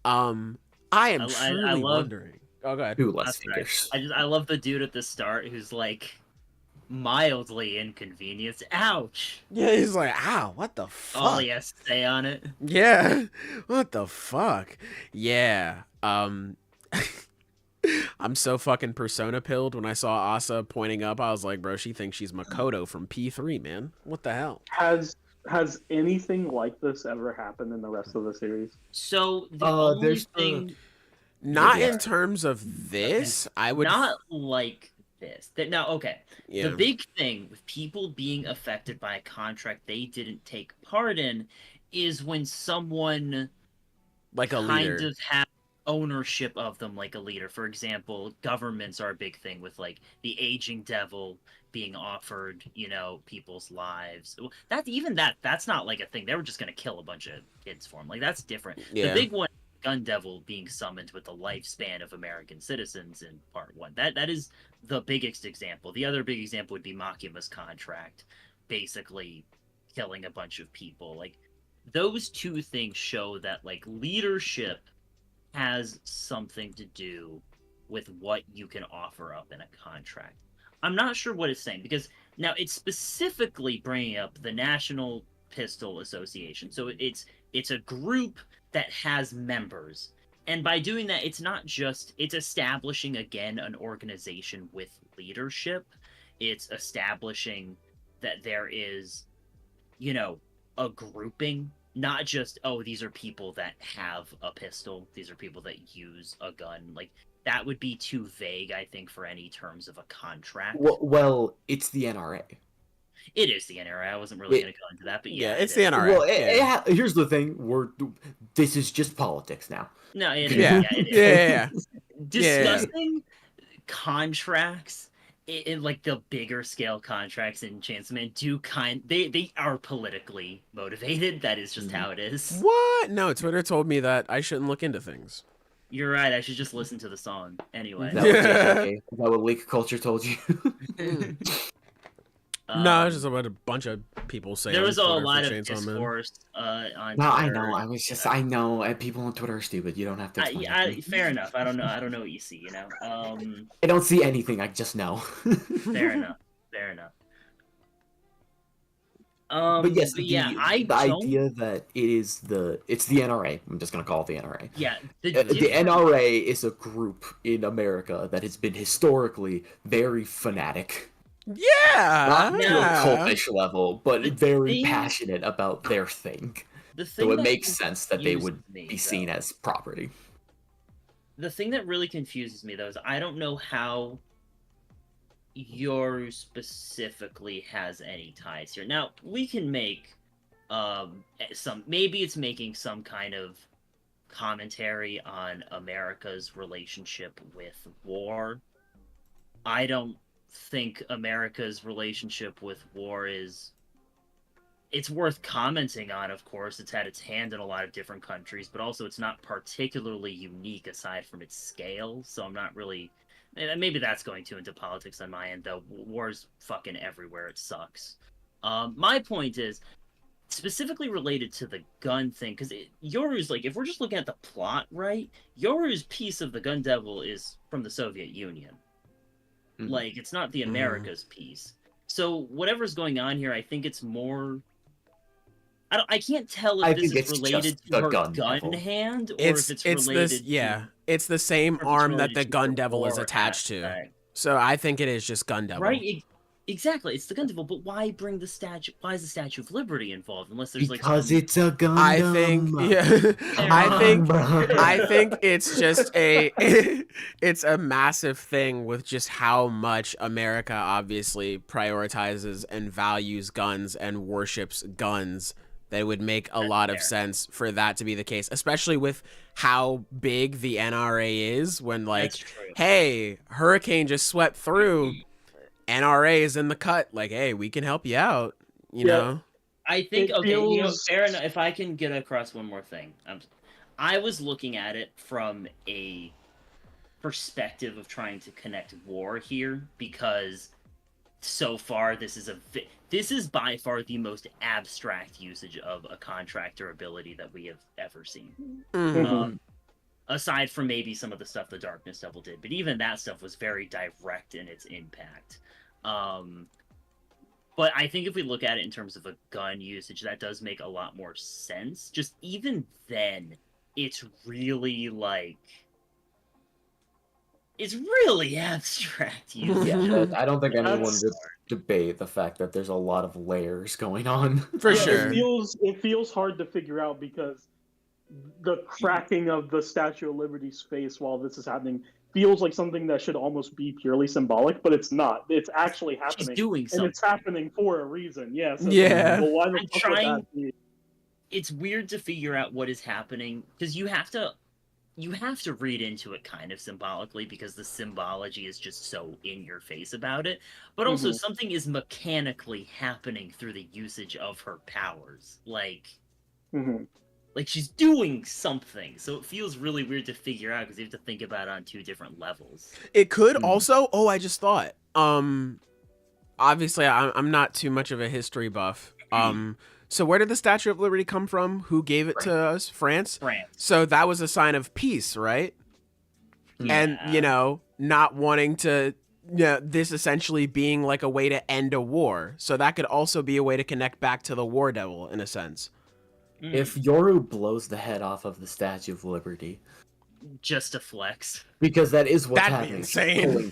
I am truly wondering. Oh, go ahead. 2 less fingers. I love the dude at the start who's like mildly inconvenienced. Ouch. Yeah, he's like, ow, what the fuck? All he has to say on it. Yeah, what the fuck? Yeah. I'm so fucking persona pilled when I saw Asa pointing up. I was like, bro, she thinks she's Makoto from P3, man. What the hell? Has anything like this ever happened in the rest of the series? So the only thing, not in terms of this, I would not like this. Now, okay, yeah. the big thing with people being affected by a contract they didn't take part in is when someone like a kind leader of has ownership of them, like a leader. For example, governments are a big thing with like the aging devil being offered, people's lives. That's not like a thing. They were just gonna kill a bunch of kids for him. Like, that's different. Yeah. The big one, gun devil being summoned with the lifespan of American citizens in part 1. That is the biggest example. The other big example would be Makima's contract, basically killing a bunch of people. Like, those 2 things show that like leadership has something to do with what you can offer up in a contract. I'm not sure what it's saying, because now it's specifically bringing up the National Pistol Association. So it's a group that has members. And by doing that, it's establishing, again, an organization with leadership. It's establishing that there is, a grouping. Not just, oh, these are people that have a pistol. These are people that use a gun. Like, that would be too vague, I think, for any terms of a contract. Well, it's the NRA. It is the NRA. I wasn't really going to go into that, but yeah. It's the NRA. Well, here's the thing. This is just politics now. No, it is. Yeah. Yeah, it is. Yeah. Discussing contracts in like the bigger scale contracts in Chainsaw Man they are politically motivated. That is just how it is. What? No, Twitter told me that I shouldn't look into things. You're right. I should just listen to the song anyway. Is that what JJK? Is that what leak culture told you? No, it's just what a bunch of people say. There was a on Twitter lot for of Chainsaw Man. discourse on No, Twitter. I know. And people on Twitter are stupid. You don't have to explain it to me. Fair enough. I don't know what you see, you know. I don't see anything. I just know. Fair enough. But yes, the idea that it's the NRA. I'm just gonna call it the NRA. Yeah, the NRA is a group in America that has been historically very fanatic. Yeah, Not to a cultish level, but very passionate about their thing. So it makes sense that they would be seen as property. The thing that really confuses me, though, is I don't know how Yoru specifically has any ties here. Now, we can make maybe it's making some kind of commentary on America's relationship with war. I don't think America's relationship with war it's worth commenting on. Of course, it's had its hand in a lot of different countries, but also it's not particularly unique aside from its scale, so I'm not really... Maybe that's going into politics on my end, though. War's fucking everywhere. It sucks. My point is, specifically related to the gun thing, because Yoru's, like, if we're just looking at the plot, right? Yoru's piece of the Gun Devil is from the Soviet Union. Mm-hmm. Like, it's not the America's piece. So, whatever's going on here, I think it's more... I can't tell if this is related to her gun hand, or if it's related to... It's the same arm that the Gun Devil is attached to. So I think it is just Gun Devil. Right, exactly. It's the Gun Devil, but why bring the statue? Why is the Statue of Liberty involved? Unless there's because it's a gun. I think it's just it's a massive thing with just how much America obviously prioritizes and values guns and worships guns. That it would make a lot of sense for that to be the case, especially with how big the NRA is when, like, hey, hurricane just swept through, NRA is in the cut, like, hey, we can help you out, you know? I think, fair enough, if I can get across one more thing. I was looking at it from a perspective of trying to connect war here, because so far this is by far the most abstract usage of a contractor ability that we have ever seen. Mm-hmm. Aside from maybe some of the stuff the Darkness Devil did, but even that stuff was very direct in its impact. But I think if we look at it in terms of a gun usage, that does make a lot more sense. Just even then, it's really like... It's really abstract. Yeah, I don't think anyone would debate the fact that there's a lot of layers going on. For sure. It feels hard to figure out because the cracking of the Statue of Liberty's face while this is happening feels like something that should almost be purely symbolic, but it's not. It's actually happening. She's doing something. And it's happening for a reason. Yeah. So I'm trying... It's weird to figure out what is happening, because you have to read into it kind of symbolically, because the symbology is just so in your face about it. But also something is mechanically happening through the usage of her powers. Like she's doing something. So it feels really weird to figure out, because you have to think about it on two different levels. It could also... Oh, I just thought. Obviously, I'm not too much of a history buff. So where did the Statue of Liberty come from? Who gave it to us? France? France. So that was a sign of peace, right? Yeah. And, not wanting to, this essentially being like a way to end a war. So that could also be a way to connect back to the War Devil, in a sense. If Yoru blows the head off of the Statue of Liberty... Just to flex. Because that is what's That'd happening. Be insane.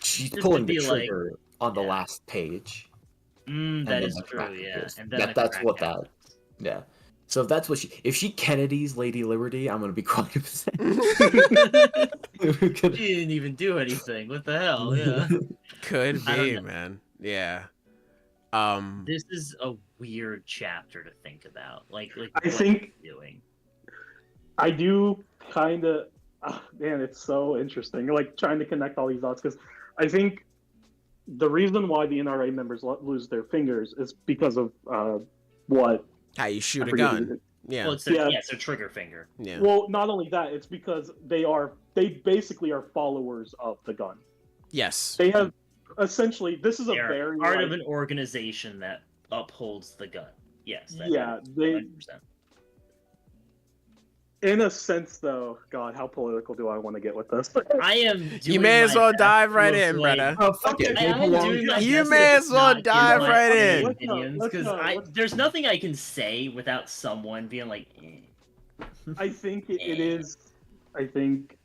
She's pulling the trigger on the last page. That is true, yeah. And then that's what that... Yeah. So if that's what if she Kennedy's Lady Liberty, I'm gonna be quite upset. She didn't even do anything. What the hell? Yeah. Could be, man. Yeah. This is a weird chapter to think about. Like I think doing. I do kind of. Man, it's so interesting. Like trying to connect all these dots, because I think the reason why the NRA members lose their fingers is because of what? How you shoot I a forget gun. Yeah. Well, it's their trigger finger. Yeah. Well, not only that, it's because they basically are followers of the gun. Yes. They have essentially this is a They're very part of an organization that upholds the gun. Yes. They 100%. In a sense, though, God, how political do I want to get with this? I am. You may as well dive right in, brother. Oh, fuck it. You may as well dive right in. Because there's nothing I can say without someone being like. I think it is. I think.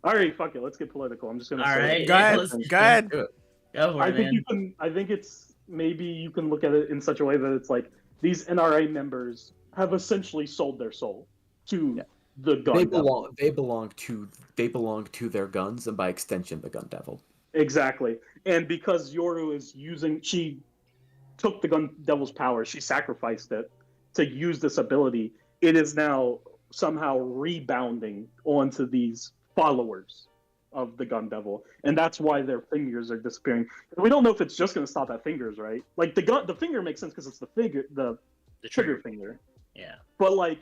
All right, fuck it. Let's get political. I'm just gonna. All right, go ahead. Go for I it, think man. you can. I think it's maybe you can look at it in such a way that it's like these NRA members have essentially sold their soul to the gun. They belong to their guns, and by extension, the gun devil. Exactly, and because Yoru is she took the gun devil's power. She sacrificed it to use this ability. It is now somehow rebounding onto these followers of the gun devil, and that's why their fingers are disappearing. We don't know if it's just going to stop at fingers, right? Like the finger makes sense because it's the trigger finger. Yeah, but like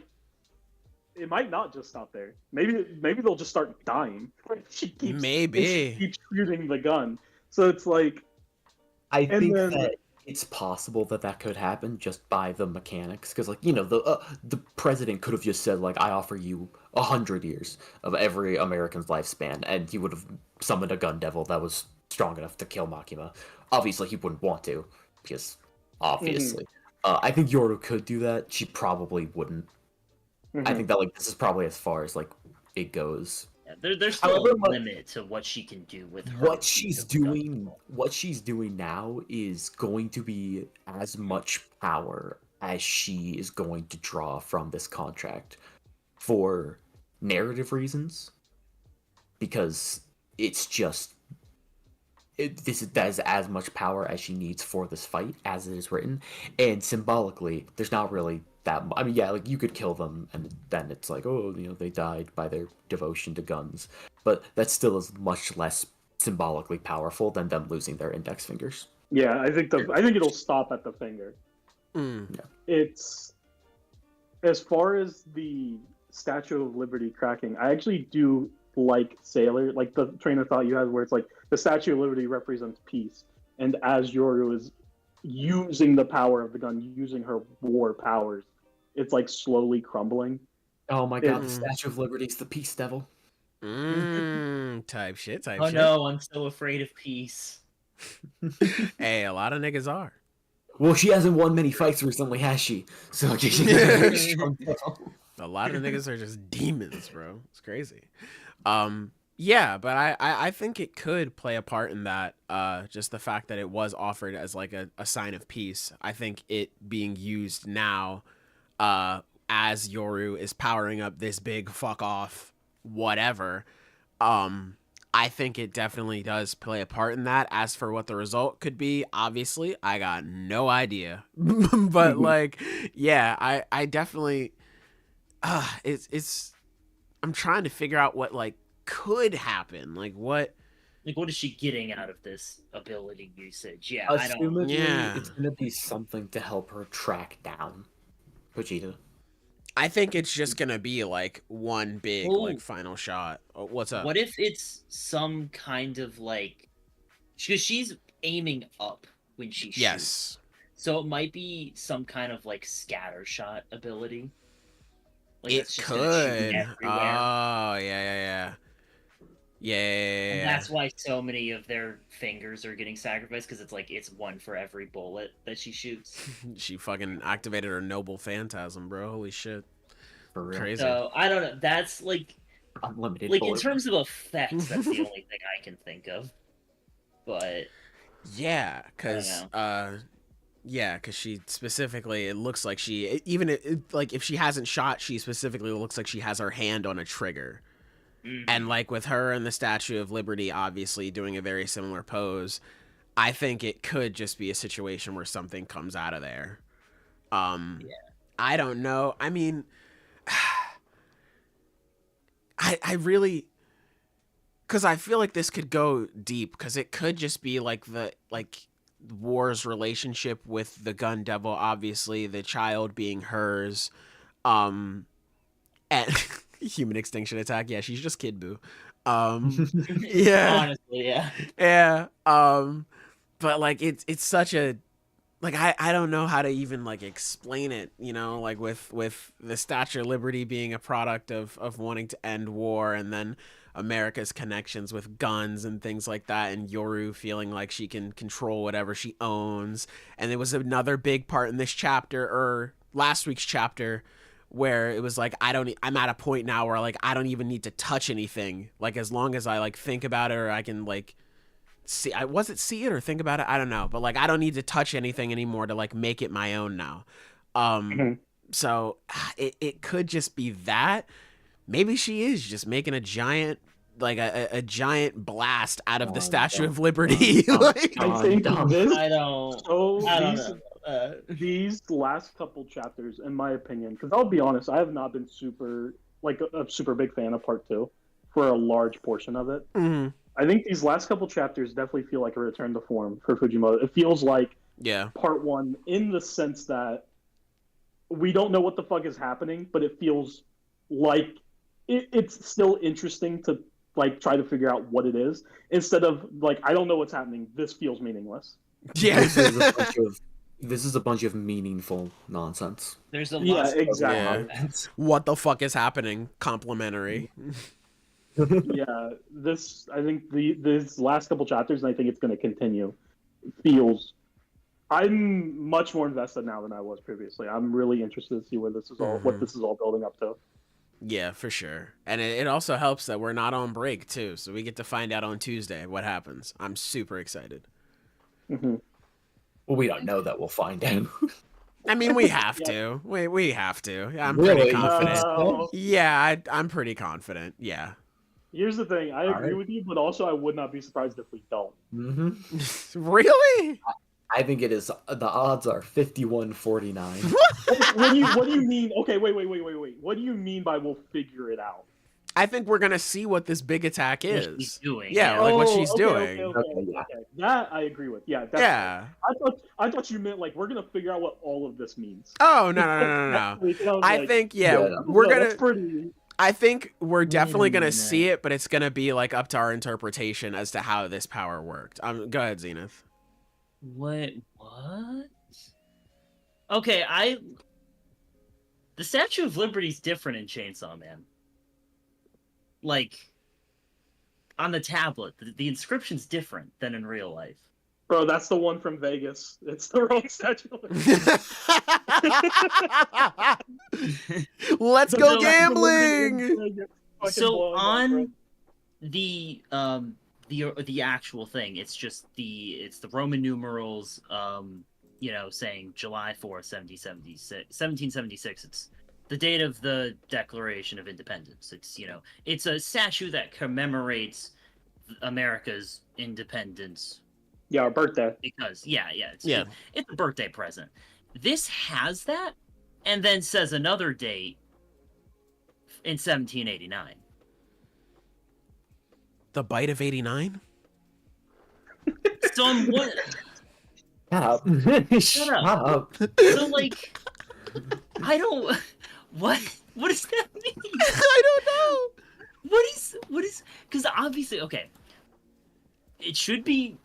it might not just stop there. Maybe they'll just start dying. She keeps shooting the gun, so it's like I think that it's possible that could happen just by the mechanics, because like the president could have just said like I offer you 100 years of every American's lifespan, and he would have summoned a gun devil that was strong enough to kill Makima. Obviously, he wouldn't want to, because obviously, I think Yoru could do that. She probably wouldn't. I think that like this is probably as far as like it goes. Yeah, there's still a limit to what she can do with her. What she's doing now is going to be as much power as she is going to draw from this contract for narrative reasons, because it's just that is as much power as she needs for this fight as it is written, and symbolically there's not really that I mean, yeah, like you could kill them and then it's like, oh, they died by their devotion to guns, but that still is much less symbolically powerful than them losing their index fingers. Yeah, I think it'll stop at the finger. Yeah. It's as far as the Statue of Liberty cracking, I actually do like Sailor, like the train of thought you had where it's like the Statue of Liberty represents peace, and as Yoru is using the power of the gun, using her war powers, it's like slowly crumbling. Oh my god, the Statue of Liberty is the peace devil. Type shit. Oh no, I'm so afraid of peace. Hey, a lot of niggas are. Well, she hasn't won many fights recently, has she? So she's a very strong devil. A lot of niggas are just demons, bro. It's crazy. Yeah, but I think it could play a part in that. Just the fact that it was offered as like a sign of peace. I think it being used now, as Yoru is powering up this big fuck off whatever. I think it definitely does play a part in that. As for what the result could be, obviously, I got no idea. But like, yeah, I definitely. I'm trying to figure out what like could happen. Like what is she getting out of this ability usage? Yeah, Assumedly, Yeah. it's gonna be something to help her track down Pochita. I think it's just gonna be like one big like final shot. Oh, what's up? What if it's some kind of like, because she's aiming up when she shoots. Yes. So it might be some kind of like scatter shot ability. Like It could. Oh, yeah. And that's why so many of their fingers are getting sacrificed, because it's one for every bullet that she shoots. She fucking activated her noble phantasm, bro. Holy shit. For real. Crazy. So I don't know. That's like Unlimited in bullet. terms of effects, that's the only thing I can think of. But yeah, because she specifically, it looks like she, like if she hasn't shot, she specifically looks like she has her hand on a trigger. And like with her and the Statue of Liberty obviously doing a very similar pose, I think it could just be a situation where something comes out of there. I don't know. I mean, I really, because I feel like this could go deep, because it could just be like War's relationship with the gun devil, obviously the child being hers, and human extinction attack. Yeah, she's just Kid Buu. Yeah, Honestly, yeah. yeah. But like it's such a, like I don't know how to even like explain it, you know, like with the Statue of Liberty being a product of wanting to end war, and then America's connections with guns and things like that, and Yoru feeling like she can control whatever she owns. And there was another big part in this chapter, or last week's chapter, where it was like I'm at a point now where like I don't even need to touch anything, like as long as I like think about it, or I can like see it or think about it, I don't know, but like I don't need to touch anything anymore to like make it my own now. So it could just be that. Maybe she is just making a giant, like a giant blast out of the Statue of Liberty. Like, I think this. I don't know. These last couple chapters, in my opinion, because I'll be honest, I have not been super a super big fan of part 2 for a large portion of it. mm-hmm. I think these last couple chapters definitely feel like a return to form for Fujimoto. It feels like part 1 in the sense that we don't know what the fuck is happening, but it feels like it's still interesting to like try to figure out what it is, instead of like, I don't know what's happening, this feels meaningless. Yeah. This is a bunch of meaningful nonsense. There's a lot. Yeah, exactly. Yeah. What the fuck is happening? Complimentary. Yeah, this, I think this last couple chapters, and I think it's going to continue, feels, I'm much more invested now than I was previously. I'm really interested to see where this is all, what this is all building up to. Yeah, for sure. And it also helps that we're not on break too, so we get to find out on Tuesday what happens. I'm super excited. Mm-hmm. Well, we don't know that. We'll find out. I mean, we have to. We have to. I'm Really? pretty confident. No. Yeah, I'm pretty confident. Yeah. Here's the thing. I agree with you, but also I would not be surprised if we don't. Mm-hmm. Really? I think it is. The odds are 51-49. What do you mean? Okay, wait. What do you mean by we'll figure it out? I think we're gonna see what this big attack What is. she's doing. Yeah, like what she's doing. Okay. That I agree with. Yeah. That's Yeah. I thought you meant like we're gonna figure out what all of this means. Oh no. I think we're gonna. That's pretty. I think we're definitely gonna see it, but it's gonna be like up to our interpretation as to how this power worked. Go ahead, Zenith. What? Okay, the Statue of Liberty's different in Chainsaw Man. Like, on the tablet, the inscription's different than in real life. Bro, that's the one from Vegas. It's the wrong Statue of Liberty. Let's go gambling. So on the actual thing, it's just the Roman numerals, saying July 4th, 1776. It's the date of the Declaration of Independence. It's a statue that commemorates America's independence. Yeah, our birthday. Because it's a birthday present. This has that, and then says another date in 1789. The bite of 89? So I'm what? Shut up. Shut up. So like, I don't. What does that mean? I don't know. What is? Because obviously, okay, it should be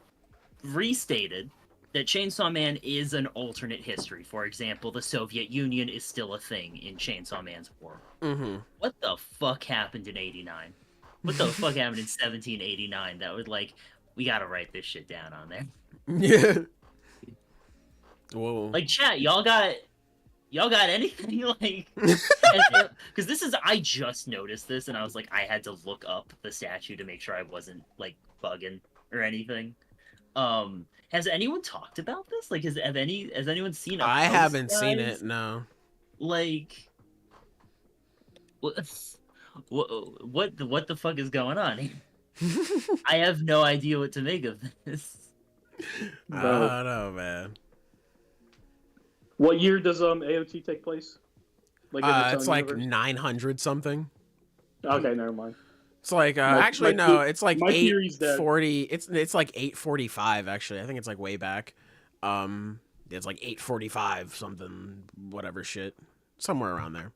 restated that Chainsaw Man is an alternate history. For example, the Soviet Union is still a thing in Chainsaw Man's war. Mm-hmm. What the fuck happened in '89? What the fuck happened in 1789? That would we gotta write this shit down on there. Yeah. Whoa. Like, chat, y'all got anything because this is, I just noticed this and I was like, I had to look up the statue to make sure I wasn't bugging or anything. Has anyone talked about this? Has anyone seen it? I haven't seen it, no. What the fuck is going on here? I have no idea what to make of this. I don't know, man. What year does AOT take place? It's 900 something. Okay, never mind. It's like My no, it's like my theory's dead. 8:40. It's like 8:45 actually. I think it's like way back. It's like 8:45 something, whatever shit, somewhere around there.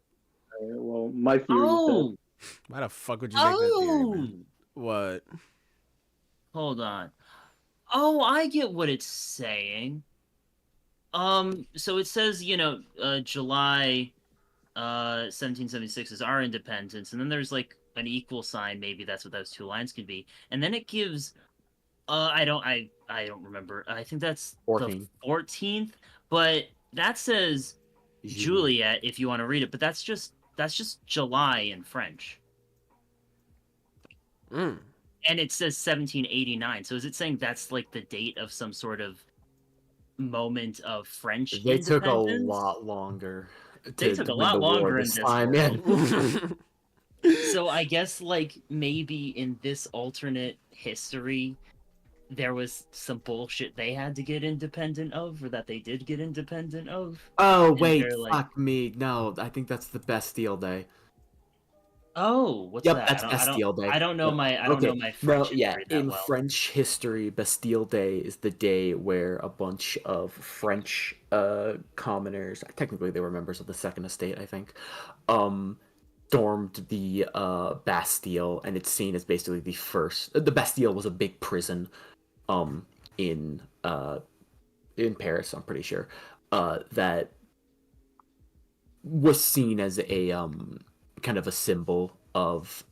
Well, my theory's Oh, Why the fuck would you make that theory, man? What? hold on. Oh, I get what it's saying. So it says, July 1776 is our independence, and then there's like an equal sign, maybe that's what those two lines could be. And then it gives I don't remember. I think that's 14. the 14th, but that says Juliet if you want to read it, but that's just July in French. Mm. And it says 1789. So is it saying that's like the date of some sort of moment of French They took a independence? lot longer. They took a lot longer in this time. world. So I guess like maybe in this alternate history there was some bullshit they had to get independent of, or that they did get independent of. Oh And wait, they're like- fuck me. No, I think that's the Bastille Day. Oh, what's Yep, that? that's Bastille Day. I don't know Yep. my I don't Okay. know my French No, yeah. history that In well. French history, Bastille Day is the day where a bunch of French commoners, technically they were members of the Second Estate, I think, stormed the Bastille, and it's seen as basically the first. The Bastille was a big prison, in Paris, I'm pretty sure, that was seen as a kind of a symbol of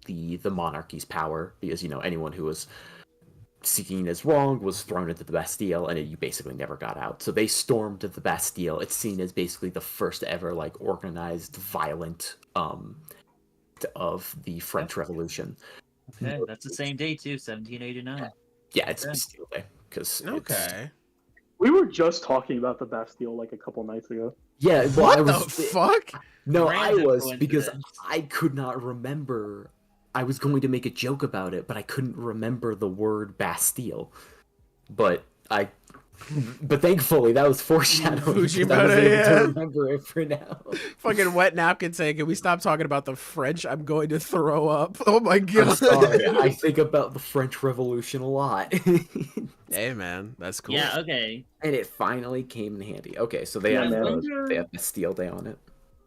the monarchy's power, because anyone who was seeking as wrong was thrown into the Bastille, and you basically never got out. So they stormed the Bastille. It's seen as basically the first ever like organized violent of the French Revolution. Okay, that's the same day too, 1789. Yeah, it's Okay. Bastille Day because Okay. We were just talking about the Bastille like a couple nights ago. Yeah, well, What I the was fuck? no, I Random was because coincidence. I could not remember. I was going to make a joke about it, but I couldn't remember the word Bastille. But thankfully that was foreshadowing. because I was Fujimoto, able yeah. to remember it for now. Fucking wet napkin saying, can we stop talking about the French? I'm going to throw up. Oh my god. I'm sorry. I think about the French Revolution a lot. Hey man, that's cool. Yeah, okay. And it finally came in handy. Okay, so they Yeah, have man. they have Bastille Day on it.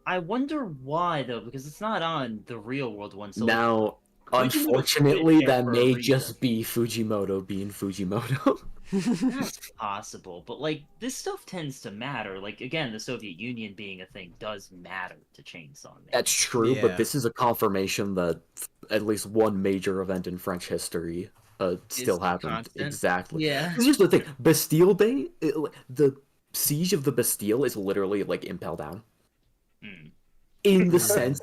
I wonder why though, because it's not on the real world one. So Now, Fujimoto's unfortunately, been there that for a may reason. just be Fujimoto being Fujimoto. That's possible, but like this stuff tends to matter. Like again, the Soviet Union being a thing does matter to Chainsaw Man. That's true, Yeah. but this is a confirmation that at least one major event in French history still the happened. constant. Exactly. Yeah. Here's the thing: Bastille Day, the siege of the Bastille is literally like Impel Down. Hmm. In the sense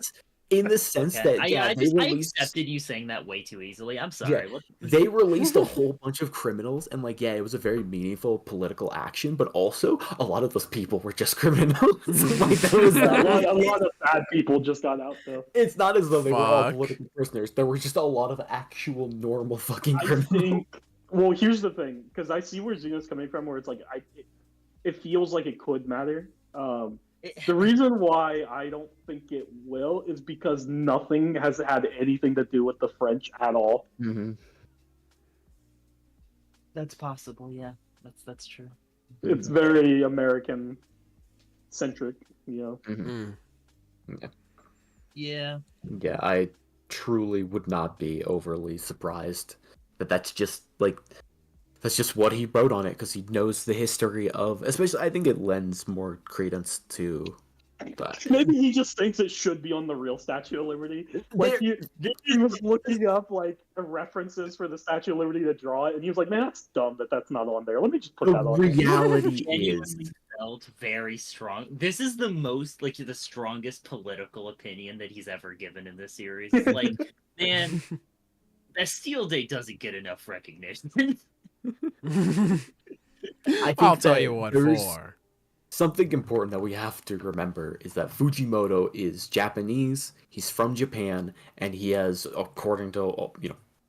Okay. that I they I released. accepted you saying that way too easily. I'm sorry. What- They released a whole bunch of criminals, and it was a very meaningful political action. But also, a lot of those people were just criminals. Like that was Yeah, a lot of bad people just got out though. It's not as though they were all Fuck. political prisoners. There were just a lot of actual normal fucking I criminals. think. Well, here's the thing, because I see where Xeno's coming from, where it's like it feels like it could matter. The reason why I don't think it will is because nothing has had anything to do with the French at all. Mm-hmm. That's possible. Yeah, that's true. It's very American centric, Mm. Yeah. Yeah, I truly would not be overly surprised that that's just what he wrote on it, because he knows the history of. Especially, I think it lends more credence to that. Maybe he just thinks it should be on the real Statue of Liberty. Like he was looking up like references for the Statue of Liberty to draw it, and he was like, "Man, that's dumb that's not on there. Let me just put The that on." there." reality is, Genuinely felt very strong. This is the most like the strongest political opinion that he's ever given in this series. It's like, man, Bastille Day doesn't get enough recognition. I think I'll tell that you what there's for. something important that we have to remember is that Fujimoto is Japanese. He's from Japan, and he has, according to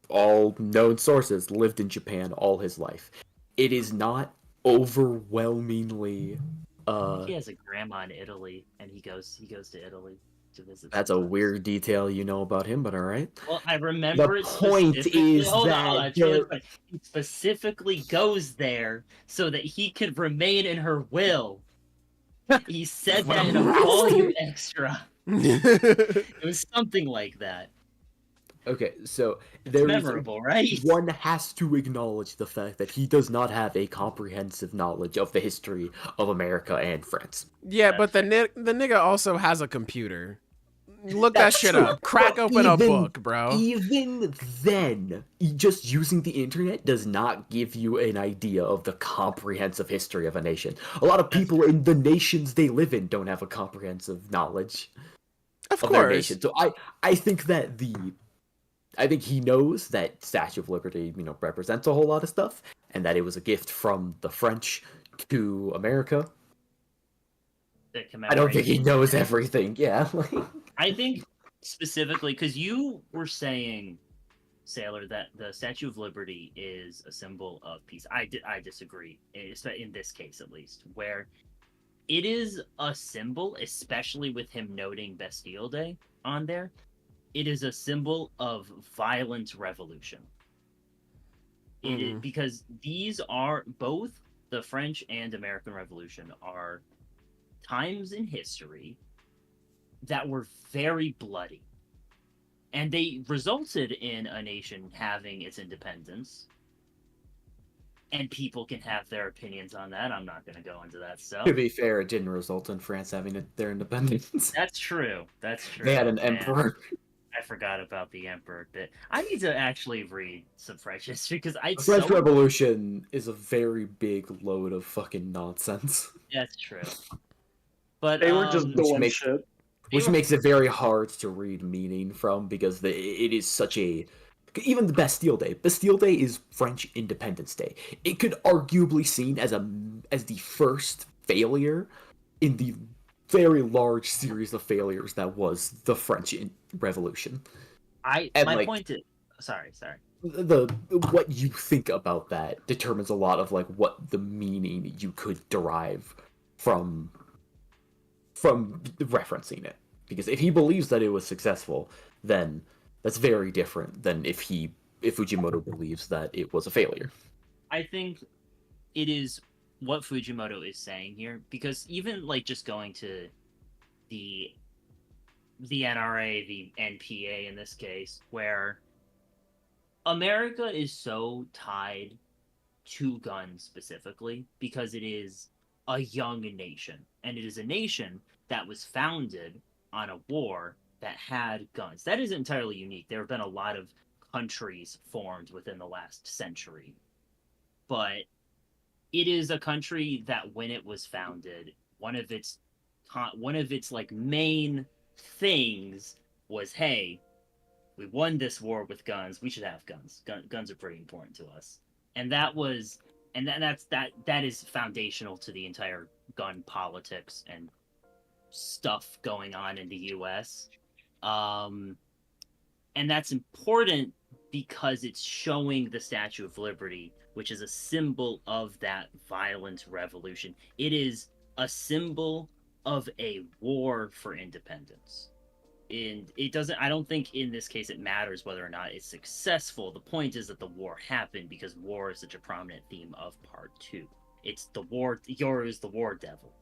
all known sources, lived in Japan all his life. It is not overwhelmingly. He has a grandma in Italy, and he goes to Italy to visit. That's a weird detail you know about him, but all right. Well, I remember The it point specifically. is Hold on, that it's really funny. He specifically goes there so that he could remain in her will. He said that in a volume extra. It was something like that. Okay, so It's memorable, right? One has to acknowledge the fact that he does not have a comprehensive knowledge of the history of America and France. Yeah, but the nigga also has a computer. Look that shit true. up. Crack open a book, bro. Even then, just using the internet does not give you an idea of the comprehensive history of a nation. A lot of people in the nations they live in don't have a comprehensive knowledge Of their course. nation. So I think that I think he knows that Statue of Liberty, represents a whole lot of stuff, and that it was a gift from the French to America. I don't think he knows everything. Yeah. I think specifically because you were saying, Sailor, that the Statue of Liberty is a symbol of peace. I disagree, in this case at least, where it is a symbol, especially with him noting Bastille Day on there. It is a symbol of violent revolution. It is, because these are both the French and American Revolution are times in history that were very bloody. And they resulted in a nation having its independence. And people can have their opinions on that. I'm not going to go into that stuff. To be fair, it didn't result in France having their independence. That's true. That's true. They had an emperor. I forgot about the emperor bit. I need to actually read some French history because The French Revolution is a very big load of fucking nonsense. That's true. But they were just doing shit. Which makes it very hard to read meaning from, because it is such a... Even the Bastille Day. Bastille Day is French Independence Day. It could arguably seen as the first failure in the very large series of failures that was the French Revolution. My point is... Sorry. What you think about that determines a lot of what the meaning you could derive from referencing it. Because if he believes that it was successful, then that's very different than if Fujimoto believes that it was a failure. I think it is what Fujimoto is saying here, because even just going to the NRA, the NPA in this case, where America is so tied to guns specifically because it is a young nation, and it is a nation that was founded on a war that had guns. That is entirely unique. There have been a lot of countries formed within the last century, but it is a country that when it was founded, one of its main things was, hey, we won this war with guns. We should have guns. Guns are pretty important to us, and that is foundational to the entire gun politics and stuff going on in the U.S. And that's important because it's showing the Statue of Liberty, which is a symbol of that violent revolution. It is a symbol of a war for independence. And I don't think in this case it matters whether or not it's successful. The point is that the war happened because war is such a prominent theme of part 2. It's the war. Yoru is the war devil,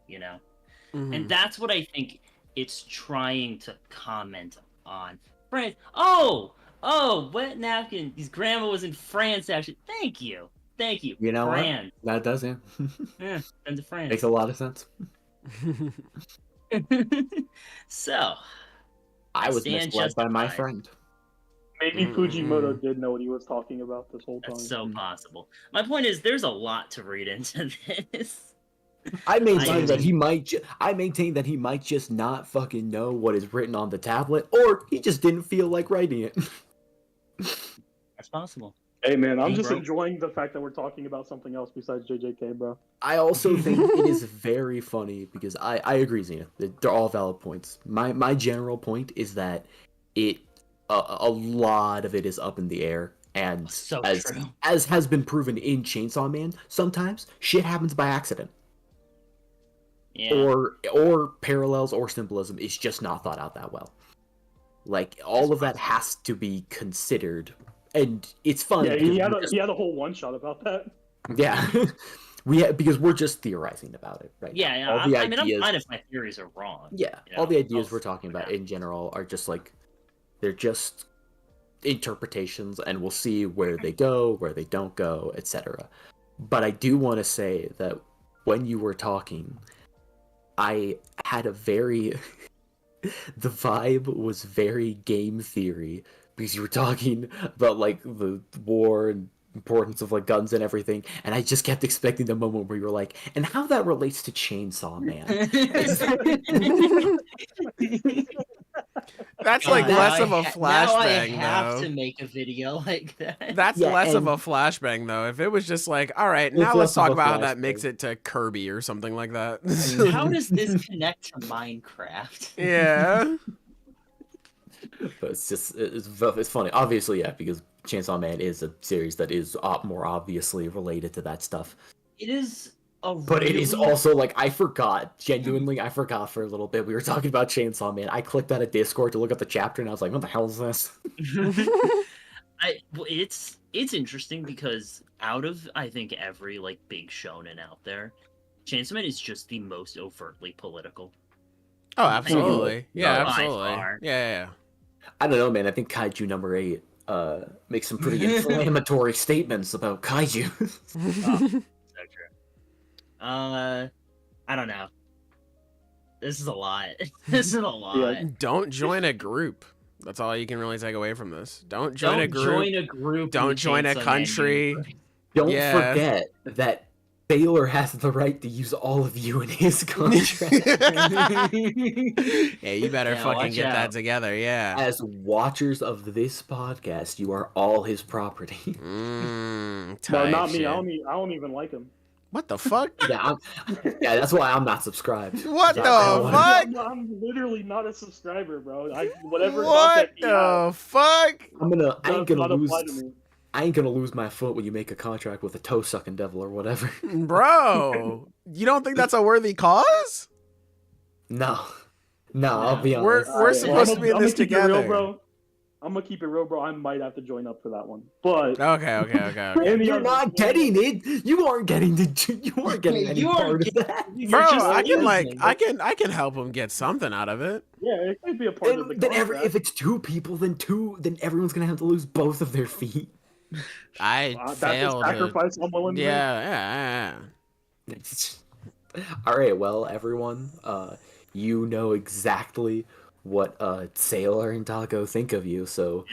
And that's what I think it's trying to comment on. France. Oh, wet napkin. His grandma was in France, actually. Thank you. You know France. What? That does, yeah. Yeah, friends of France. Makes a lot of sense. So, I was misled by my friend. Maybe Fujimoto did know what he was talking about this whole time. That's so possible. My point is, there's a lot to read into this. I maintain that he might just not fucking know what is written on the tablet, or he just didn't feel like writing it. That's possible. Hey man, I'm just enjoying the fact that we're talking about something else besides JJK, bro. I also think it is very funny because I agree, Xena. They're all valid points. My general point is that a lot of it is up in the air, and as has been proven in Chainsaw Man, sometimes shit happens by accident. or parallels or symbolism is just not thought out that well. Like all of that has to be considered, and it's fun. Yeah, he had a whole one shot about that. Yeah, because we're just theorizing about it, right? Yeah, All the I mean, ideas, I'm fine if my theories are wrong. yeah, all the ideas we're talking about in general are just like they're just interpretations, and we'll see where they go, where they don't go, etc. But I do want to say that when you were talking, I had a very the vibe was very game theory because you were talking about like the war and importance of like guns and everything, and I just kept expecting the moment where you were like, and how that relates to Chainsaw Man. That's like less of a flashbang, now I have though. to make a video like that. That's less of a flashbang, though. If it was just like, all right, now let's talk about how that makes it to Kirby or something like that. How does this connect to Minecraft? Yeah. But it's just it's funny, obviously, yeah, because Chainsaw Man is a series that is more obviously related to that stuff. It is but it is also like I genuinely forgot for a little bit. We were talking about Chainsaw Man. I clicked out of Discord to look at the chapter, and I was like, "What the hell is this?" It's interesting because out of I think every like big shonen out there, Chainsaw Man is just the most overtly political. Oh, absolutely. Yeah, by absolutely. far. Yeah. I don't know, man. I think Kaiju number 8 makes some pretty inflammatory statements about kaiju. So true. I don't know. This is a lot. This is a lot. Yeah. Don't join a group. That's all you can really take away from this. Don't join a group. Join a group. Don't join a country. Don't forget that Baylor has the right to use all of you in his contract. Yeah, you better fucking get that together. Yeah. As watchers of this podcast, you are all his property. No, not me. Shit. I don't even like him. What the fuck? Yeah, that's why I'm not subscribed. What the fuck? fuck? I'm literally not a subscriber, bro. Whatever. What the fuck? I ain't gonna lose my foot when you make a contract with a toe sucking devil or whatever. Bro, you don't think that's a worthy cause? No, I'll be honest. We're supposed to be in this together. Real, bro. I'm gonna keep it real, bro. I might have to join up for that one, but okay. You're not getting it. You aren't getting any part of that. Bro, I can help him get something out of it. Yeah, it could be a part of the contract. If it's 2 people, then everyone's gonna have to lose both of their feet. Failed. That's a sacrifice I'm willing to make. Yeah. All right, well, everyone, you know exactly what Sailor and Dago think of you, so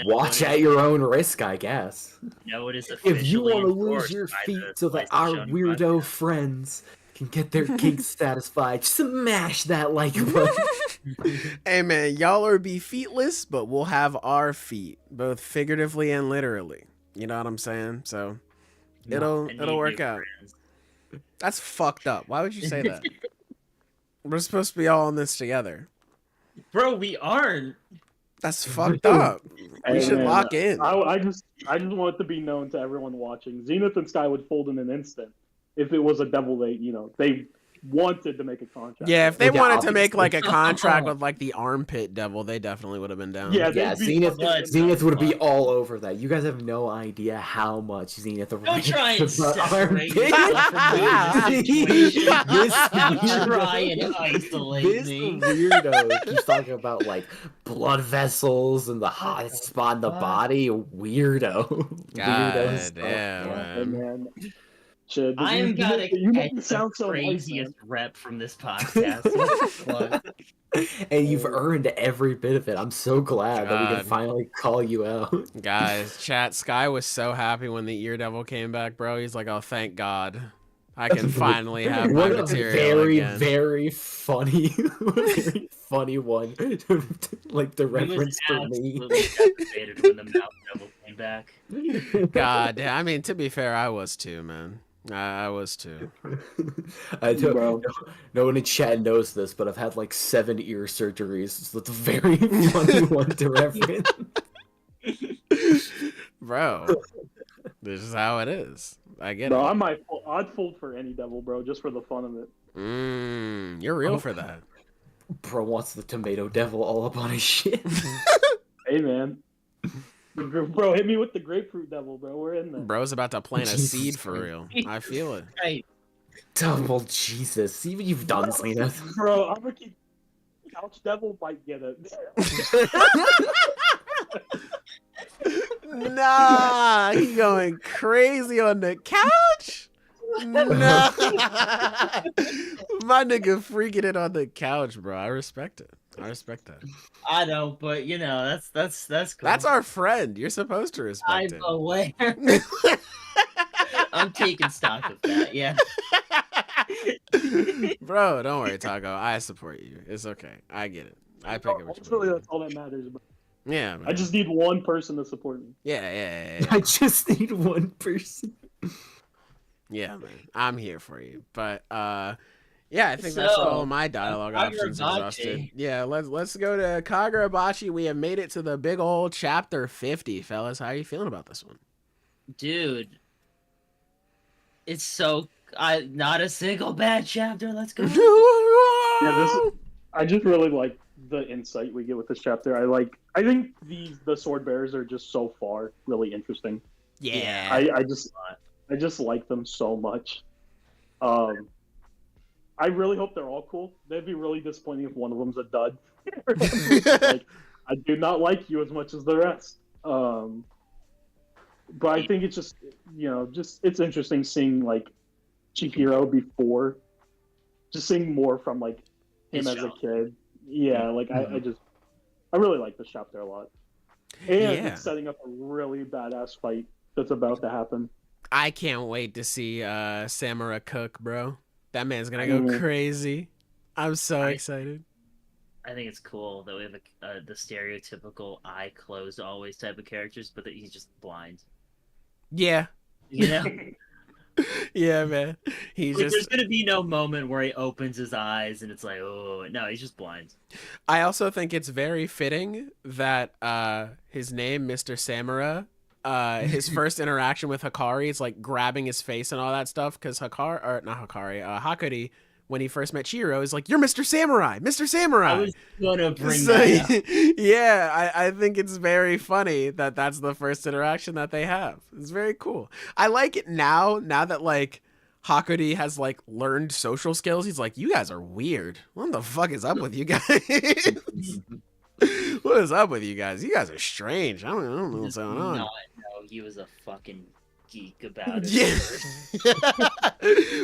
watch at your own risk, I guess. It is if you want to lose your feet so that our weirdo friends can get their kinks satisfied, smash that like button. Hey man, y'all are be feetless, but we'll have our feet, both figuratively and literally. You know what I'm saying? So it'll work out. That's fucked up. Why would you say that? We're supposed to be all in this together. Bro, we aren't. That's fucked up. We should lock in. I just want it to be known to everyone watching. Zenith and Sky would fold in an instant if it was a devil they wanted to make a contract. Yeah, if they wanted to make like a contract with like the armpit devil, they definitely would have been down. Yeah, Zenith would be all over that. You guys have no idea how much Zenith Don't try and separate this weirdo keeps talking about like blood vessels and the hot spot in the body. Weirdo. God damn, man. I am gonna get the craziest rep from this podcast. And you've earned every bit of it. I'm so glad that we can finally call you out. Guys, chat, Sky was so happy when the ear devil came back, bro. He's like, oh, thank God. I can finally have my material again. Very funny one. Like the reference for me. Devastated when the mouth devil came back. God damn. I mean, to be fair, I was too, man. I was too. No one in chat knows this, but I've had like 7 ear surgeries. So it's a very funny one to reference. Bro, this is how it is. I get it. I'd fold for any devil, bro, just for the fun of it. You're real for that. Bro wants the tomato devil all up on his shit. Hey, man. Bro, hit me with the grapefruit devil, bro. We're in there. Bro's about to plant a Jesus seed for Christ. real. I feel it. Right. Double Jesus. See what you've done, Selena. Bro, I'm gonna keep. Couch devil might get it. Nah, he going crazy on the couch. Nah, my nigga freaking it on the couch, bro. I respect it. I respect that. I know, but you know, that's cool. That's our friend. You're supposed to respect I'm it. aware. I'm taking stock of that. Yeah. Bro, don't worry, Taco. I support you. It's okay. I get it. I pick it. Ultimately, that's all that matters. Bro. Yeah, man. I just need one person to support me. Yeah. I just need one person. Yeah, man. I'm here for you. But yeah, I think that's all of my dialogue options exhausted. Yeah, let's go to Kagurabachi. We have made it to the big old chapter 50, fellas. How are you feeling about this one? Dude. It's so not a single bad chapter. Let's go. Yeah, I just really like the insight we get with this chapter. I think the sword bearers are just so far really interesting. Yeah. I just like them so much. I really hope they're all cool. They'd be really disappointing if one of them's a dud. Like, I do not like you as much as the rest. But I think it's just, it's interesting seeing like Chihiro before, just seeing more from like him as a kid. Yeah, like I really like this chapter a lot. And it's setting up a really badass fight that's about to happen. I can't wait to see Samura cook, bro. That man's gonna go crazy. I'm so excited. I think it's cool that we have the stereotypical eye closed always type of characters, but that he's just blind. Yeah. You know? Yeah, man. There's gonna be no moment where he opens his eyes and it's like, oh no, he's just blind. I also think it's very fitting that his name, Mr. Samura, his first interaction with Hakuri is like grabbing his face and all that stuff, because Hakuri, when he first met Chihiro, is like, "You're Mr. Samurai, Mr. Samurai." I was gonna bring that up. Yeah, I think it's very funny that that's the first interaction that they have. It's very cool. I like it now that like Hakuri has like learned social skills. He's like, "You guys are weird. What the fuck is up with you guys?" What is up with you guys? You guys are strange. I don't know what's going on. No, he was a fucking geek about it. Yeah.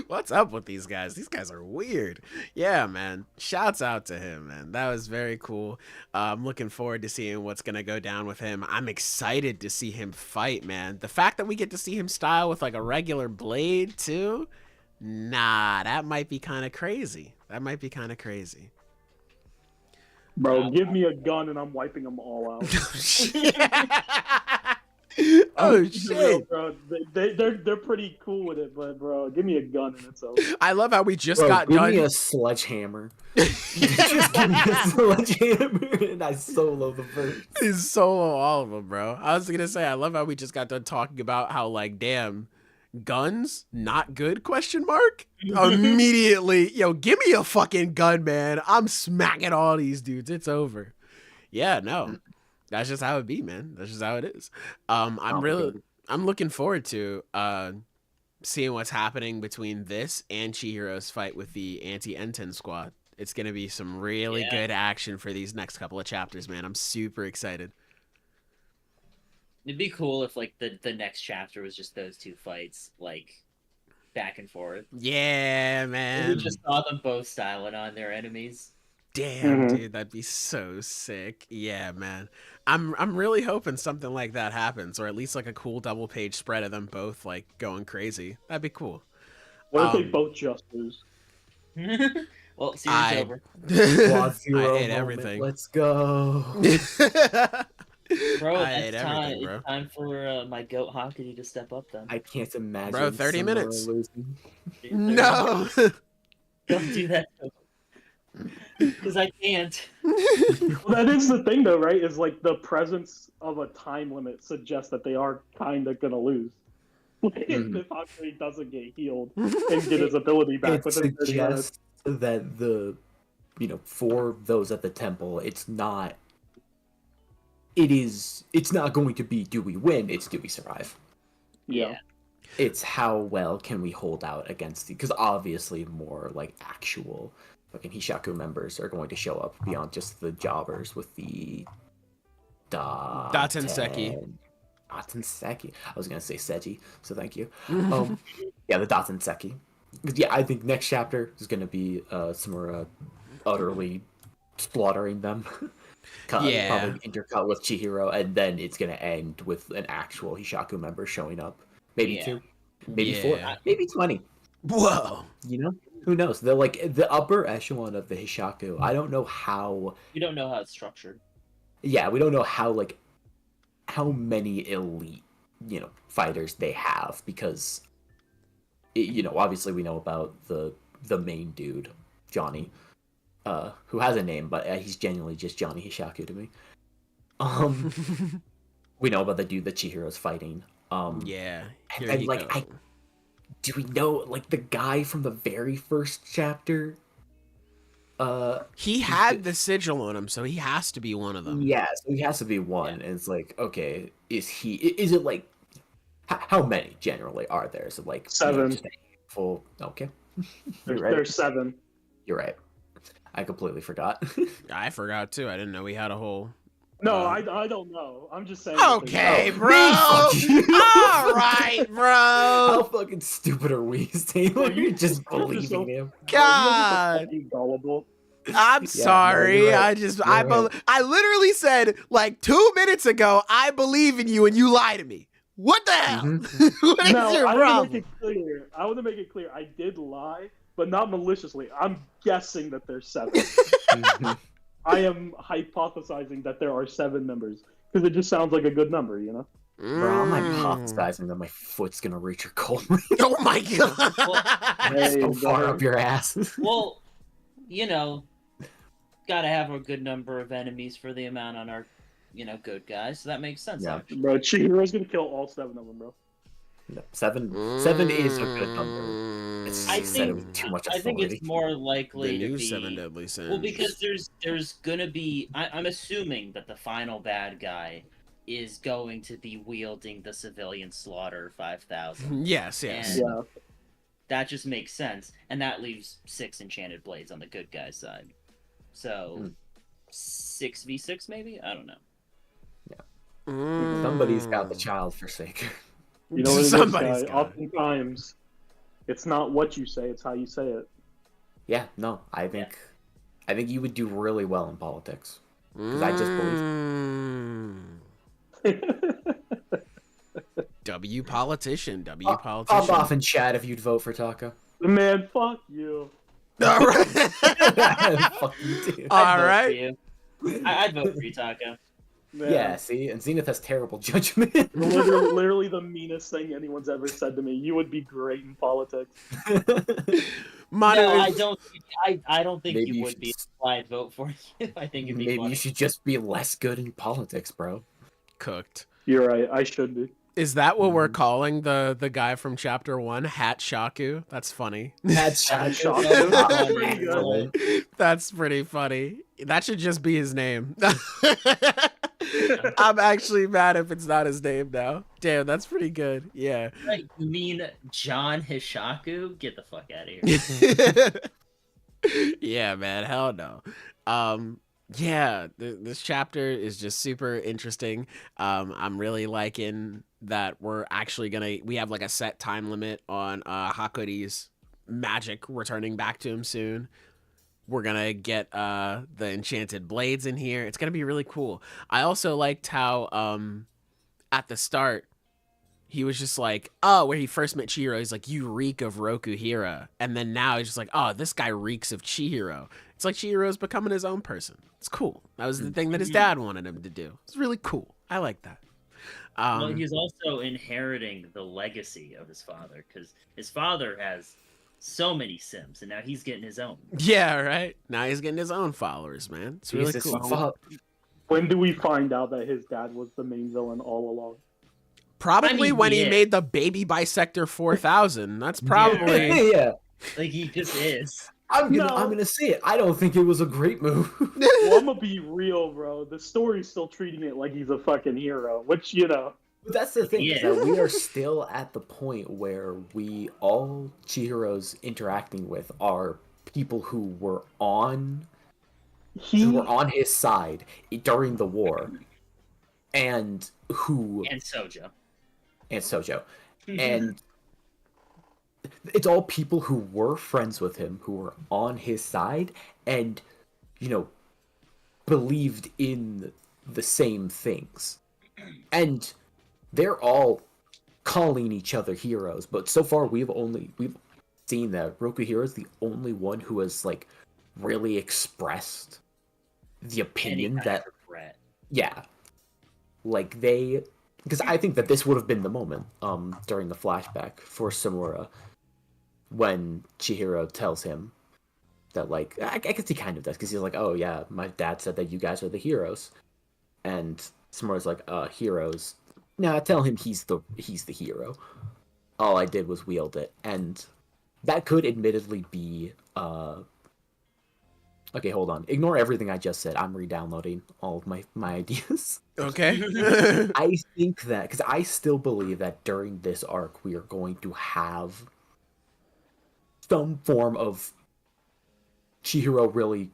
What's up with these guys? These guys are weird. Yeah, man. Shouts out to him, man. That was very cool. I'm looking forward to seeing what's going to go down with him. I'm excited to see him fight, man. The fact that we get to see him style with like a regular blade too, that might be kind of crazy. Bro, give me a gun and I'm wiping them all out. Oh shit, bro! They're pretty cool with it, but bro, give me a gun and it's over. I love how we just got done. Give me a sledgehammer. Just give me a sledgehammer, and I solo the verse. He's solo all of them, bro. I was gonna say, I love how we just got done talking about how like, damn, guns not good? ? Immediately, yo, give me a fucking gun, man. I'm smacking all these dudes. It's over. Yeah, no. That's just how it be, man. That's just how it is. I'm looking forward to seeing what's happening between this and Chihiro's fight with the anti-Enten squad. It's gonna be some really good action for these next couple of chapters, man. I'm super excited. It'd be cool if like the next chapter was just those two fights, like back and forth. Yeah, man. We just saw them both styling on their enemies. Damn, dude, that'd be so sick. Yeah, man. I'm really hoping something like that happens, or at least like a cool double page spread of them both like going crazy. That'd be cool. What if they both just lose? Well, series over. I hate everything. Let's go. Bro, hate everything, bro. It's time for my goat Hakuri to step up then. I can't imagine. Bro, 30 minutes. Losing. No. Don't do that. Because I can't. Well, that is the thing, though, right? Is like the presence of a time limit suggests that they are kind of gonna lose. if Hakuri doesn't get healed and get his ability back It within 30 minutes. suggests that for those at the temple, it's not going to be do we win, it's do we survive. Yeah. It's how well can we hold out against because obviously more like actual fucking Hishaku members are going to show up beyond just the jobbers with the Datenseki. Datenseki. I was gonna say Seji, so thank you. Yeah, the Datenseki. Yeah, I think next chapter is gonna be Samura utterly slaughtering them. Probably intercut with Chihiro, and then it's gonna end with an actual Hishaku member showing up. Maybe 2, maybe 4, maybe 20. Whoa. You know? Who knows? They're like the upper echelon of the Hishaku. I don't know how. We don't know how it's structured. Yeah, we don't know how many elite, fighters they have because, obviously we know about the main dude, Johnny, who has a name, but he's genuinely just Johnny Hishaku to me. We know about the dude that Chihiro's fighting. Yeah. And do we know the guy from the very first chapter? He had the sigil on him, so he has to be one of them. Yeah, so he has to be one. And it's okay, is it how many generally are there? Is it 7. Full? Okay. There's 7. You're right. I completely forgot. I forgot too. I didn't know we had a whole. No, I don't know. I'm just saying. Okay, bro. All right, bro. How fucking stupid are we, Taylor? You're just believing him. God. Gullible. I'm sorry. Right. I literally said 2 minutes ago, I believe in you, and you lie to me. What the hell? What is your problem? I want to make it clear. I did lie, but not maliciously. I'm guessing that there's 7. I am hypothesizing that there are 7 members because it just sounds like a good number, Bro, I'm hypothesizing that my foot's gonna reach your colon. Oh my god! So far up your ass. Well, gotta have a good number of enemies for the amount on our, good guys. So that makes sense. Yeah. Actually. Bro, Chihiro's gonna kill all 7 of them, bro. No, 7 is a good number. I think too much I think it's more likely the to new be 7 deadly sins. Well, because there's gonna be. I'm assuming that the final bad guy is going to be wielding the civilian slaughter 5,000. Yes. And that just makes sense, and that leaves 6 enchanted blades on the good guy's side. So 6v6 maybe? I don't know. Yeah. Somebody's got the child forsaken. You know what it is, guy? Oftentimes, it's not what you say; it's how you say it. Yeah, no, I think you would do really well in politics because I just believe. W politician. Pop off in chat if you'd vote for Taka. Man, fuck you. All right. Fuck you too. All right. I'd vote for you, Taka. Man. Yeah, see, and Zenith has terrible judgment. literally the meanest thing anyone's ever said to me. You would be great in politics. I don't think you would be. I'd vote for you. I think it'd be maybe funny. you should just be less good in politics, bro. Cooked. You're right. I should be. Is that what we're calling the guy from chapter 1? Hat Shaku? That's funny. Hat Shaku. That's pretty funny. That should just be his name. I'm actually mad if it's not his name now. Damn, that's pretty good. Yeah. Right, you mean John Hishaku? Get the fuck out of here. Yeah, man. Hell no. Yeah, this chapter is just super interesting. I'm really liking that we're actually we have a set time limit on Hakuri's magic returning back to him soon. We're gonna get the enchanted blades in here. It's gonna be really cool. I also liked how at the start he was just where he first met Chihiro, he's like, you reek of Rokuhira. And then now he's just this guy reeks of Chihiro. It's like Chihiro's becoming his own person. It's cool. That was the thing that his dad wanted him to do. It's really cool. I like that. Well, he's also inheriting the legacy of his father, because his father has so many Sims, and now he's getting his own. Yeah, right? Now he's getting his own followers, man. It's really cool. When do we find out that his dad was the main villain all along? Probably when he is. made the baby bisector 4000. That's probably. Yeah. Like, he just is. I'm gonna say it. I don't think it was a great move. Well, I'm gonna be real, bro. The story's still treating it like he's a fucking hero, which, you know. But that's the thing, is Yeah. that we are still at the point where all Chihiro's interacting with are people who were on his side during the war, and Sojo. And it's all people who were friends with him, who were on his side, and, believed in the same things. And they're all calling each other heroes, but so far we've seen that Rokuhiro is the only one who has, like, really expressed the opinion that... regret. Yeah. Like, because I think that this would have been the moment, during the flashback for Samura, when Chihiro tells him that, like, I guess he kind of does, because he's like, oh yeah, my dad said that you guys are the heroes. And Samura's like, heroes. Nah, tell him he's the hero. All I did was wield it. And that could admittedly be, okay, hold on. Ignore everything I just said. I'm re-downloading all of my ideas. Okay. I think that, because I still believe that during this arc, we are going to have some form of Chihiro really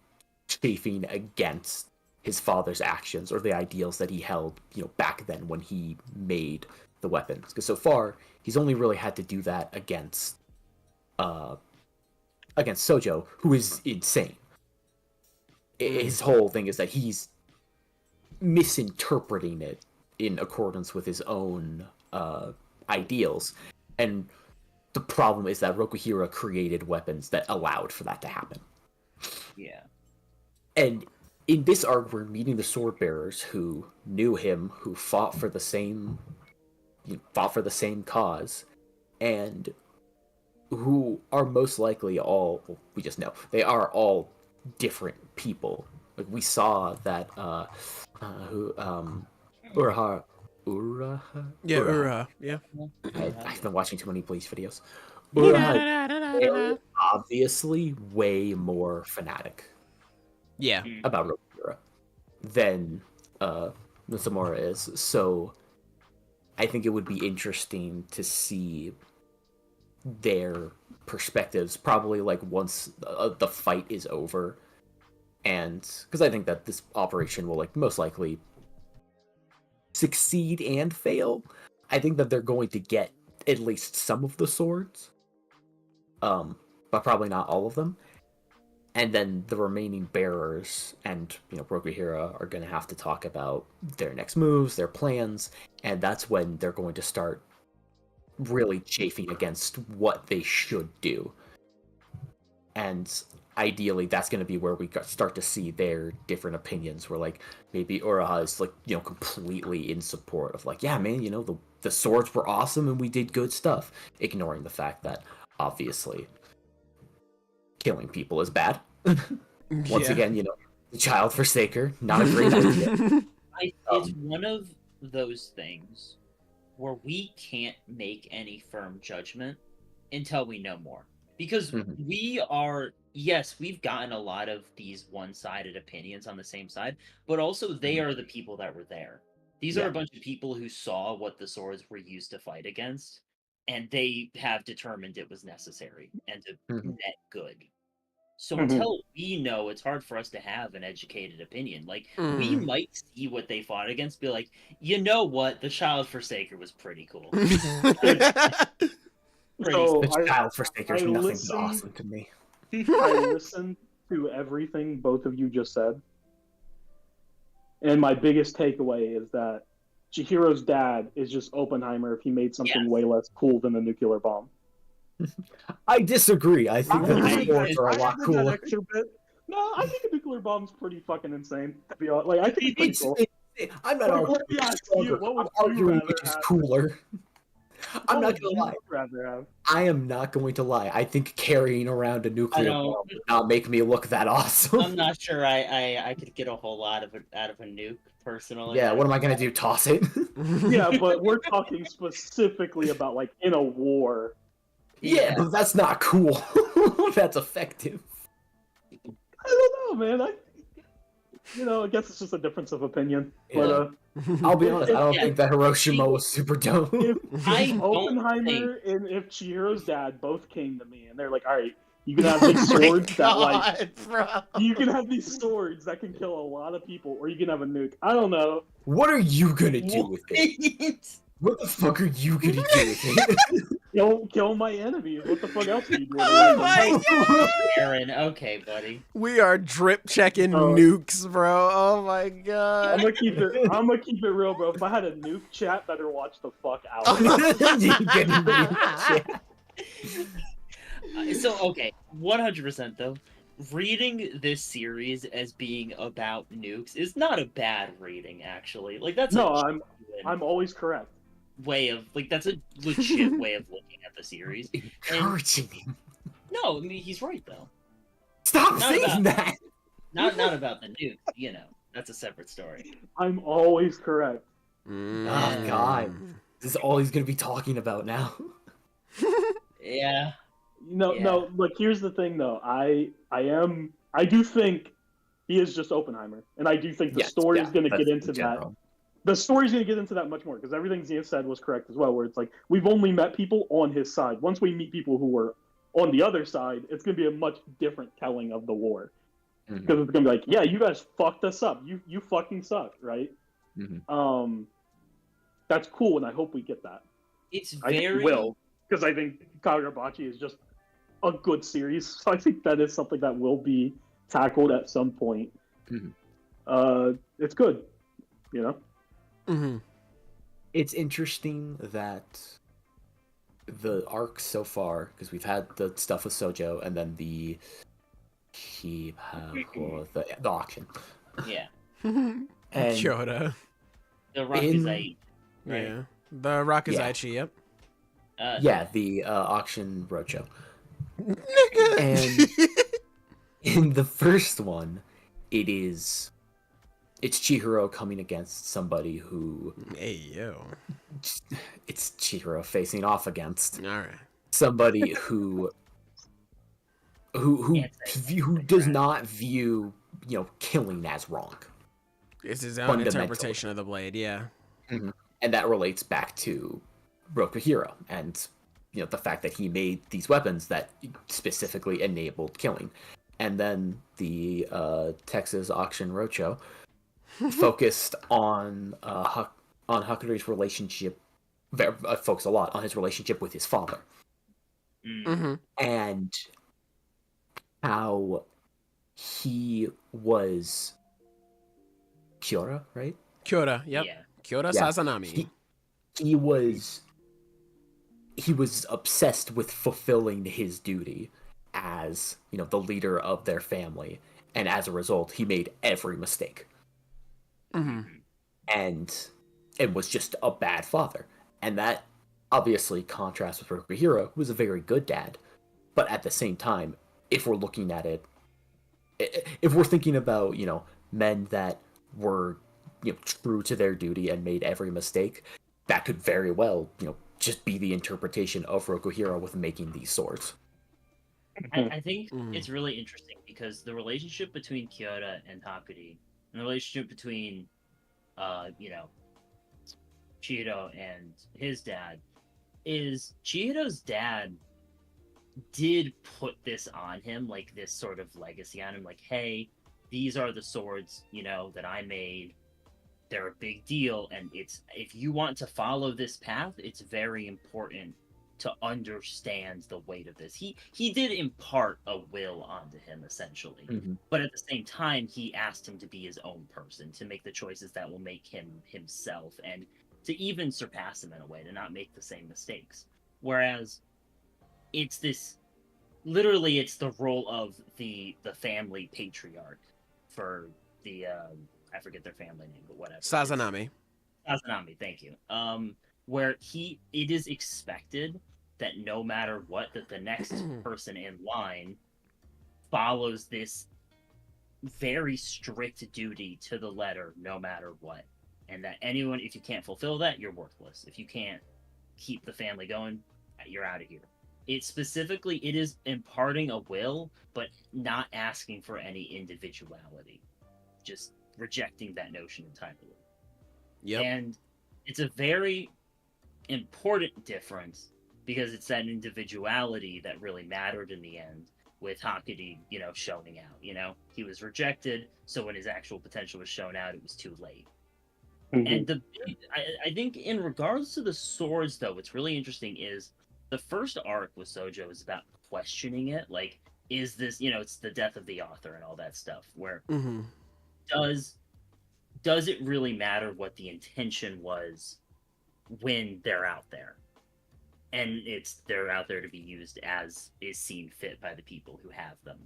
chafing against his father's actions or the ideals that he held, back then when he made the weapons. Because so far, he's only really had to do that against Sojo, who is insane. His whole thing is that he's misinterpreting it in accordance with his own ideals. And the problem is that Rokuhiro created weapons that allowed for that to happen. Yeah. And in this arc, we're meeting the sword bearers who knew him, who fought for the same cause, and who are most likely all, we just know, they are all different people. Like, we saw that Uruha. Yeah, Uruha. Yeah. I've been watching too many Bleach videos. Uruha is obviously way more fanatic. Yeah. About Rokuhiro than Samura is. So I think it would be interesting to see their perspectives, probably like once the fight is over. And because I think that this operation will, like, most likely succeed and fail. I think that they're going to get at least some of the swords, but probably not all of them. And then the remaining bearers and, Rokuhiro are going to have to talk about their next moves, their plans, and that's when they're going to start really chafing against what they should do. And ideally, that's going to be where we start to see their different opinions, where, like, maybe Uruha is, like, completely in support of, like, yeah, man, the swords were awesome and we did good stuff, ignoring the fact that, obviously, killing people is bad. Once again, the child forsaker, not a great idea. It's one of those things where we can't make any firm judgment until we know more. Because we've gotten a lot of these one-sided opinions on the same side, but also they are the people that were there. These are a bunch of people who saw what the swords were used to fight against, and they have determined it was necessary and to net good. So until we know, it's hard for us to have an educated opinion. Like, we might see what they fought against, be like, you know what, the Child Forsaker was pretty cool. The Child Forsaker is nothing but awesome to me. I listened to everything both of you just said, and my biggest takeaway is that Chihiro's dad is just Oppenheimer if he made something way less cool than a nuclear bomb. I disagree. I think that the swords are a lot cooler. No, I think a nuclear bomb's pretty fucking insane. To be honest, like, I think it's pretty cool. I'm not arguing which is cooler. I'm not gonna lie. I am not going to lie. I think carrying around a nuclear bomb would not make me look that awesome. I'm not sure I could get a whole lot out of a nuke, personally. Yeah, what am I gonna do? Toss it? Yeah, but we're talking specifically about like in a war. Yeah, but that's not cool. That's effective. I don't know, man. I guess it's just a difference of opinion. But I'll be honest, I don't Yeah. think that Hiroshima was super dope. if I don't Oppenheimer and if Chihiro's dad both came to me and they're like, all right, you can have these swords that like bro. you can have these swords that can kill a lot of people, or you can have a nuke. I don't know. What are you gonna do with it? What the fuck are you gonna do with it? Kill my enemies. What the fuck else are you doing? Oh my god! Aaron, okay, buddy. We are drip checking Oh. nukes, bro. Oh my I'm god. gonna keep it real, bro. If I had a nuke chat, better watch the fuck out. You can do shit. So, okay, 100% though. Reading this series as being about nukes is not a bad reading, actually. Like, that's No, a I'm genuine always correct. way of, like, that's a legit way of looking at the series. Encouraging him. No, I mean, he's right, though. Stop Not saying about- that. Not about the nukes, that's a separate story. I'm always correct. Oh god. This is all he's gonna be talking about now. Yeah. No. Look, here's the thing, though. I do think he is just Oppenheimer, and I do think the story is going to get into that. The story's going to get into that much more because everything Zia said was correct as well. Where it's like we've only met people on his side. Once we meet people who were on the other side, it's going to be a much different telling of the war. Because it's going to be like, yeah, you guys fucked us up. You fucking suck, right? That's cool, and I hope we get that. It's I think very... we will, because I think Kagurabachi is just a good series. So I think that is something that will be tackled at some point. It's good, It's interesting that the arcs so far, because we've had the stuff with Sojo and then the auction. Yeah. And Kyoto. The Rakuzai. Right? Yeah. The Rakuzaichi, yep. the auction roadshow. Nigga. And in the first one, it's Chihiro coming against somebody who Hey yo. it's Chihiro facing off against Alright. somebody who does not view killing as wrong. It's his own Fundamentally. interpretation of the blade, yeah. And that relates back to Rokuhiro and the fact that he made these weapons that specifically enabled killing. And then the Texas Auction Roadshow focused on Hakuri's relationship, focused a lot on his relationship with his father. And how he was Kyora, right? Kyora, yep. Yeah. Kyora Yeah. Sazanami. He was obsessed with fulfilling his duty as the leader of their family, and as a result he made every mistake and it was just a bad father. And that obviously contrasts with Rokuhiro, who was a very good dad. But at the same time, if we're looking at it, if we're thinking about men that were true to their duty and made every mistake, that could very well just be the interpretation of Rokuhiro with making these swords. I think it's really interesting because the relationship between Kyoto and Hakuri, and the relationship between, Chihiro and his dad, is Chihiro's dad did put this on him, like this sort of legacy on him, like, hey, these are the swords, that I made. They're a big deal, and if you want to follow this path, it's very important to understand the weight of this. He did impart a will onto him, essentially. But at the same time, he asked him to be his own person, to make the choices that will make him himself, and to even surpass him in a way, to not make the same mistakes. Whereas it's literally it's the role of the family patriarch for the I forget their family name, but whatever. Sazanami, thank you. Where it is expected that no matter what, that the next person in line follows this very strict duty to the letter no matter what. And that anyone, if you can't fulfill that, you're worthless. If you can't keep the family going, you're out of here. It is imparting a will, but not asking for any individuality. Just rejecting that notion entirely. Yep. And it's a very important difference because it's that individuality that really mattered in the end, with Hakuri, showing out. He was rejected, so when his actual potential was shown out, it was too late. Mm-hmm. And I think in regards to the swords, though, what's really interesting is the first arc with Sojo is about questioning it. Like, is this, it's the death of the author and all that stuff, where does it really matter what the intention was when they're out there? And they're out there to be used as is seen fit by the people who have them.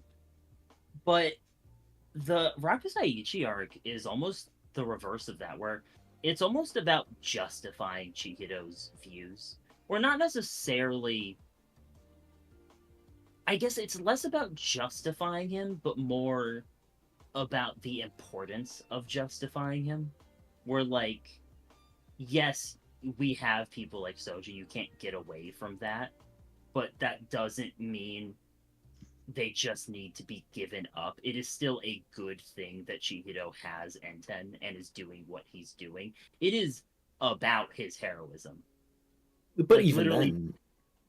But the Rakusaiichi arc is almost the reverse of that, where it's almost about justifying Chihiro's views. We're not necessarily... I guess it's less about justifying him, but more about the importance of justifying him. We're like, yes, we have people like Soji, you can't get away from that, but that doesn't mean they just need to be given up. It is still a good thing that Chihiro has Enten and is doing what he's doing. It is about his heroism. But like, even literally, then,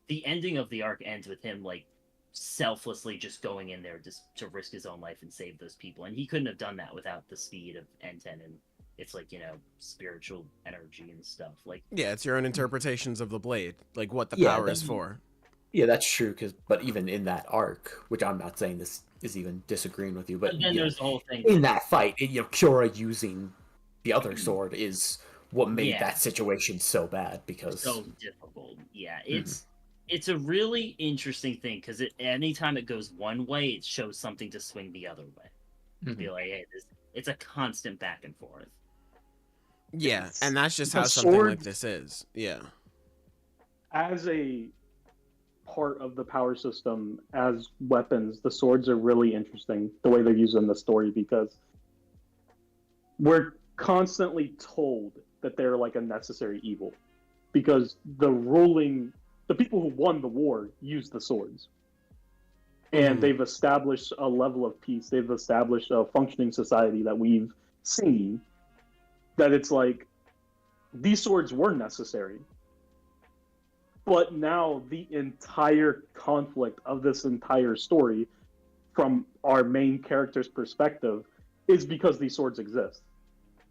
the ending of the arc ends with him like selflessly just going in there just to risk his own life and save those people, and he couldn't have done that without the speed of Enten and it's like, spiritual energy and stuff. Like, yeah, it's your own interpretations of the blade, like what the power is for. Yeah, that's true. But even in that arc, which I'm not saying this is even disagreeing with you, but then there's the whole thing in that fight, Kyora using the other sword is what made that situation so bad, because so difficult. Yeah, it's a really interesting thing because anytime it goes one way, it shows something to swing the other way. Be like, hey, it's a constant back and forth. Yeah, and that's just how the something like swords- this is. Yeah. As a part of the power system, as weapons, the swords are really interesting the way they're used in the story, because we're constantly told that they're like a necessary evil, because the people who won the war used the swords, and they've established a level of peace, they've established a functioning society that we've seen, that it's like these swords were necessary. But now the entire conflict of this entire story, from our main character's perspective, is because these swords exist.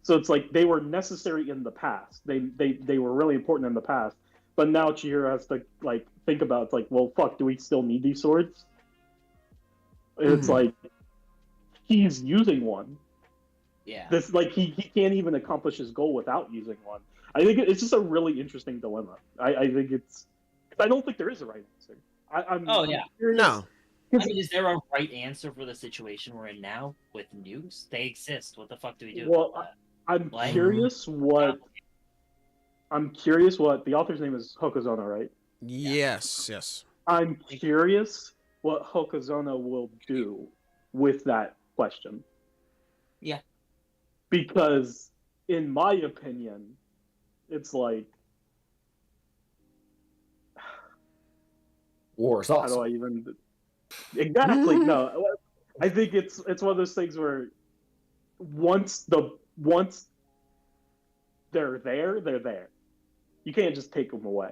So it's like they were necessary in the past. They were really important in the past. But now Chihiro has to like think about, it's like, well, fuck, do we still need these swords? It's like he's using one. Yeah. This like he can't even accomplish his goal without using one. I think it's just a really interesting dilemma. I think I don't think there is a right answer. I'm curious. No. I mean, is there a right answer for the situation we're in now with nukes? They exist. What the fuck do we do? Well, I'm curious what the author's name is Hokuzono, right? Yes. I'm curious what Hokuzono will do with that question. Yeah. Because in my opinion, it's like, war is how awesome. do I even exactly no? I think it's one of those things where once they're there. You can't just take them away.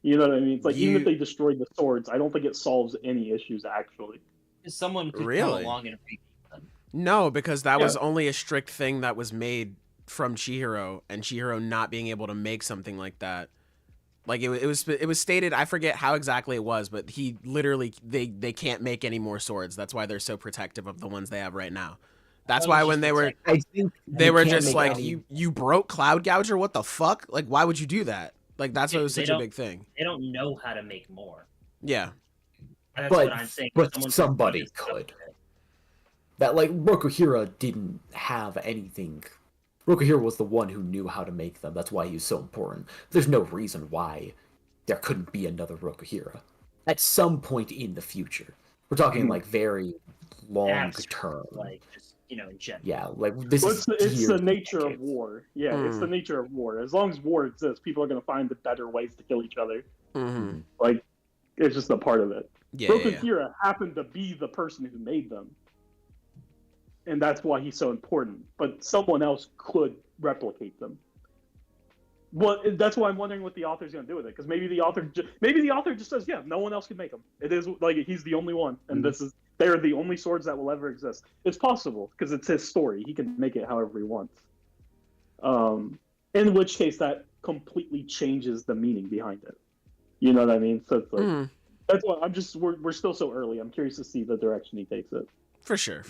You know what I mean? It's like, even if they destroy the swords, I don't think it solves any issues actually. Someone could Really? come along and read them. No, because that was only a strict thing that was made from Chihiro, and Chihiro not being able to make something like that. Like it was stated, I forget how exactly it was, but he literally they can't make any more swords. That's why they're so protective of the ones they have right now. That's why when they were I think they were just like, you broke Cloud Gouger, what the fuck? Like, why would you do that? Like, that's why it was such a big thing. They don't know how to make more. Yeah. That's what I'm saying. But somebody could. That, like, Rokuhira didn't have anything. Rokuhira was the one who knew how to make them. That's why he was so important. There's no reason why there couldn't be another Rokuhira at some point in the future. We're talking like very long abstract, term. like just in general. Yeah, like this Well, is it's the years, nature of decades. war. Yeah, it's the nature of war. As long as war exists, people are going to find the better ways to kill each other. Mm-hmm. Like, it's just a part of it. Yeah, Broken yeah. Kira happened to be the person who made them. And that's why he's so important. But someone else could replicate them. Well, that's why I'm wondering what the author's going to do with it. Because maybe the author just says, yeah, no one else can make them. It is like he's the only one, and they're the only swords that will ever exist. It's possible because it's his story. He can make it however he wants. In which case, that completely changes the meaning behind it. You know what I mean? So it's like that's why we're still so early. I'm curious to see the direction he takes it. For sure.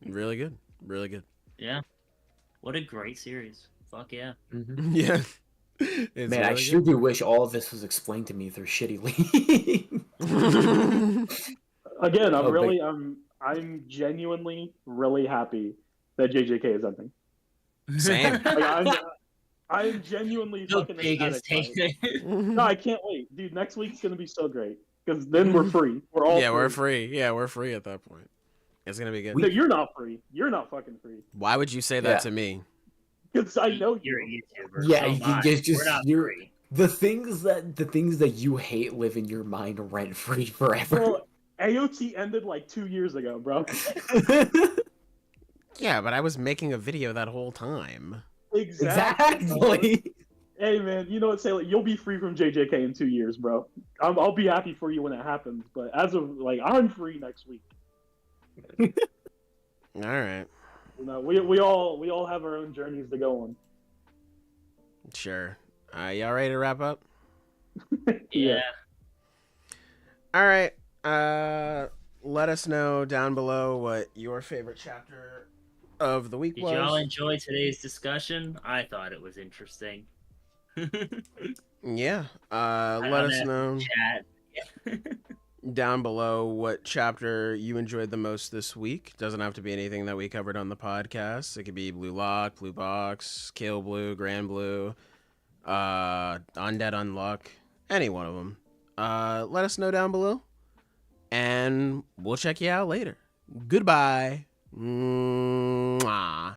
Really good. Really good. Yeah. What a great series. Fuck yeah. Yeah. Man, really I sure do wish all of this was explained to me through shitty league. Again, I'm genuinely really happy that JJK is ending. Same. Like, I'm genuinely The fucking biggest ecstatic. hate. No, I can't wait, dude. Next week's gonna be so great because then we're free. We're all we're free. Yeah, we're free at that point. It's gonna be good. No, you're not free. You're not fucking free. Why would you say that to me? Because I know You're a you. YouTuber. Yeah, so am I. it's just We're not you're free. the things that you hate live in your mind rent free forever. Bro, AOT ended like 2 years ago, bro. Yeah, but I was making a video that whole time. Exactly. Hey man, you know what, Sailor? You'll be free from JJK in 2 years, bro. I'll be happy for you when it happens, but as of I'm free next week. All right. You know, we all have our own journeys to go on. Sure. Y'all ready to wrap up? Yeah. All right. Let us know down below what your favorite chapter of the week Did was. y'all enjoy today's discussion? I thought it was interesting. Yeah. Let us know Chat. down below what chapter you enjoyed the most this week. Doesn't have to be anything that we covered on the podcast. It could be Blue Lock, Blue Box, Kill Blue, Grand Blue, Undead Unluck, any one of them. Let us know down below, and we'll check you out later. Goodbye. Mwah.